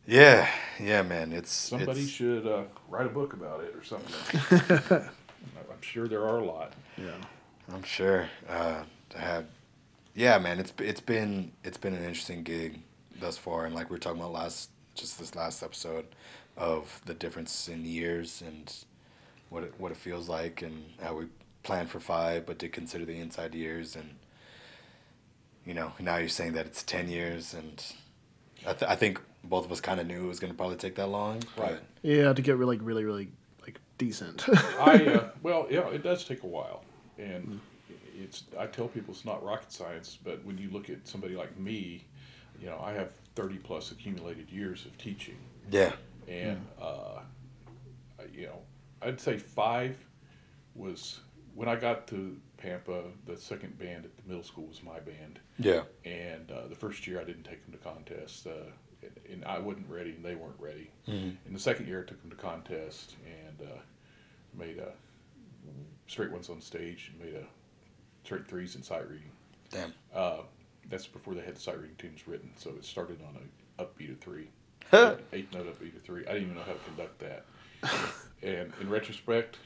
Yeah. Yeah, man. Somebody should write a book about it or something. I'm sure there are a lot. Yeah. I'm sure. Yeah, man. It's been an interesting gig thus far, and like we were talking about this last episode, of the difference in years and what it feels like, and how we planned for 5 but did consider the inside years, and you know, now you're saying that it's 10 years, and I think both of us kind of knew it was going to probably take that long. Right. Yeah, to get really, really, really like decent. Well, yeah, it does take a while, and I tell people it's not rocket science, but when you look at somebody like me, you know, I have 30 plus accumulated years of teaching. Yeah. And you know, I'd say 5 was when I got to Pampa. The second band at the middle school was my band. Yeah. And the first year I didn't take them to contests, and I wasn't ready, and they weren't ready. Mm-hmm. In the second year, I took them to contest and made straight ones on stage and made straight threes in sight reading. Damn. That's before they had the sight reading tunes written, so it started on a upbeat of 3. 8-note upbeat of 3. I didn't even know how to conduct that. And in retrospect,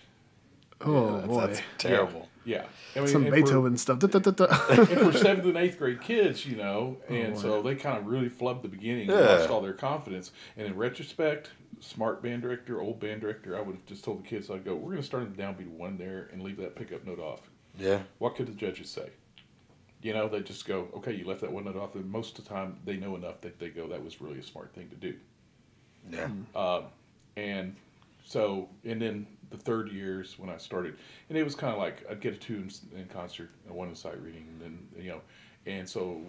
Oh, boy. That's terrible. yeah. I mean, Some and Beethoven stuff. Da, da, da, da. and for 7th and 8th grade kids, and so they kind of really flubbed the beginning and lost all their confidence. And in retrospect, smart band director, old band director, I would have just told the kids, I'd go, we're going to start in the downbeat of 1 there and leave that pickup note off. Yeah. What could the judges say? They just go, okay, you left that 1 note off. And most of the time, they know enough that they go, that was really a smart thing to do. Yeah. And so, and then the third years when I started, and it was kind of like I'd get a 2 in concert and 1 in sight reading, and then, and so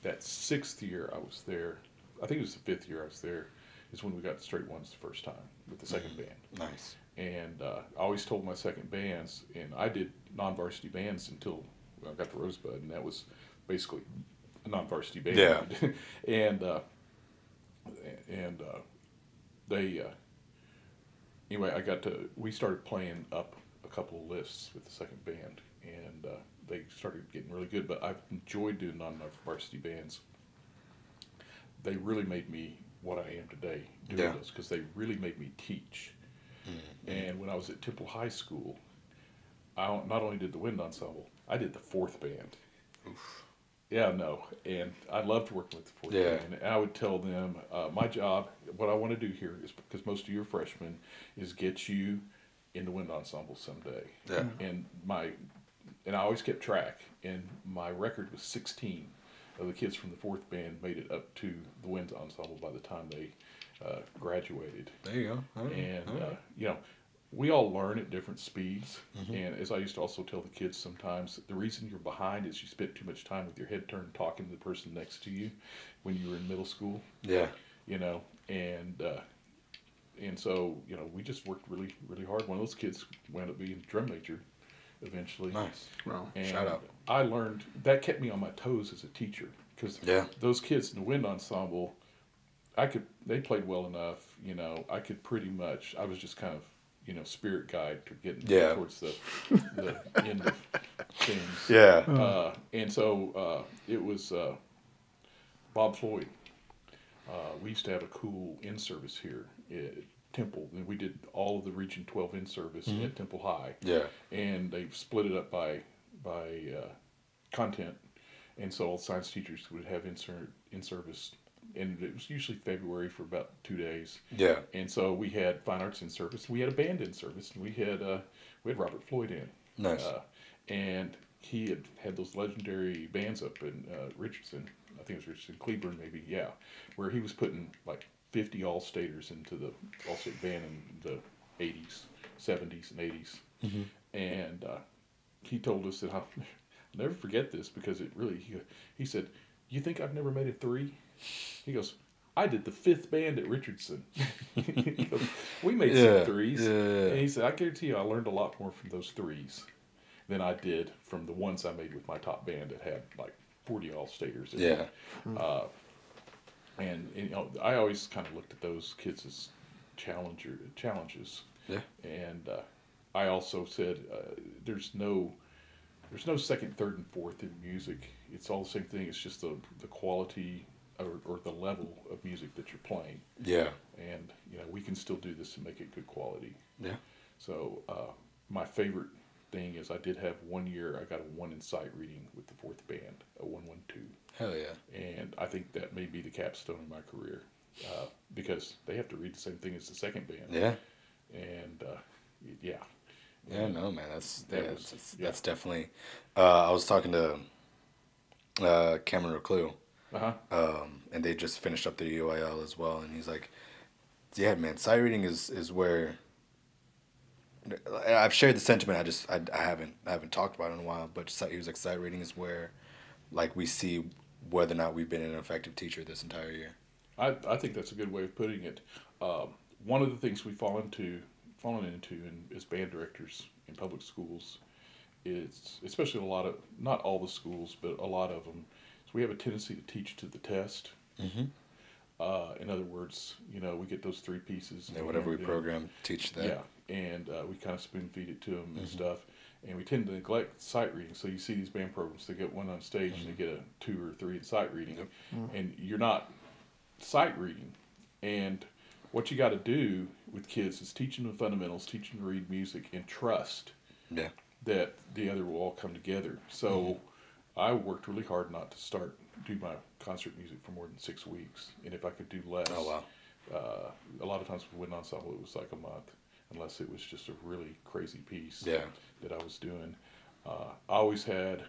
that 6th year I was there, I think it was the 5th year I was there, is when we got the straight ones the first time with the second band. Nice. And I always told my second bands, and I did non-varsity bands until I got the Rosebud, and that was basically a non-varsity band. Yeah. and they anyway, we started playing up a couple of lists with the second band, and they started getting really good. But I've enjoyed doing non-varsity bands. They really made me what I am today doing those, because they really made me teach. Mm-hmm. And when I was at Temple High School, I not only did the wind ensemble, I did the 4th band. Oof. Yeah, no, and I loved working with the 4th band. And I would tell them, my job, what I want to do here is, because most of you are freshmen, is get you in the wind ensemble someday. Yeah. And I always kept track, and my record was 16 of the kids from the 4th band made it up to the wind ensemble by the time they graduated. There you go. And we all learn at different speeds. Mm-hmm. And as I used to also tell the kids sometimes, the reason you're behind is you spent too much time with your head turned talking to the person next to you when you were in middle school. Yeah. And so, we just worked really, really hard. One of those kids wound up being a drum major eventually. Nice. Wow. And shout out. I learned, that kept me on my toes as a teacher, because those kids in the wind ensemble, they played well enough, I could pretty much, I was just kind of, spirit guide to getting towards the end of things. Yeah. And so it was Bob Floyd. We used to have a cool in-service here at Temple, and we did all of the Region 12 in-service at Temple High. Yeah. And they split it up by content, and so all science teachers would have in-service. And it was usually February for about 2 days. Yeah. And so we had fine arts in service. We had a band in service, and we had Robert Floyd in. Nice. And he had those legendary bands up in Richardson. I think it was Richardson, Cleburne, maybe. Yeah, where he was putting like 50 all-staters into the all-state band in the 80s, 70s, and 80s. Mm-hmm. And he told us that I'll never forget this, because it really. He said, "You think I've never made a 3?" He goes, "I did the 5th band at Richardson." He goes, "We made some 3s. Yeah. And he said, "I guarantee you I learned a lot more from those 3s than I did from the ones I made with my top band that had like 40 all-staters." Yeah. And I always kind of looked at those kids as challenges. Yeah. And I also said, there's no second, third, and fourth in music. It's all the same thing. It's just the quality or the level of music that you're playing. Yeah. And, we can still do this and make it good quality. Yeah. So my favorite thing is I did have 1 year, I got a 1 in sight reading with the 4th band, a 1-1-2. Hell yeah. And I think that may be the capstone in my career, because they have to read the same thing as the second band. Yeah. And, yeah. Yeah, no, man, that's definitely. I was talking to Cameron Reclue, and they just finished up their UIL as well, and he's like, "Yeah, man, sight reading is where." I've shared the sentiment. I haven't talked about it in a while, but he was like, sight reading is where, like, we see whether or not we've been an effective teacher this entire year. I think that's a good way of putting it. One of the things we've fallen into as band directors in public schools it's especially a lot of, not all the schools, but a lot of them. So we have a tendency to teach to the test. Mm-hmm. In other words, we get those three pieces. Yeah, whatever we program, teach that. Yeah, and we kind of spoon feed it to them and stuff. And we tend to neglect sight reading. So you see these band programs, they get one on stage and they get a 2 or 3 in sight reading. Yep. And you're not sight reading. And what you got to do with kids is teach them the fundamentals, teach them to read music, and trust that the other will all come together. So I worked really hard not to do my concert music for more than 6 weeks. And if I could do less, a lot of times with wind ensemble it was like a month, unless it was just a really crazy piece that I was doing. I always had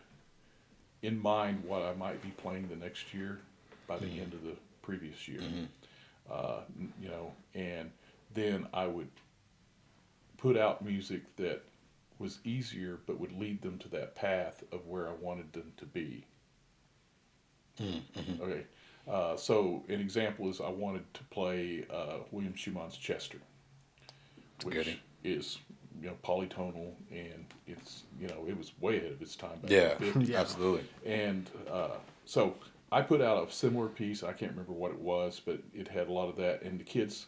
in mind what I might be playing the next year by the end of the previous year. And then I would put out music that was easier but would lead them to that path of where I wanted them to be. Okay. So an example is I wanted to play William Schumann's Chester, which is polytonal, and it's it was way ahead of its time back in the 50s. Absolutely. And so I put out a similar piece. I can't remember what it was, but it had a lot of that. And the kids,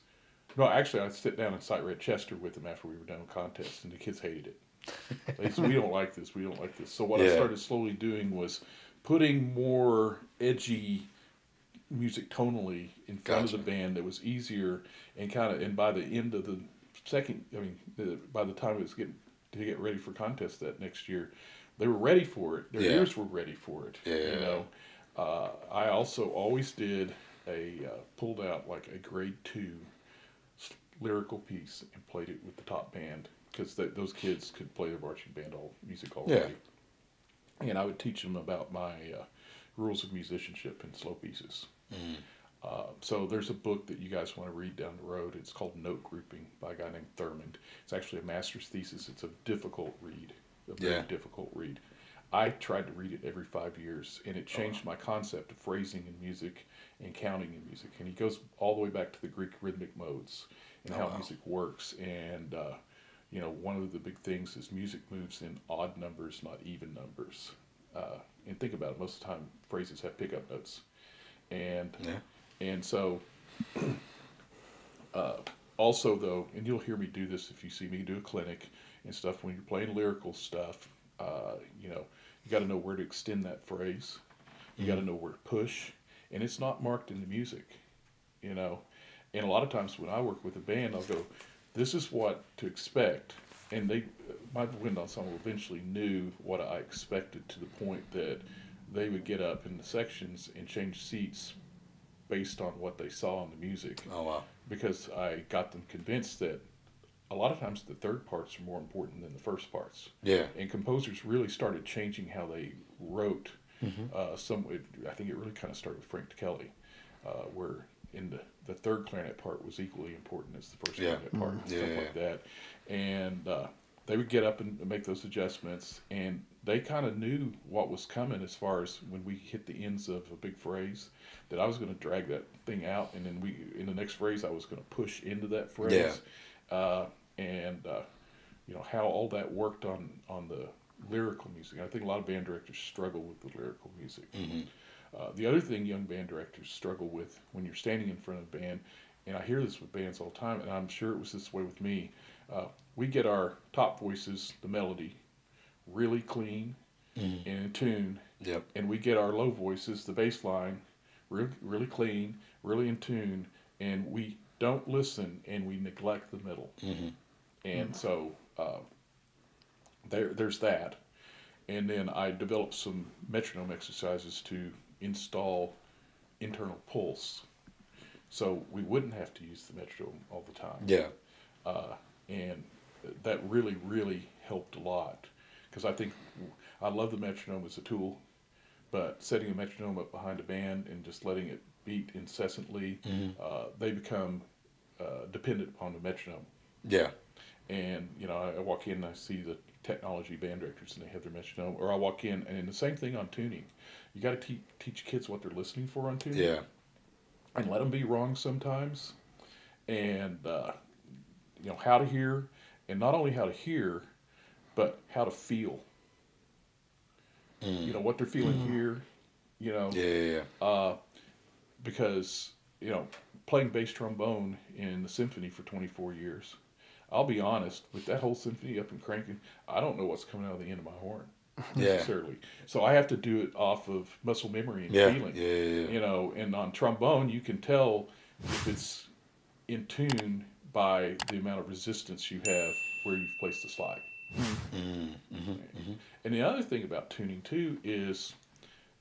no, actually, I sit down and sight read Chester with them after we were done with contests, and the kids hated it. They said, "We don't like this. We don't like this." So what I started slowly doing was putting more edgy music tonally in front of the band that was easier, and by the end of the second, by the time it was getting to get ready for contest that next year, they were ready for it. Their ears were ready for it. I also always did pulled out like a grade 2 lyrical piece and played it with the top band, because those kids could play the marching band music already. And I would teach them about my rules of musicianship in slow pieces. So there's a book that you guys want to read down the road. It's called Note Grouping by a guy named Thurmond. It's actually a master's thesis. It's a difficult read, a very difficult read. I tried to read it every 5 years, and it changed my concept of phrasing in music and counting in music. And he goes all the way back to the Greek rhythmic modes and how music works. And one of the big things is music moves in odd numbers, not even numbers. And think about it, most of the time phrases have pickup notes. And so also though, and you'll hear me do this if you see me do a clinic and stuff, when you're playing lyrical stuff, you got to know where to extend that phrase. You got to know where to push, and it's not marked in the music, And a lot of times when I work with a band, I'll go, "This is what to expect," and my wind ensemble eventually knew what I expected, to the point that they would get up in the sections and change seats based on what they saw in the music. Oh wow! Because I got them convinced that a lot of times the third parts are more important than the first parts. Yeah. And composers really started changing how they wrote. I think it really kind of started with Frank Kelly, where in the third clarinet part was equally important as the first clarinet part, and stuff like that. And they would get up and make those adjustments, and they kind of knew what was coming as far as when we hit the ends of a big phrase, that I was going to drag that thing out, and then in the next phrase I was going to push into that phrase. How all that worked on the lyrical music. I think a lot of band directors struggle with the lyrical music. The other thing young band directors struggle with when you're standing in front of a band, and I hear this with bands all the time, and I'm sure it was this way with me, we get our top voices, the melody, really clean and in tune, and we get our low voices, the bass line, really clean, really in tune, and we don't listen, and we neglect the middle. And so there's that. And then I developed some metronome exercises to install internal pulse, so we wouldn't have to use the metronome all the time. And that really, really helped a lot, because I think I love the metronome as a tool, but setting a metronome up behind a band and just letting it beat incessantly, they become dependent upon the metronome. And I walk in and I see the technology band directors and they have their metronome, or I walk in and the same thing on tuning. You got to teach kids what they're listening for on tuning, and let them be wrong sometimes, and how to hear, and not only how to hear, but how to feel. You know, what they're feeling here, you know. Yeah. Because, you know, playing bass trombone in the symphony for 24 years, I'll be honest, with that whole symphony up and cranking, I don't know what's coming out of the end of my horn necessarily. So I have to do it off of muscle memory and feeling. Yeah. You know, and on trombone, you can tell if it's in tune by the amount of resistance you have where you've placed the slide. And the other thing about tuning too is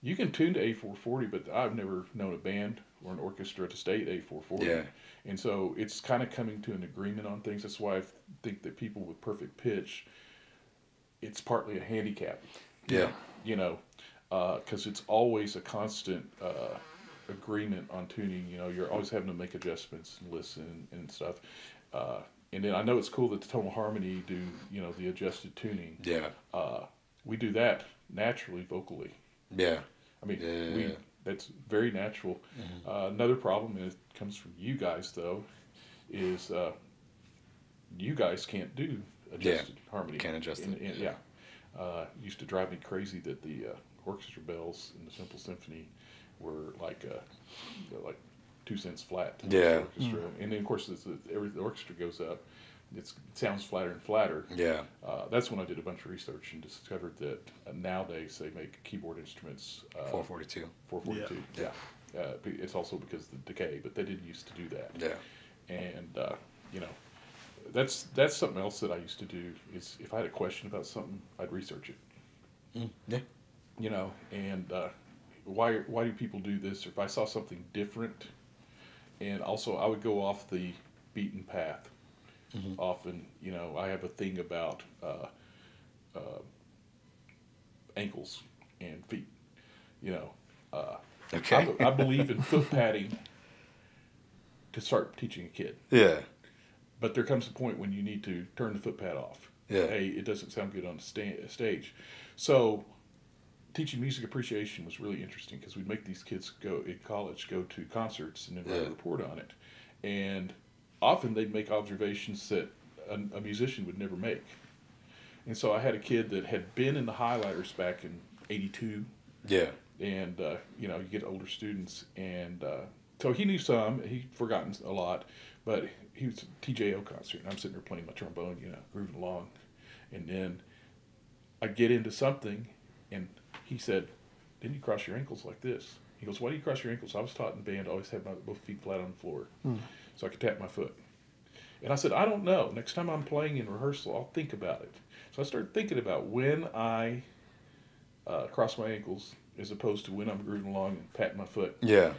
you can tune to A440, but I've never known a band or an orchestra to stay at A440. Yeah. And so it's kind of coming to an agreement on things. That's why I think that people with perfect pitch, it's partly a handicap. Yeah. You know, because it's always a constant agreement on tuning. You know, you're always having to make adjustments and listen and stuff. And then I know it's cool that the Tonal Harmony do, you know, the adjusted tuning. Yeah. We do that naturally vocally. Yeah. I mean, that's very natural. Another problem, and it comes from you guys though, is you guys can't do adjusted harmony. Can't adjust it. Yeah. Used to drive me crazy that the orchestra bells in the Simple Symphony were like 2 cents flat to the orchestra. And then of course as the orchestra goes up, it sounds flatter and flatter. Yeah. That's when I did a bunch of research and discovered that nowadays they make keyboard instruments 442. 442. Yeah. It's also because of the decay, but they didn't used to do that. Yeah. And you know, that's something else that I used to do. Is if I had a question about something, I'd research it. Yeah. You know, and why do people do this? Or if I saw something different, and also I would go off the beaten path. Often, you know, I have a thing about ankles and feet. You know, Okay. I believe in foot padding to start teaching a kid. Yeah. But there comes a point when you need to turn the foot pad off. Yeah. Hey, it doesn't sound good on the stage. So teaching music appreciation was really interesting because we'd make these kids go in college, go to concerts and then write a report on it. And often they'd make observations that a musician would never make. And so I had a kid that had been in the highlighters back in '82. Yeah. And, you know, you get older students. And so he knew some. He'd forgotten a lot. But he was at a TJO concert. And I'm sitting there playing my trombone, you know, grooving along. And then I get into something. And he said, "Didn't you cross your ankles like this?" He goes, "Why do you cross your ankles?" I was taught in band to always have my both feet flat on the floor. So I could tap my foot. And I said, "I don't know. Next time I'm playing in rehearsal, I'll think about it." So I started thinking about when I cross my ankles as opposed to when I'm grooving along and patting my foot. Yeah.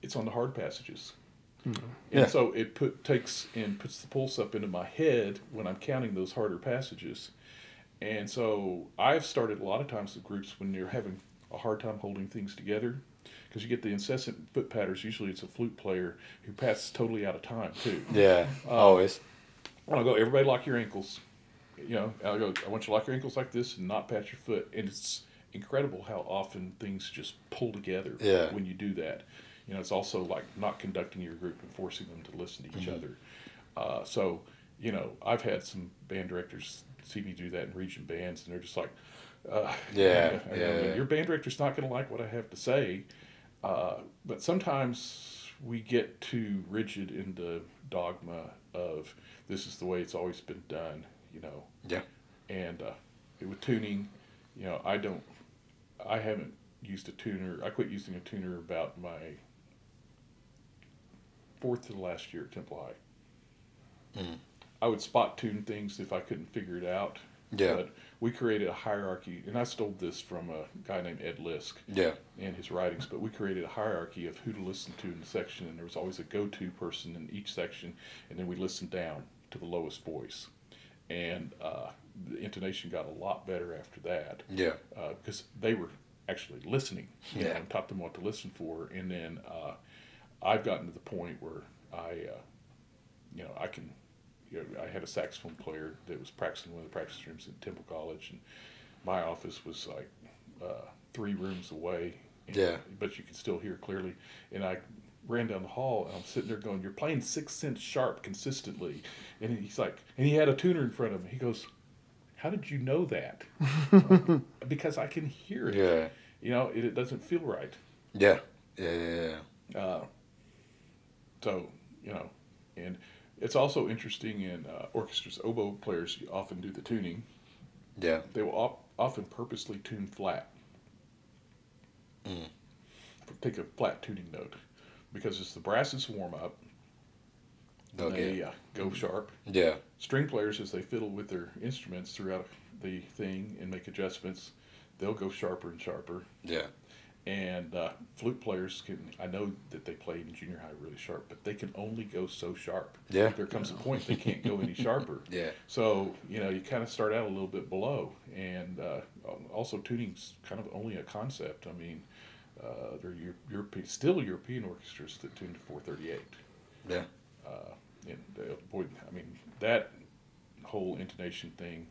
It's on the hard passages. And so it puts the pulse up into my head when I'm counting those harder passages. And so I've started a lot of times with groups when you're having a hard time holding things together. Because you get the incessant foot patters. Usually it's a flute player who passes totally out of time, too. Yeah, always. And I'll go, "Everybody lock your ankles." You know, I'll go, "I want you to lock your ankles like this and not pat your foot." And it's incredible how often things just pull together when you do that. You know, it's also like not conducting your group and forcing them to listen to each other. So, you know, I've had some band directors see me do that in region bands, and they're just like, your band director's not going to like what I have to say. But sometimes we get too rigid in the dogma of this is the way it's always been done, you know. Yeah. And with tuning, you know, I haven't used a tuner. I quit using a tuner about my 4th to the last year at Temple High. I would spot tune things if I couldn't figure it out. Yeah. But we created a hierarchy, and I stole this from a guy named Ed Lisk and his writings, but we created a hierarchy of who to listen to in the section, and there was always a go-to person in each section, and then we listened down to the lowest voice. And the intonation got a lot better after that. Yeah. Because they were actually listening. You know, and taught them what to listen for. And then I've gotten to the point where I had a saxophone player that was practicing in one of the practice rooms at Temple College, and my office was like 3 rooms away. But you could still hear clearly. And I ran down the hall, and I'm sitting there going, "You're playing 6 cents sharp consistently." And he's like, and he had a tuner in front of him. He goes, how did you know that? Because I can hear it. Yeah. It doesn't feel right. Yeah. Yeah. So, and it's also interesting in orchestras. Oboe players often do the tuning. Yeah. They will often purposely tune flat. Take a flat tuning note, because it's the brass's warm up. They go sharp. Yeah. String players, as they fiddle with their instruments throughout the thing and make adjustments, they'll go sharper and sharper. Yeah. And flute players I know that they played in junior high really sharp, but they can only go so sharp. Yeah. There comes a point they can't go any sharper. Yeah. So, you kind of start out a little bit below. And also tuning's kind of only a concept. I mean, they're still European orchestras that tune to 438. Yeah. Boy, I mean, that whole intonation thing,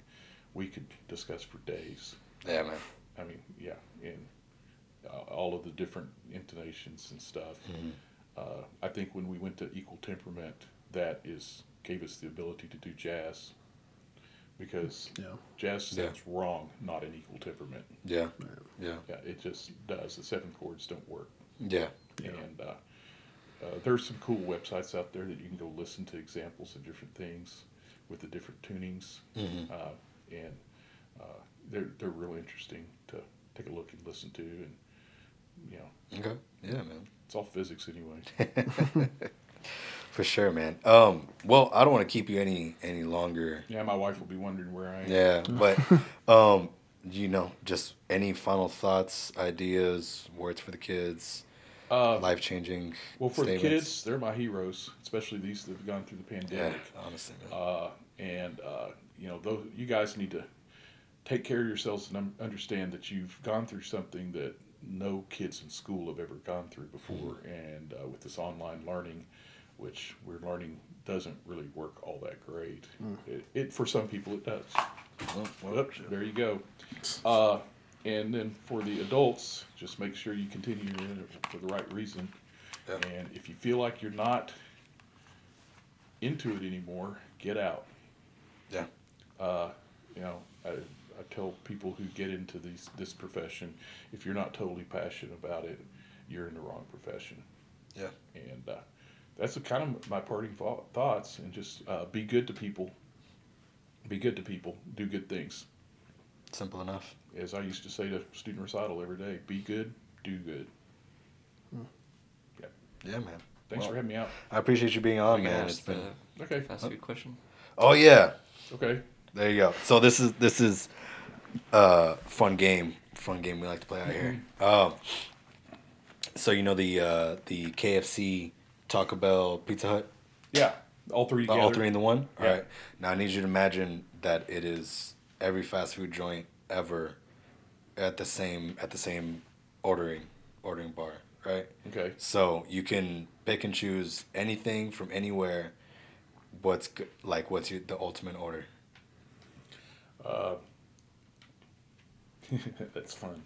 we could discuss for days. Yeah, man. I mean, yeah, and all of the different intonations and stuff. I think when we went to equal temperament, gave us the ability to do jazz, because jazz sounds wrong, not in equal temperament. Yeah. Yeah. Yeah, it just does. The 7 chords don't work. Yeah. And there's some cool websites out there that you can go listen to examples of different things with the different tunings, and they're really interesting to take a look and listen to, and Okay. Yeah, man. it's all physics anyway. For sure, man. Well, I don't want to keep you any longer. Yeah, my wife will be wondering where I am. Yeah, but just any final thoughts, ideas, words for the kids, life-changing Well, for statements? the kids, they're my heroes, especially these that have gone through the pandemic. Yeah, honestly, man. You guys need to take care of yourselves and understand that you've gone through something that no kids in school have ever gone through before. And with this online learning, which we're learning doesn't really work all that great. It for some people it does. Well, there you go. And then for the adults, just make sure you continue in it for the right reason. Yeah. And if you feel like you're not into it anymore, get out. Yeah. I tell people who get into this profession, if you're not totally passionate about it, you're in the wrong profession. Yeah. And that's kind of my parting thoughts. And just be good to people. Be good to people. Do good things. Simple enough. As I used to say to student recital every day, be good, do good. Yeah. Yeah, man. Thanks for having me out. I appreciate you being on, I can man. ask It's been Okay. fast food question. Oh yeah. Okay. There you go. So this is fun game we like to play out here. So the KFC, Taco Bell, Pizza Hut, Yeah. All three together. all three in the one. Yeah. All right. Now I need you to imagine that it is every fast food joint ever at the same ordering bar, right? Okay. So you can pick and choose anything from anywhere. What's the ultimate order? That's fun.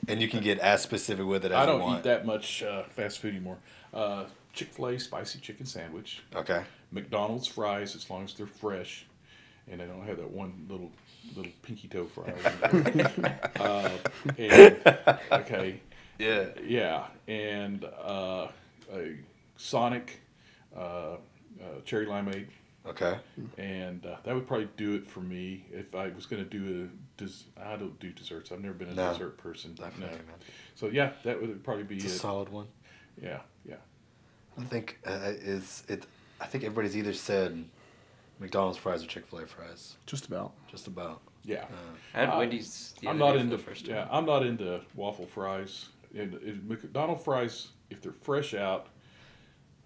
And you can get as specific with it as I you don't want. eat that much fast food anymore. Chick-fil-A spicy chicken sandwich. Okay. McDonald's fries, as long as they're fresh, and I don't have that one little pinky toe fry. Okay. Yeah. Yeah, and a Sonic cherry limeade, Okay. and that would probably do it for me. If I was going to do I don't do desserts. I've never been a No. dessert person. Definitely, No. man. So yeah, that would probably be It's a it. solid one. Yeah, yeah. I think I think everybody's either said McDonald's fries or Chick-fil-A fries. Just about. Just about. Yeah. I had Wendy's the I'm other not day for into the first yeah. time. I'm not into waffle fries. And McDonald's fries, if they're fresh out,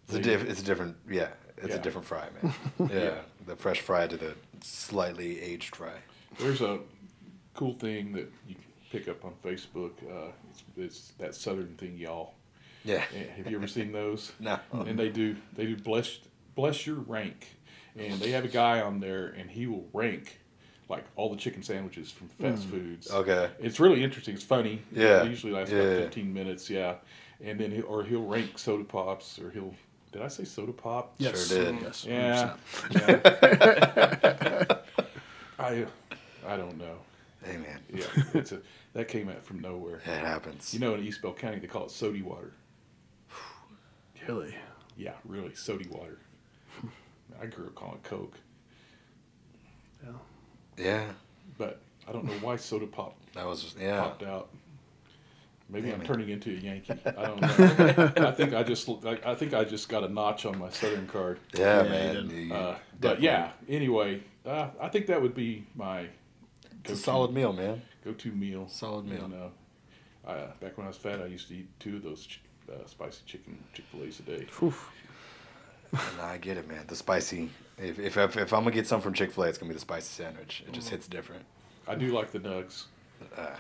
It's a different Yeah. a different fry, man. Yeah. The fresh fry to the slightly aged fry. there's a cool thing that you pick up on Facebook. It's that Southern thing, y'all. Yeah. Have you ever seen those? No. And they do bless your rank, and they have a guy on there, and he will rank like all the chicken sandwiches from fast foods. Okay. It's really interesting. It's funny. Yeah. It usually lasts about 15 minutes. Yeah, and then he'll rank soda pops, or did I say soda pop? Yes. Sure did. Yes. Yeah. 100%. Yeah. I don't know. Hey, man. Yeah, that came out from nowhere. It happens. You know, in East Bell County, they call it sody water. Really? Yeah, really, sody water. I grew up calling it Coke. Yeah. Yeah. But I don't know why soda pop That was just, yeah. popped out. Maybe Yeah, I'm man. turning into a Yankee. I don't know. I think I just got a notch on my Southern card. Yeah, Yeah, man. you did. You But definitely- yeah, anyway, I think that would be my It's a solid meal, man. go-to meal. Solid meal. And, back when I was fat, I used to eat 2 of those spicy Chick-fil-A's a day. Oof. Nah, I get it, man. The spicy. If I'm gonna get some from Chick-fil-A, it's gonna be the spicy sandwich. It just hits different. I do like the nugs. Uh,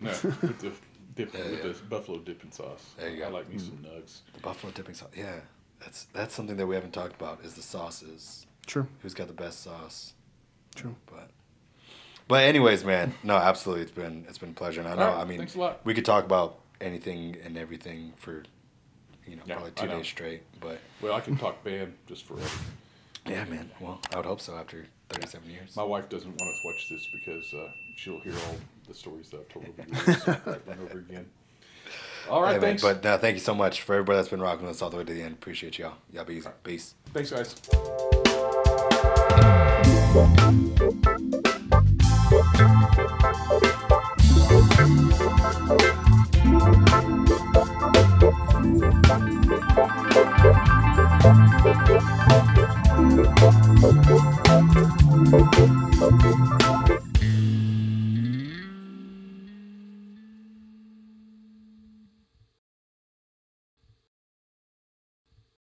No, with the Yeah, with yeah. the buffalo dipping sauce. There you go. I like me some nugs. the buffalo dipping sauce. Yeah, that's something that we haven't talked about. Is the sauces. True. Who's got the best sauce? True. But anyways, man. No, absolutely. It's been a pleasure. And I know. All right, I mean, thanks a lot. we could talk about anything and everything for, Yeah, probably I 2 know. days straight. But Well, I can talk band just forever. yeah, man. Well, I would hope so after 37 years. My wife doesn't want us to watch this because she'll hear all the stories that I've told over the years over and over again. All right, Hey, man, thanks. but thank you so much for everybody that's been rocking with us all the way to the end. Appreciate y'all. Y'all be easy. Peace. Thanks, guys.